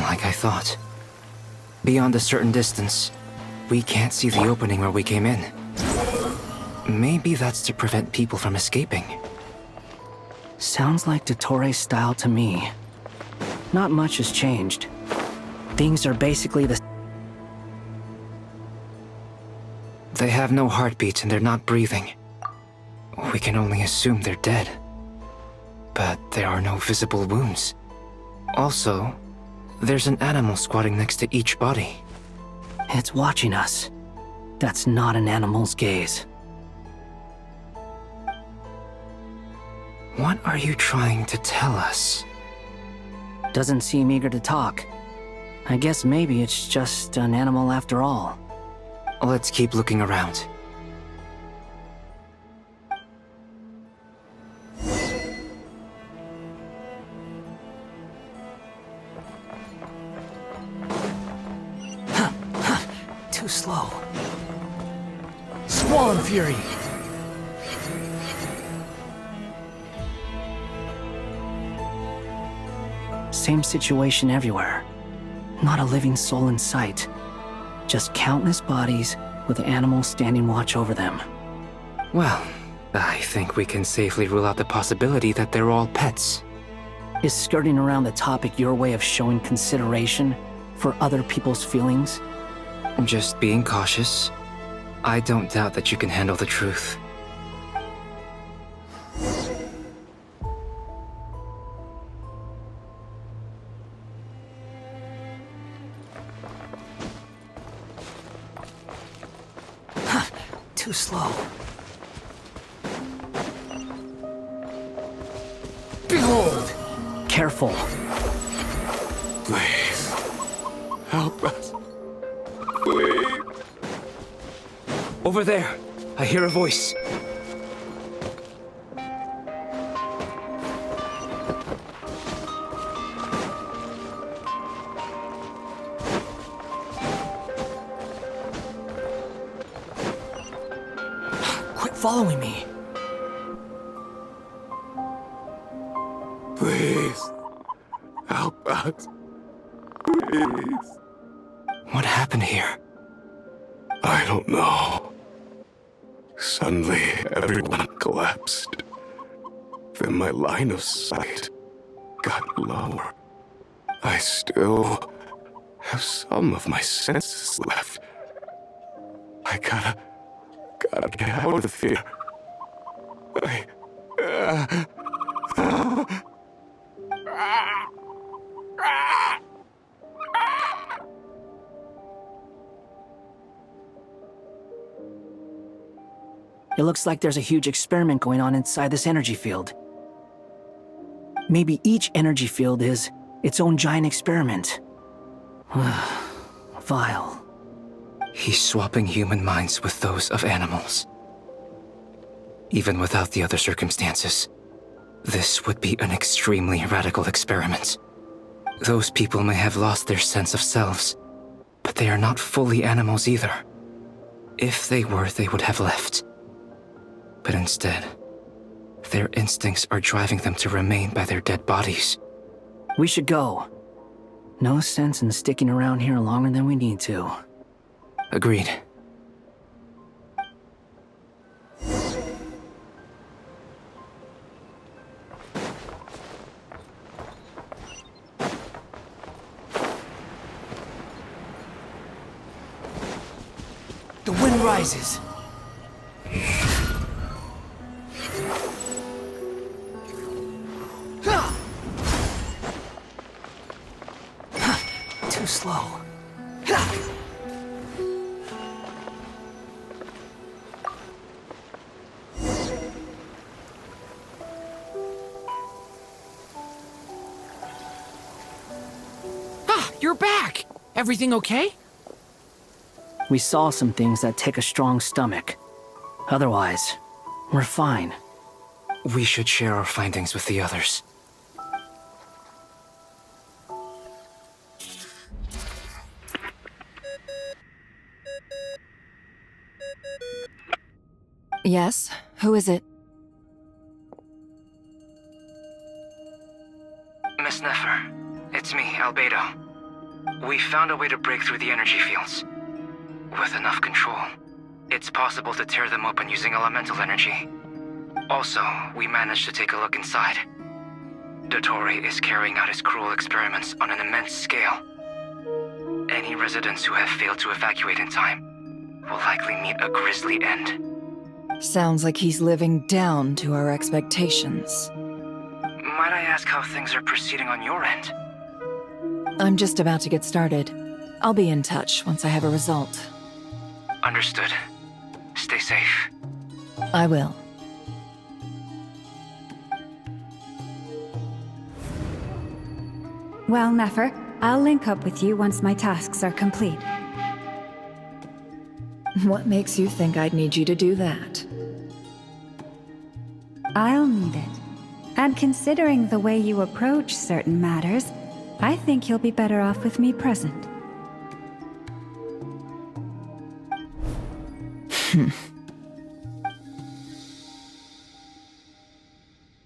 Like I thought. Beyond a certain distance, we can't see the opening where we came in. Maybe that's to prevent people from escaping. Sounds like Dottore style to me. Not much has changed. Things are basically the... They have no heartbeat and they're not breathing. We can only assume they're dead. But there are no visible wounds. Also, there's an animal squatting next to each body. It's watching us. That's not an animal's gaze. What are you trying to tell us? Doesn't seem eager to talk. I guess maybe it's just an animal after all. Let's keep looking around. Too slow. Squall Fury! Same situation everywhere. Not a living soul in sight. Just countless bodies with animals standing watch over them. Well, I think we can safely rule out the possibility that they're all pets. Is skirting around the topic your way of showing consideration for other people's feelings? Just being cautious. I don't doubt that you can handle the truth. Too slow. powerful. Please, help us. Please. Over there, I hear a voice. Quit following me. Please, help us. Please. What happened here? I don't know. Suddenly, everyone collapsed. Then my line of sight got lower. I still have some of my senses left. I gotta get out of here. It looks like there's a huge experiment going on inside this energy field. Maybe each energy field is its own giant experiment. Vile. He's swapping human minds with those of animals. Even without the other circumstances, this would be an extremely radical experiment. Those people may have lost their sense of selves, but they are not fully animals either. If they were, they would have left. But instead, their instincts are driving them to remain by their dead bodies. We should go. No sense in sticking around here longer than we need to. Agreed. The wind rises. Too slow. You're back! Everything okay? We saw some things that take a strong stomach. Otherwise, we're fine. We should share our findings with the others. Yes? Who is it? Miss Nefer, it's me, Albedo. We found a way to break through the energy fields. With enough control, it's possible to tear them open using elemental energy. Also, we managed to take a look inside. Dottore is carrying out his cruel experiments on an immense scale. Any residents who have failed to evacuate in time will likely meet a grisly end. Sounds like he's living down to our expectations. Might I ask how things are proceeding on your end? I'm just about to get started. I'll be in touch once I have a result. Understood. Stay safe. I will. Well, Nefer, I'll link up with you once my tasks are complete. What makes you think I'd need you to do that? I'll need it. And considering the way you approach certain matters, I think you'll be better off with me present.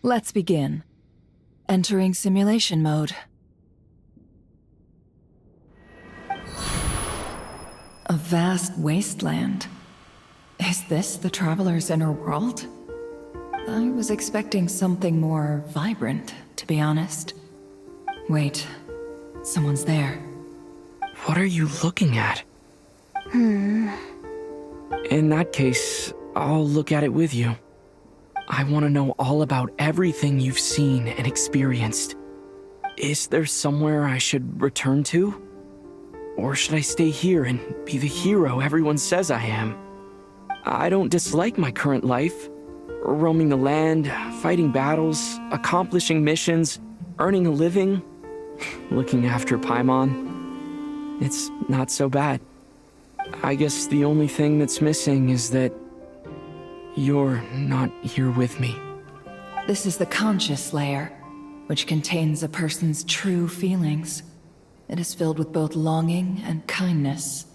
Let's begin. Entering simulation mode. A vast wasteland. Is this the Traveler's inner world? I was expecting something more vibrant, to be honest. Wait, someone's there. What are you looking at? In that case, I'll look at it with you. I want to know all about everything you've seen and experienced. Is there somewhere I should return to? Or should I stay here and be the hero everyone says I am? I don't dislike my current life. Roaming the land, fighting battles, accomplishing missions. earning a living, looking after Paimon, it's not so bad. I guess the only thing that's missing is that you're not here with me. This is the conscious layer, which contains a person's true feelings. It is filled with both longing and kindness.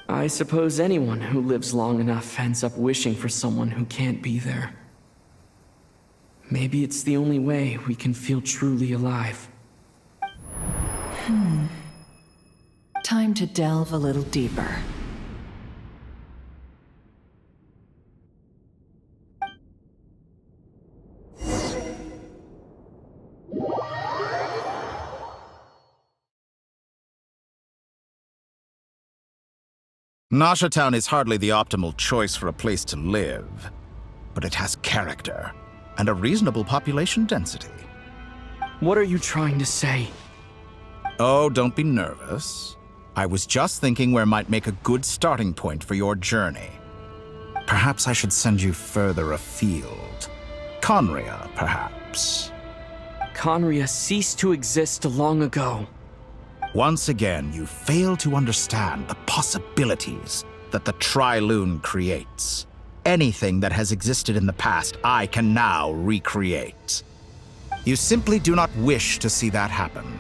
I suppose anyone who lives long enough ends up wishing for someone who can't be there. Maybe it's the only way we can feel truly alive. Time to delve a little deeper. Nasha Town is hardly the optimal choice for a place to live, but it has character and a reasonable population density. What are you trying to say? Oh, don't be nervous. I was just thinking where might make a good starting point for your journey. Perhaps I should send you further afield. Conria, perhaps. Conria ceased to exist long ago. Once again, you fail to understand the possibilities that the Tri-Lune creates. Anything that has existed in the past, I can now recreate. You simply do not wish to see that happen.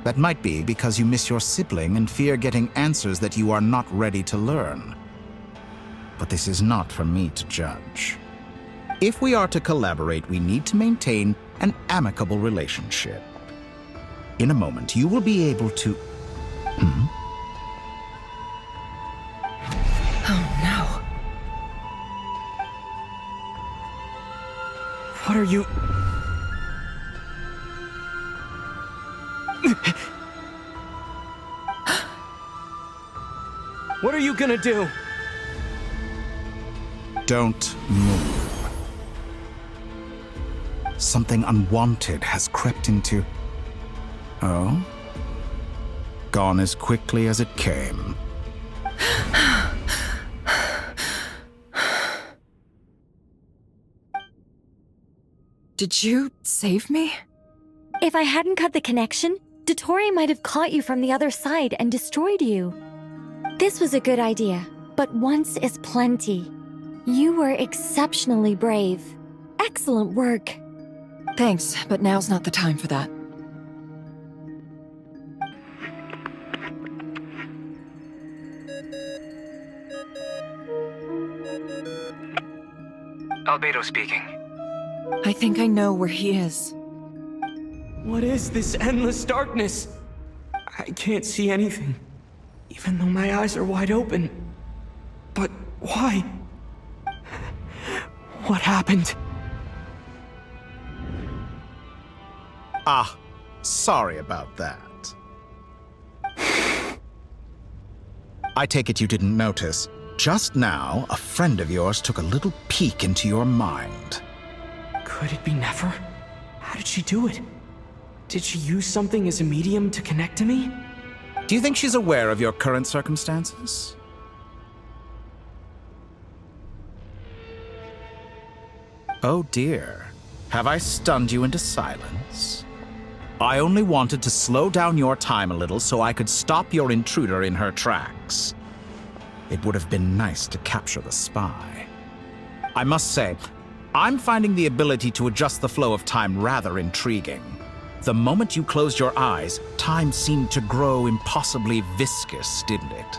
That might be because you miss your sibling and fear getting answers that you are not ready to learn. But this is not for me to judge. If we are to collaborate, we need to maintain an amicable relationship. In a moment, you will be able to... Oh no. What are you... What are you gonna do? Don't move. Something unwanted has crept into... Oh? Gone as quickly as it came. Did you save me? If I hadn't cut the connection, Dottore might have caught you from the other side and destroyed you. This was a good idea, but once is plenty. You were exceptionally brave. Excellent work. Thanks, but now's not the time for that. Albedo speaking. I think I know where he is. What is this endless darkness? I can't see anything, even though my eyes are wide open. But why? What happened? Ah, sorry about that. I take it you didn't notice. Just now, a friend of yours took a little peek into your mind. Could it be Nefer? How did she do it? Did she use something as a medium to connect to me? Do you think she's aware of your current circumstances? Oh dear. Have I stunned you into silence? I only wanted to slow down your time a little so I could stop your intruder in her tracks. It would have been nice to capture the spy. I must say, I'm finding the ability to adjust the flow of time rather intriguing. The moment you closed your eyes, time seemed to grow impossibly viscous, didn't it?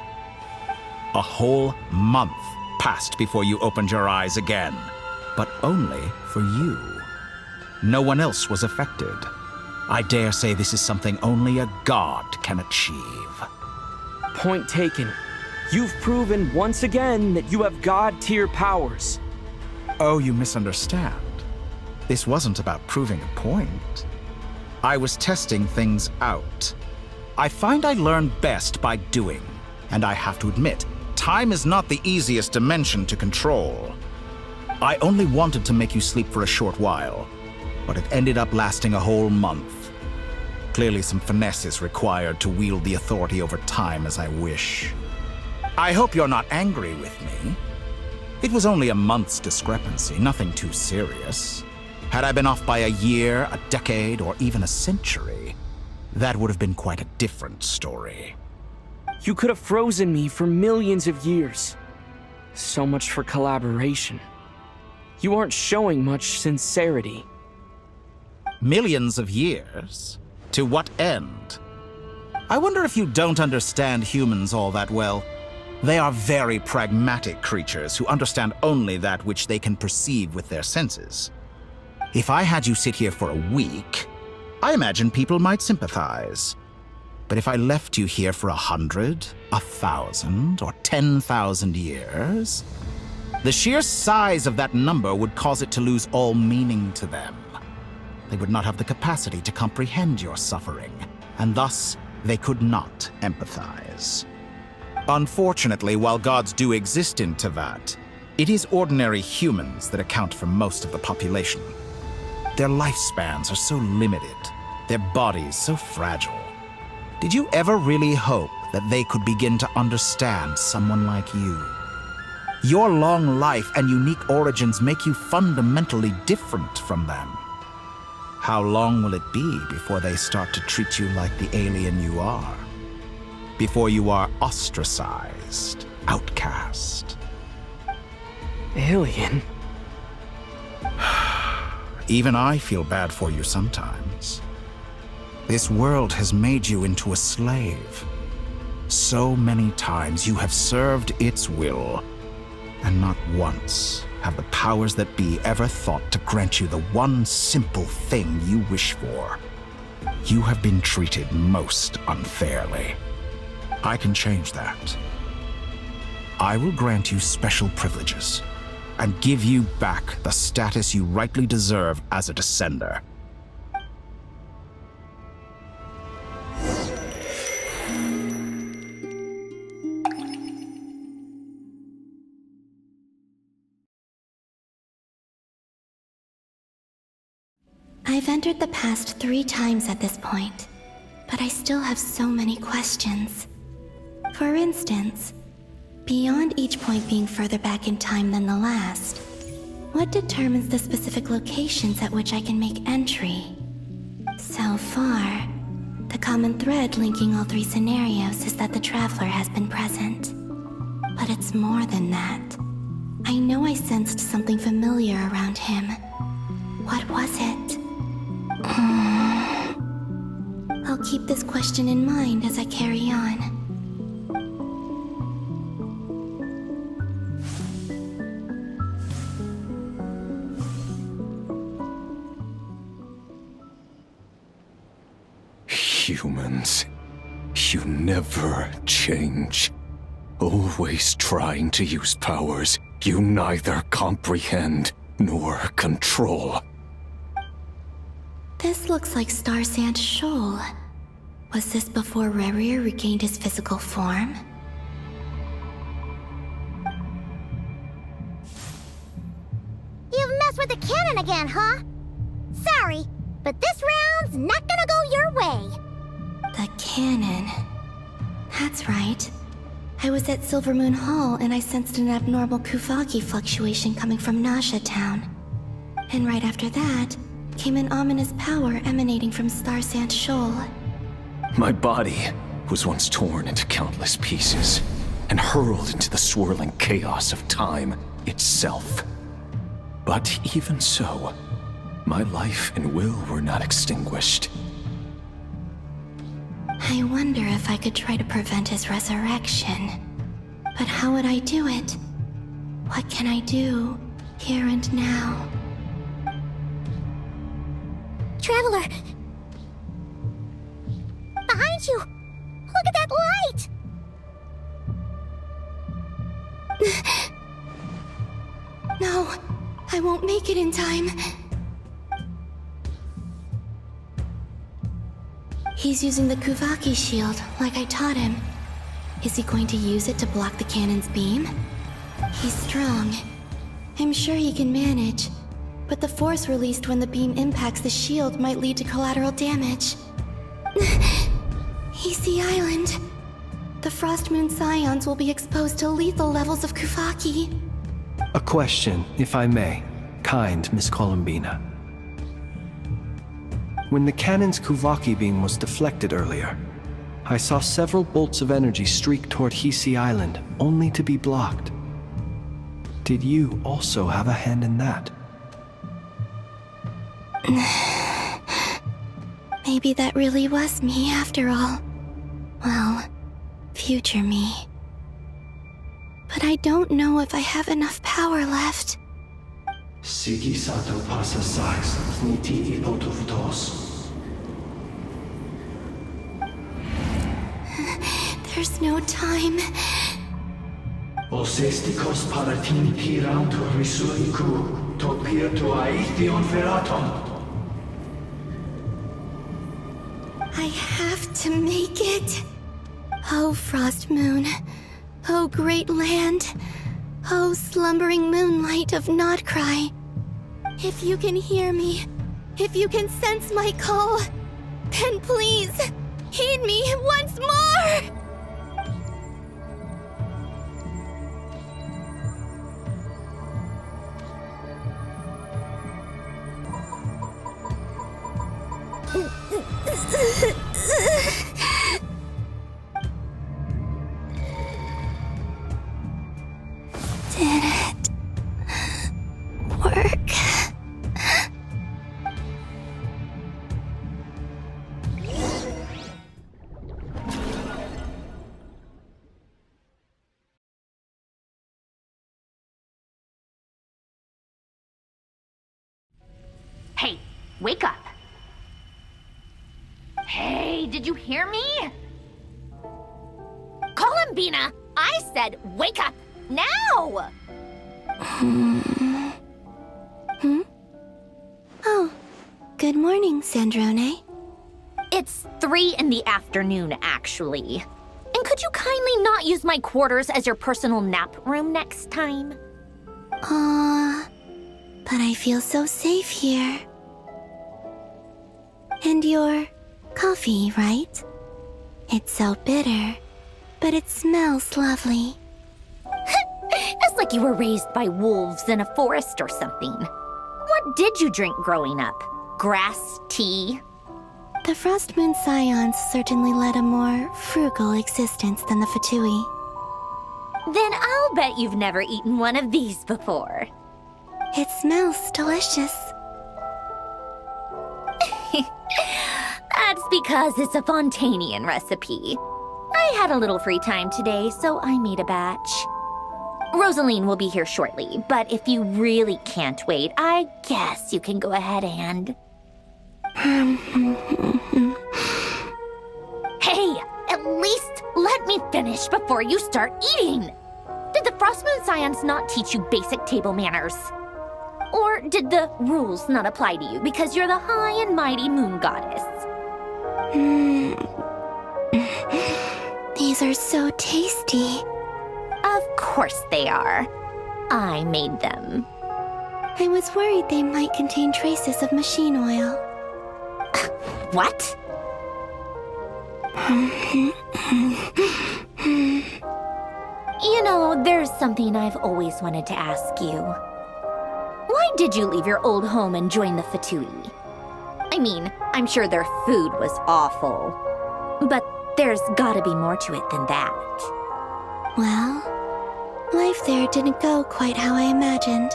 A whole month passed before you opened your eyes again, but only for you. No one else was affected. I dare say this is something only a god can achieve. Point taken. You've proven once again that you have god-tier powers. Oh, you misunderstand. This wasn't about proving a point. I was testing things out. I find I learn best by doing, and I have to admit, time is not the easiest dimension to control. I only wanted to make you sleep for a short while, but it ended up lasting a whole month. Clearly some finesse is required to wield the authority over time as I wish. I hope you're not angry with me. It was only a month's discrepancy, nothing too serious. Had I been off by a year, a decade, or even a century, that would have been quite a different story. You could have frozen me for millions of years. So much for collaboration. You aren't showing much sincerity. Millions of years? To what end? I wonder if you don't understand humans all that well. They are very pragmatic creatures who understand only that which they can perceive with their senses. If I had you sit here for a week, I imagine people might sympathize. But if I left you here for 100, 1,000, or 10,000 years, the sheer size of that number would cause it to lose all meaning to them. They would not have the capacity to comprehend your suffering, and thus they could not empathize. Unfortunately, while gods do exist in Teyvat, it is ordinary humans that account for most of the population. Their lifespans are so limited, their bodies so fragile. Did you ever really hope that they could begin to understand someone like you? Your long life and unique origins make you fundamentally different from them. How long will it be before they start to treat you like the alien you are? Before you are ostracized, outcast? Alien? Even I feel bad for you sometimes. This world has made you into a slave. So many times you have served its will, and not once have the powers that be ever thought to grant you the one simple thing you wish for. You have been treated most unfairly. I can change that. I will grant you special privileges and give you back the status you rightly deserve as a descender. I've entered the past 3 times at this point, but I still have so many questions. For instance, beyond each point being further back in time than the last, what determines the specific locations at which I can make entry? So far, the common thread linking all 3 scenarios is that the Traveler has been present. But it's more than that. I know I sensed something familiar around him. What was it? I'll keep this question in mind as I carry on. Humans, you never change. Always trying to use powers you neither comprehend nor control. This looks like Star Sand Shoal. Was this before Rerir regained his physical form? You've messed with the cannon again, huh? Sorry, but this round's not gonna go your way. The cannon. That's right. I was at Silver Moon Hall and I sensed an abnormal Kuvaki fluctuation coming from Nasha Town. And right after that, came an ominous power emanating from Star Sand Shoal. My body was once torn into countless pieces and hurled into the swirling chaos of time itself. But even so, my life and will were not extinguished. I wonder if I could try to prevent his resurrection. But how would I do it? What can I do, here and now? Traveler! Behind you! Look at that light! No, I won't make it in time. He's using the Kuvaki shield, like I taught him. Is he going to use it to block the cannon's beam? He's strong. I'm sure he can manage. But the force released when the beam impacts the shield might lead to collateral damage. He's the island. The Frost Moon Scions will be exposed to lethal levels of Kuvaki. A question, if I may. Kind Miss Columbina. When the cannon's Kuvaki beam was deflected earlier, I saw several bolts of energy streak toward Hisi Island, only to be blocked. Did you also have a hand in that? Maybe that really was me after all. Well, future me. But I don't know if I have enough power left. Siki sato pasa sax, niti ipotuftos. There's no time. Osestikos palatini piram to risuiku, to pir to aithion veraton. I have to make it. Oh, Frost Moon. Oh, great land. Oh, slumbering moonlight of Nodcry. If you can hear me, if you can sense my call, then please, heed me once more! Did it work? Hey, wake up. Hey, did you hear me? Columbina, I said wake up now! Oh, good morning, Sandrone. It's 3 in the afternoon, actually. And could you kindly not use my quarters as your personal nap room next time? But I feel so safe here. And your coffee, right? It's so bitter, but it smells lovely. It's like you were raised by wolves in a forest or something. What did you drink growing up? Grass tea? The Frost Moon Scions certainly led a more frugal existence than the Fatui. Then I'll bet you've never eaten one of these before. It smells delicious. That's because it's a Fontanian recipe. I had a little free time today, so I made a batch. Rosaline will be here shortly, but if you really can't wait, I guess you can go ahead and... Hey, at least let me finish before you start eating! Did the Frostmoon Scions not teach you basic table manners? Or did the rules not apply to you because you're the high and mighty moon goddess? These are so tasty. Of course they are. I made them. I was worried they might contain traces of machine oil. What? You know, there's something I've always wanted to ask you. Why did you leave your old home and join the Fatui? I mean, I'm sure their food was awful. But there's gotta be more to it than that. Well, life there didn't go quite how I imagined.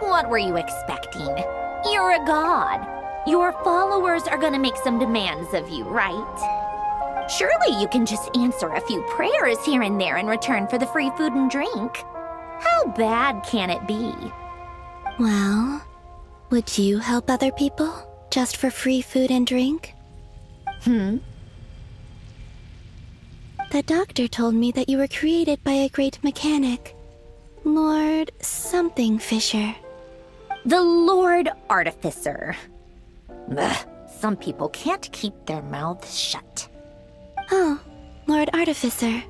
What were you expecting? You're a god. Your followers are gonna make some demands of you, right? Surely you can just answer a few prayers here and there in return for the free food and drink. How bad can it be? Well, would you help other people just for free food and drink? The doctor told me that you were created by a great mechanic, Lord something Fisher. The Lord Artificer. Ugh, some people can't keep their mouths shut. Oh, Lord Artificer.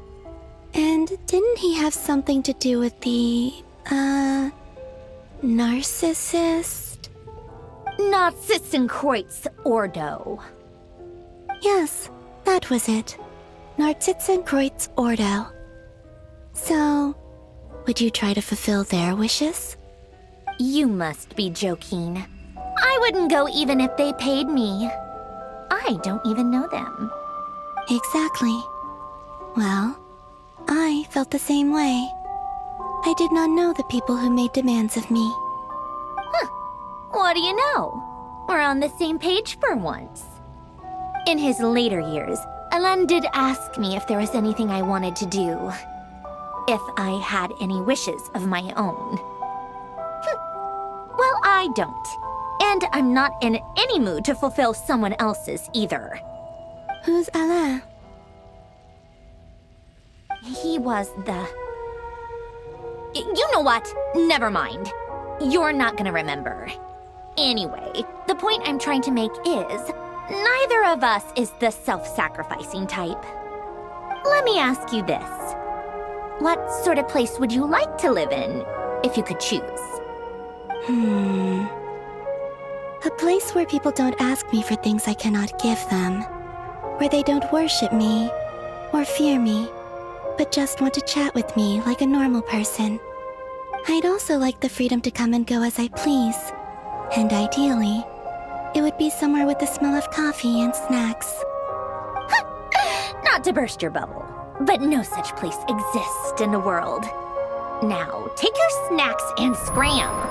And didn't he have something to do with the, narcissist? Narcissenkreuz Ordo. Yes, that was it. Narcissenkreuz Ordo. So, would you try to fulfill their wishes? You must be joking. I wouldn't go even if they paid me. I don't even know them. Exactly. Well, I felt the same way. I did not know the people who made demands of me. What do you know? We're on the same page for once. In his later years, Alan did ask me if there was anything I wanted to do. If I had any wishes of my own. Well, I don't. And I'm not in any mood to fulfill someone else's either. Who's Alain? He was the... You know what? Never mind. You're not gonna remember. Anyway, the point I'm trying to make is, neither of us is the self-sacrificing type. Let me ask you this. What sort of place would you like to live in, if you could choose? A place where people don't ask me for things I cannot give them. Where they don't worship me, or fear me, but just want to chat with me like a normal person. I'd also like the freedom to come and go as I please. And ideally, it would be somewhere with the smell of coffee and snacks. Not to burst your bubble, but no such place exists in the world. Now, take your snacks and scram.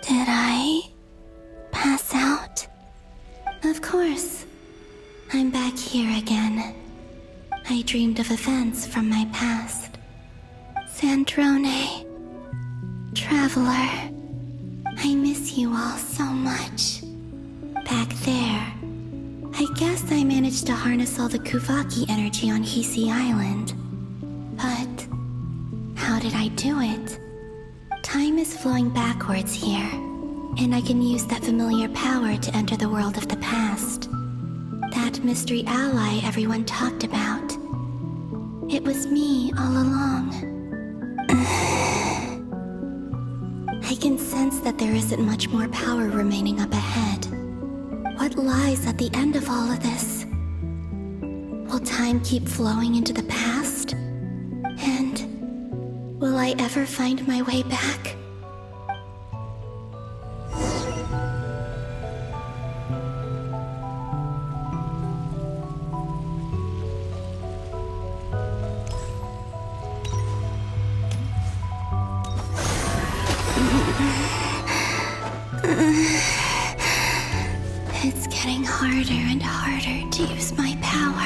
Did I pass out? Of course. I'm back here again. I dreamed of events from my past. Sandrone. Traveler. I miss you all so much. Back there. I guess I managed to harness all the Kuvaki energy on Hisi Island. But how did I do it? Time is flowing backwards here, and I can use that familiar power to enter the world of the past. That mystery ally everyone talked about. It was me all along. I can sense that there isn't much more power remaining up ahead. What lies at the end of all of this? Will time keep flowing into the past? And will I ever find my way back? It's getting harder and harder to use my power.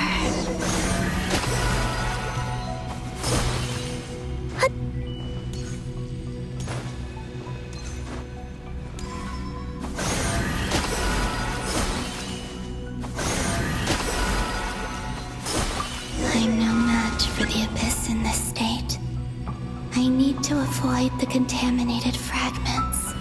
I'm no match for the Abyss in this state. I need to avoid the contaminated fragments.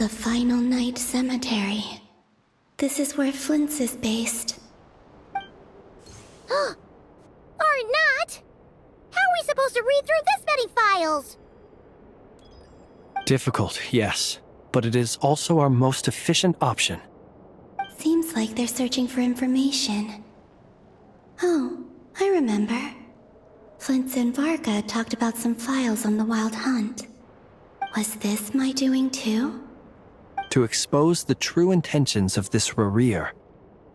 The Final Night Cemetery. This is where Flint's is based. Or not! How are we supposed to read through this many files? Difficult, yes, but it is also our most efficient option. Seems like they're searching for information. Oh, I remember. Flint and Varga talked about some files on the Wild Hunt. Was this my doing too? To expose the true intentions of this Rereer,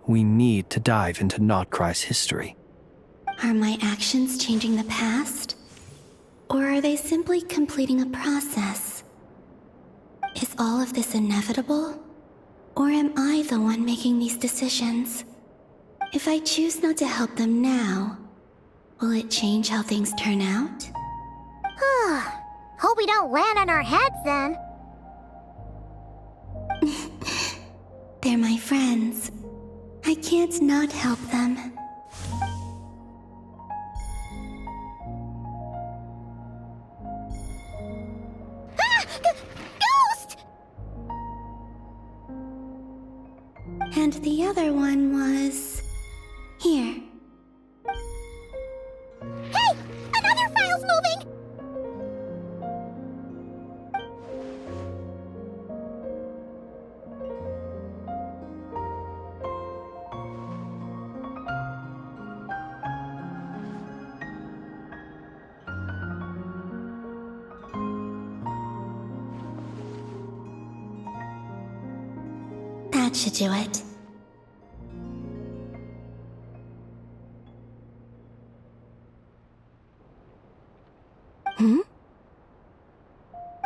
we need to dive into Notcry's history. Are my actions changing the past? Or are they simply completing a process? Is all of this inevitable? Or am I the one making these decisions? If I choose not to help them now, will it change how things turn out? Hope we don't land on our heads then. They're my friends. I can't not help them. Ghost! And the other one was... here. Hey! Another file's moving! That should do it.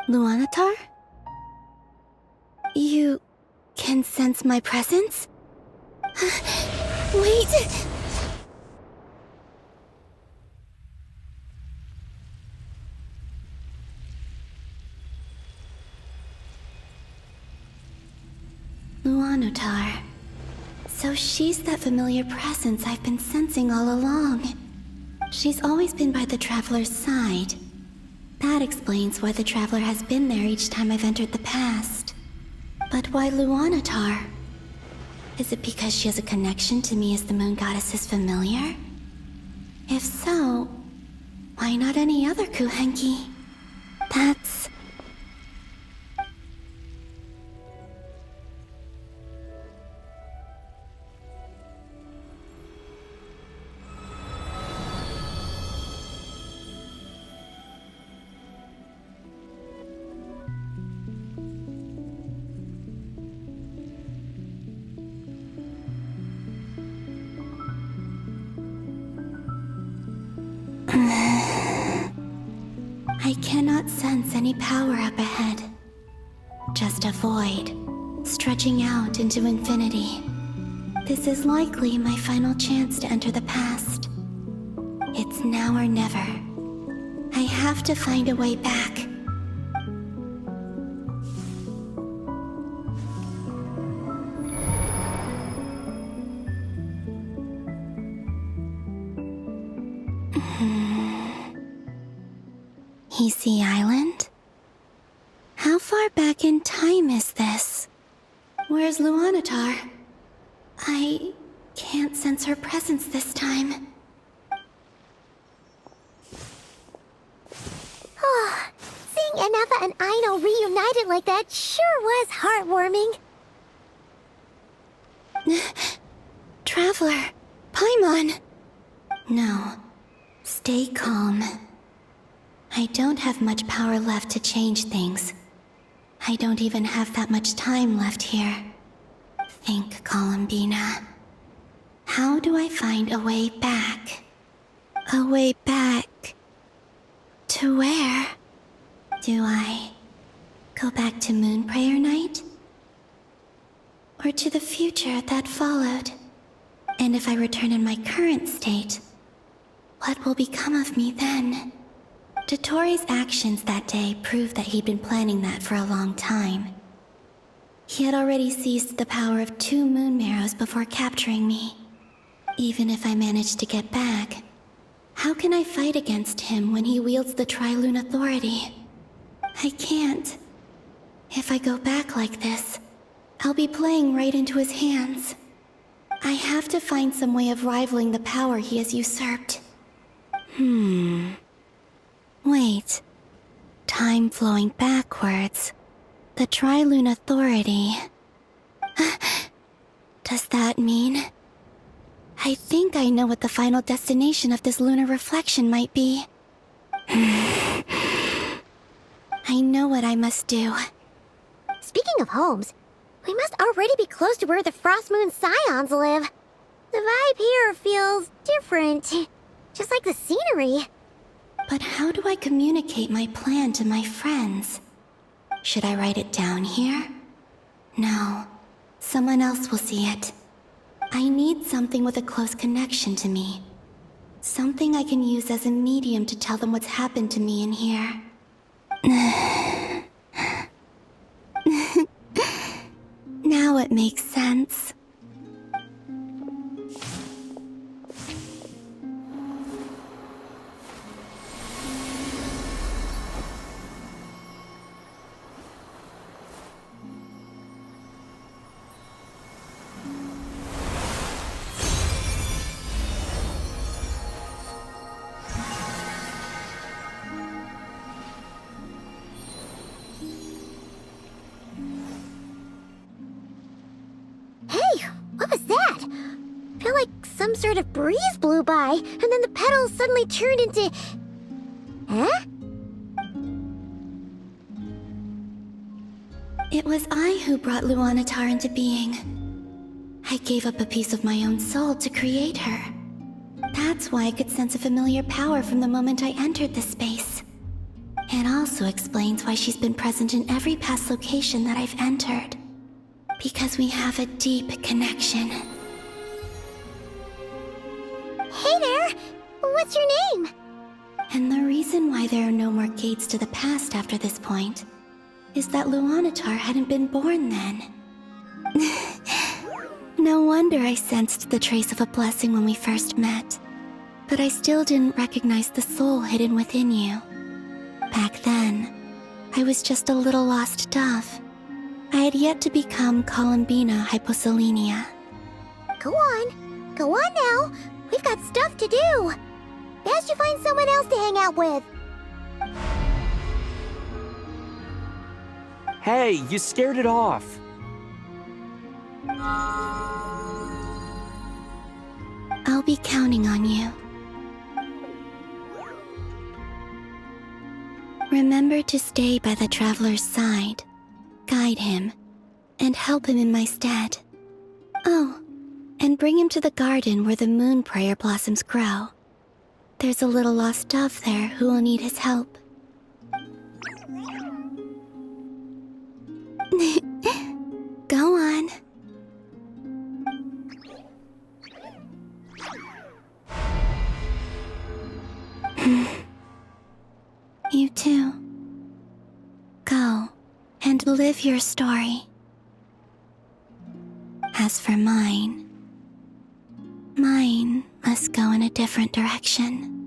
Luanatar? You can sense my presence? Wait! Luanatar. So she's that familiar presence I've been sensing all along. She's always been by the Traveler's side. That explains why the Traveler has been there each time I've entered the past. But why Luanatar? Is it because she has a connection to me as the Moon Goddess's familiar? If so, why not any other Kuhenki? That's... I cannot sense any power up ahead. Just a void, stretching out into infinity. This is likely my final chance to enter the past. It's now or never. I have to find a way back. Easy Island? How far back in time is this? Where's Luanatar? I can't sense her presence this time. Seeing Enefa and Aino reunited like that sure was heartwarming. Traveler, Paimon! No, stay calm. I don't have much power left to change things. I don't even have that much time left here. Think, Columbina. How do I find a way back? A way back... to where? Do I go back to Moonprayer Night? Or to the future that followed? And if I return in my current state, what will become of me then? Dotori's actions that day proved that he'd been planning that for a long time. He had already seized the power of 2 Moon Marrows before capturing me. Even if I managed to get back, how can I fight against him when he wields the Tri-Lune Authority? I can't. If I go back like this, I'll be playing right into his hands. I have to find some way of rivaling the power he has usurped. Wait. Time flowing backwards. The Trilune Authority. Does that mean... I think I know what the final destination of this lunar reflection might be. I know what I must do. Speaking of homes, we must already be close to where the Frost Moon Scions live. The vibe here feels different, just like the scenery. But how do I communicate my plan to my friends? Should I write it down here? No, someone else will see it. I need something with a close connection to me. Something I can use as a medium to tell them what's happened to me in here. Now it makes sense. Hey, what was that? I feel like some sort of breeze blew by, and then the petals suddenly turned into... Huh? It was I who brought Luanatar into being. I gave up a piece of my own soul to create her. That's why I could sense a familiar power from the moment I entered this space. It also explains why she's been present in every past location that I've entered. Because we have a deep connection. Hey there! What's your name? And the reason why there are no more gates to the past after this point is that Luanatar hadn't been born then. No wonder I sensed the trace of a blessing when we first met. But I still didn't recognize the soul hidden within you. Back then, I was just a little lost dove. I had yet to become Columbina Hyposelenia. Go on now. We've got stuff to do. Best you find someone else to hang out with. Hey, you scared it off. I'll be counting on you. Remember to stay by the traveler's side, guide him, and help him in my stead. Oh, and bring him to the garden where the moon prayer blossoms grow. There's a little lost dove there who will need his help. Go on. You too. Go and live your story. As for mine must go in a different direction.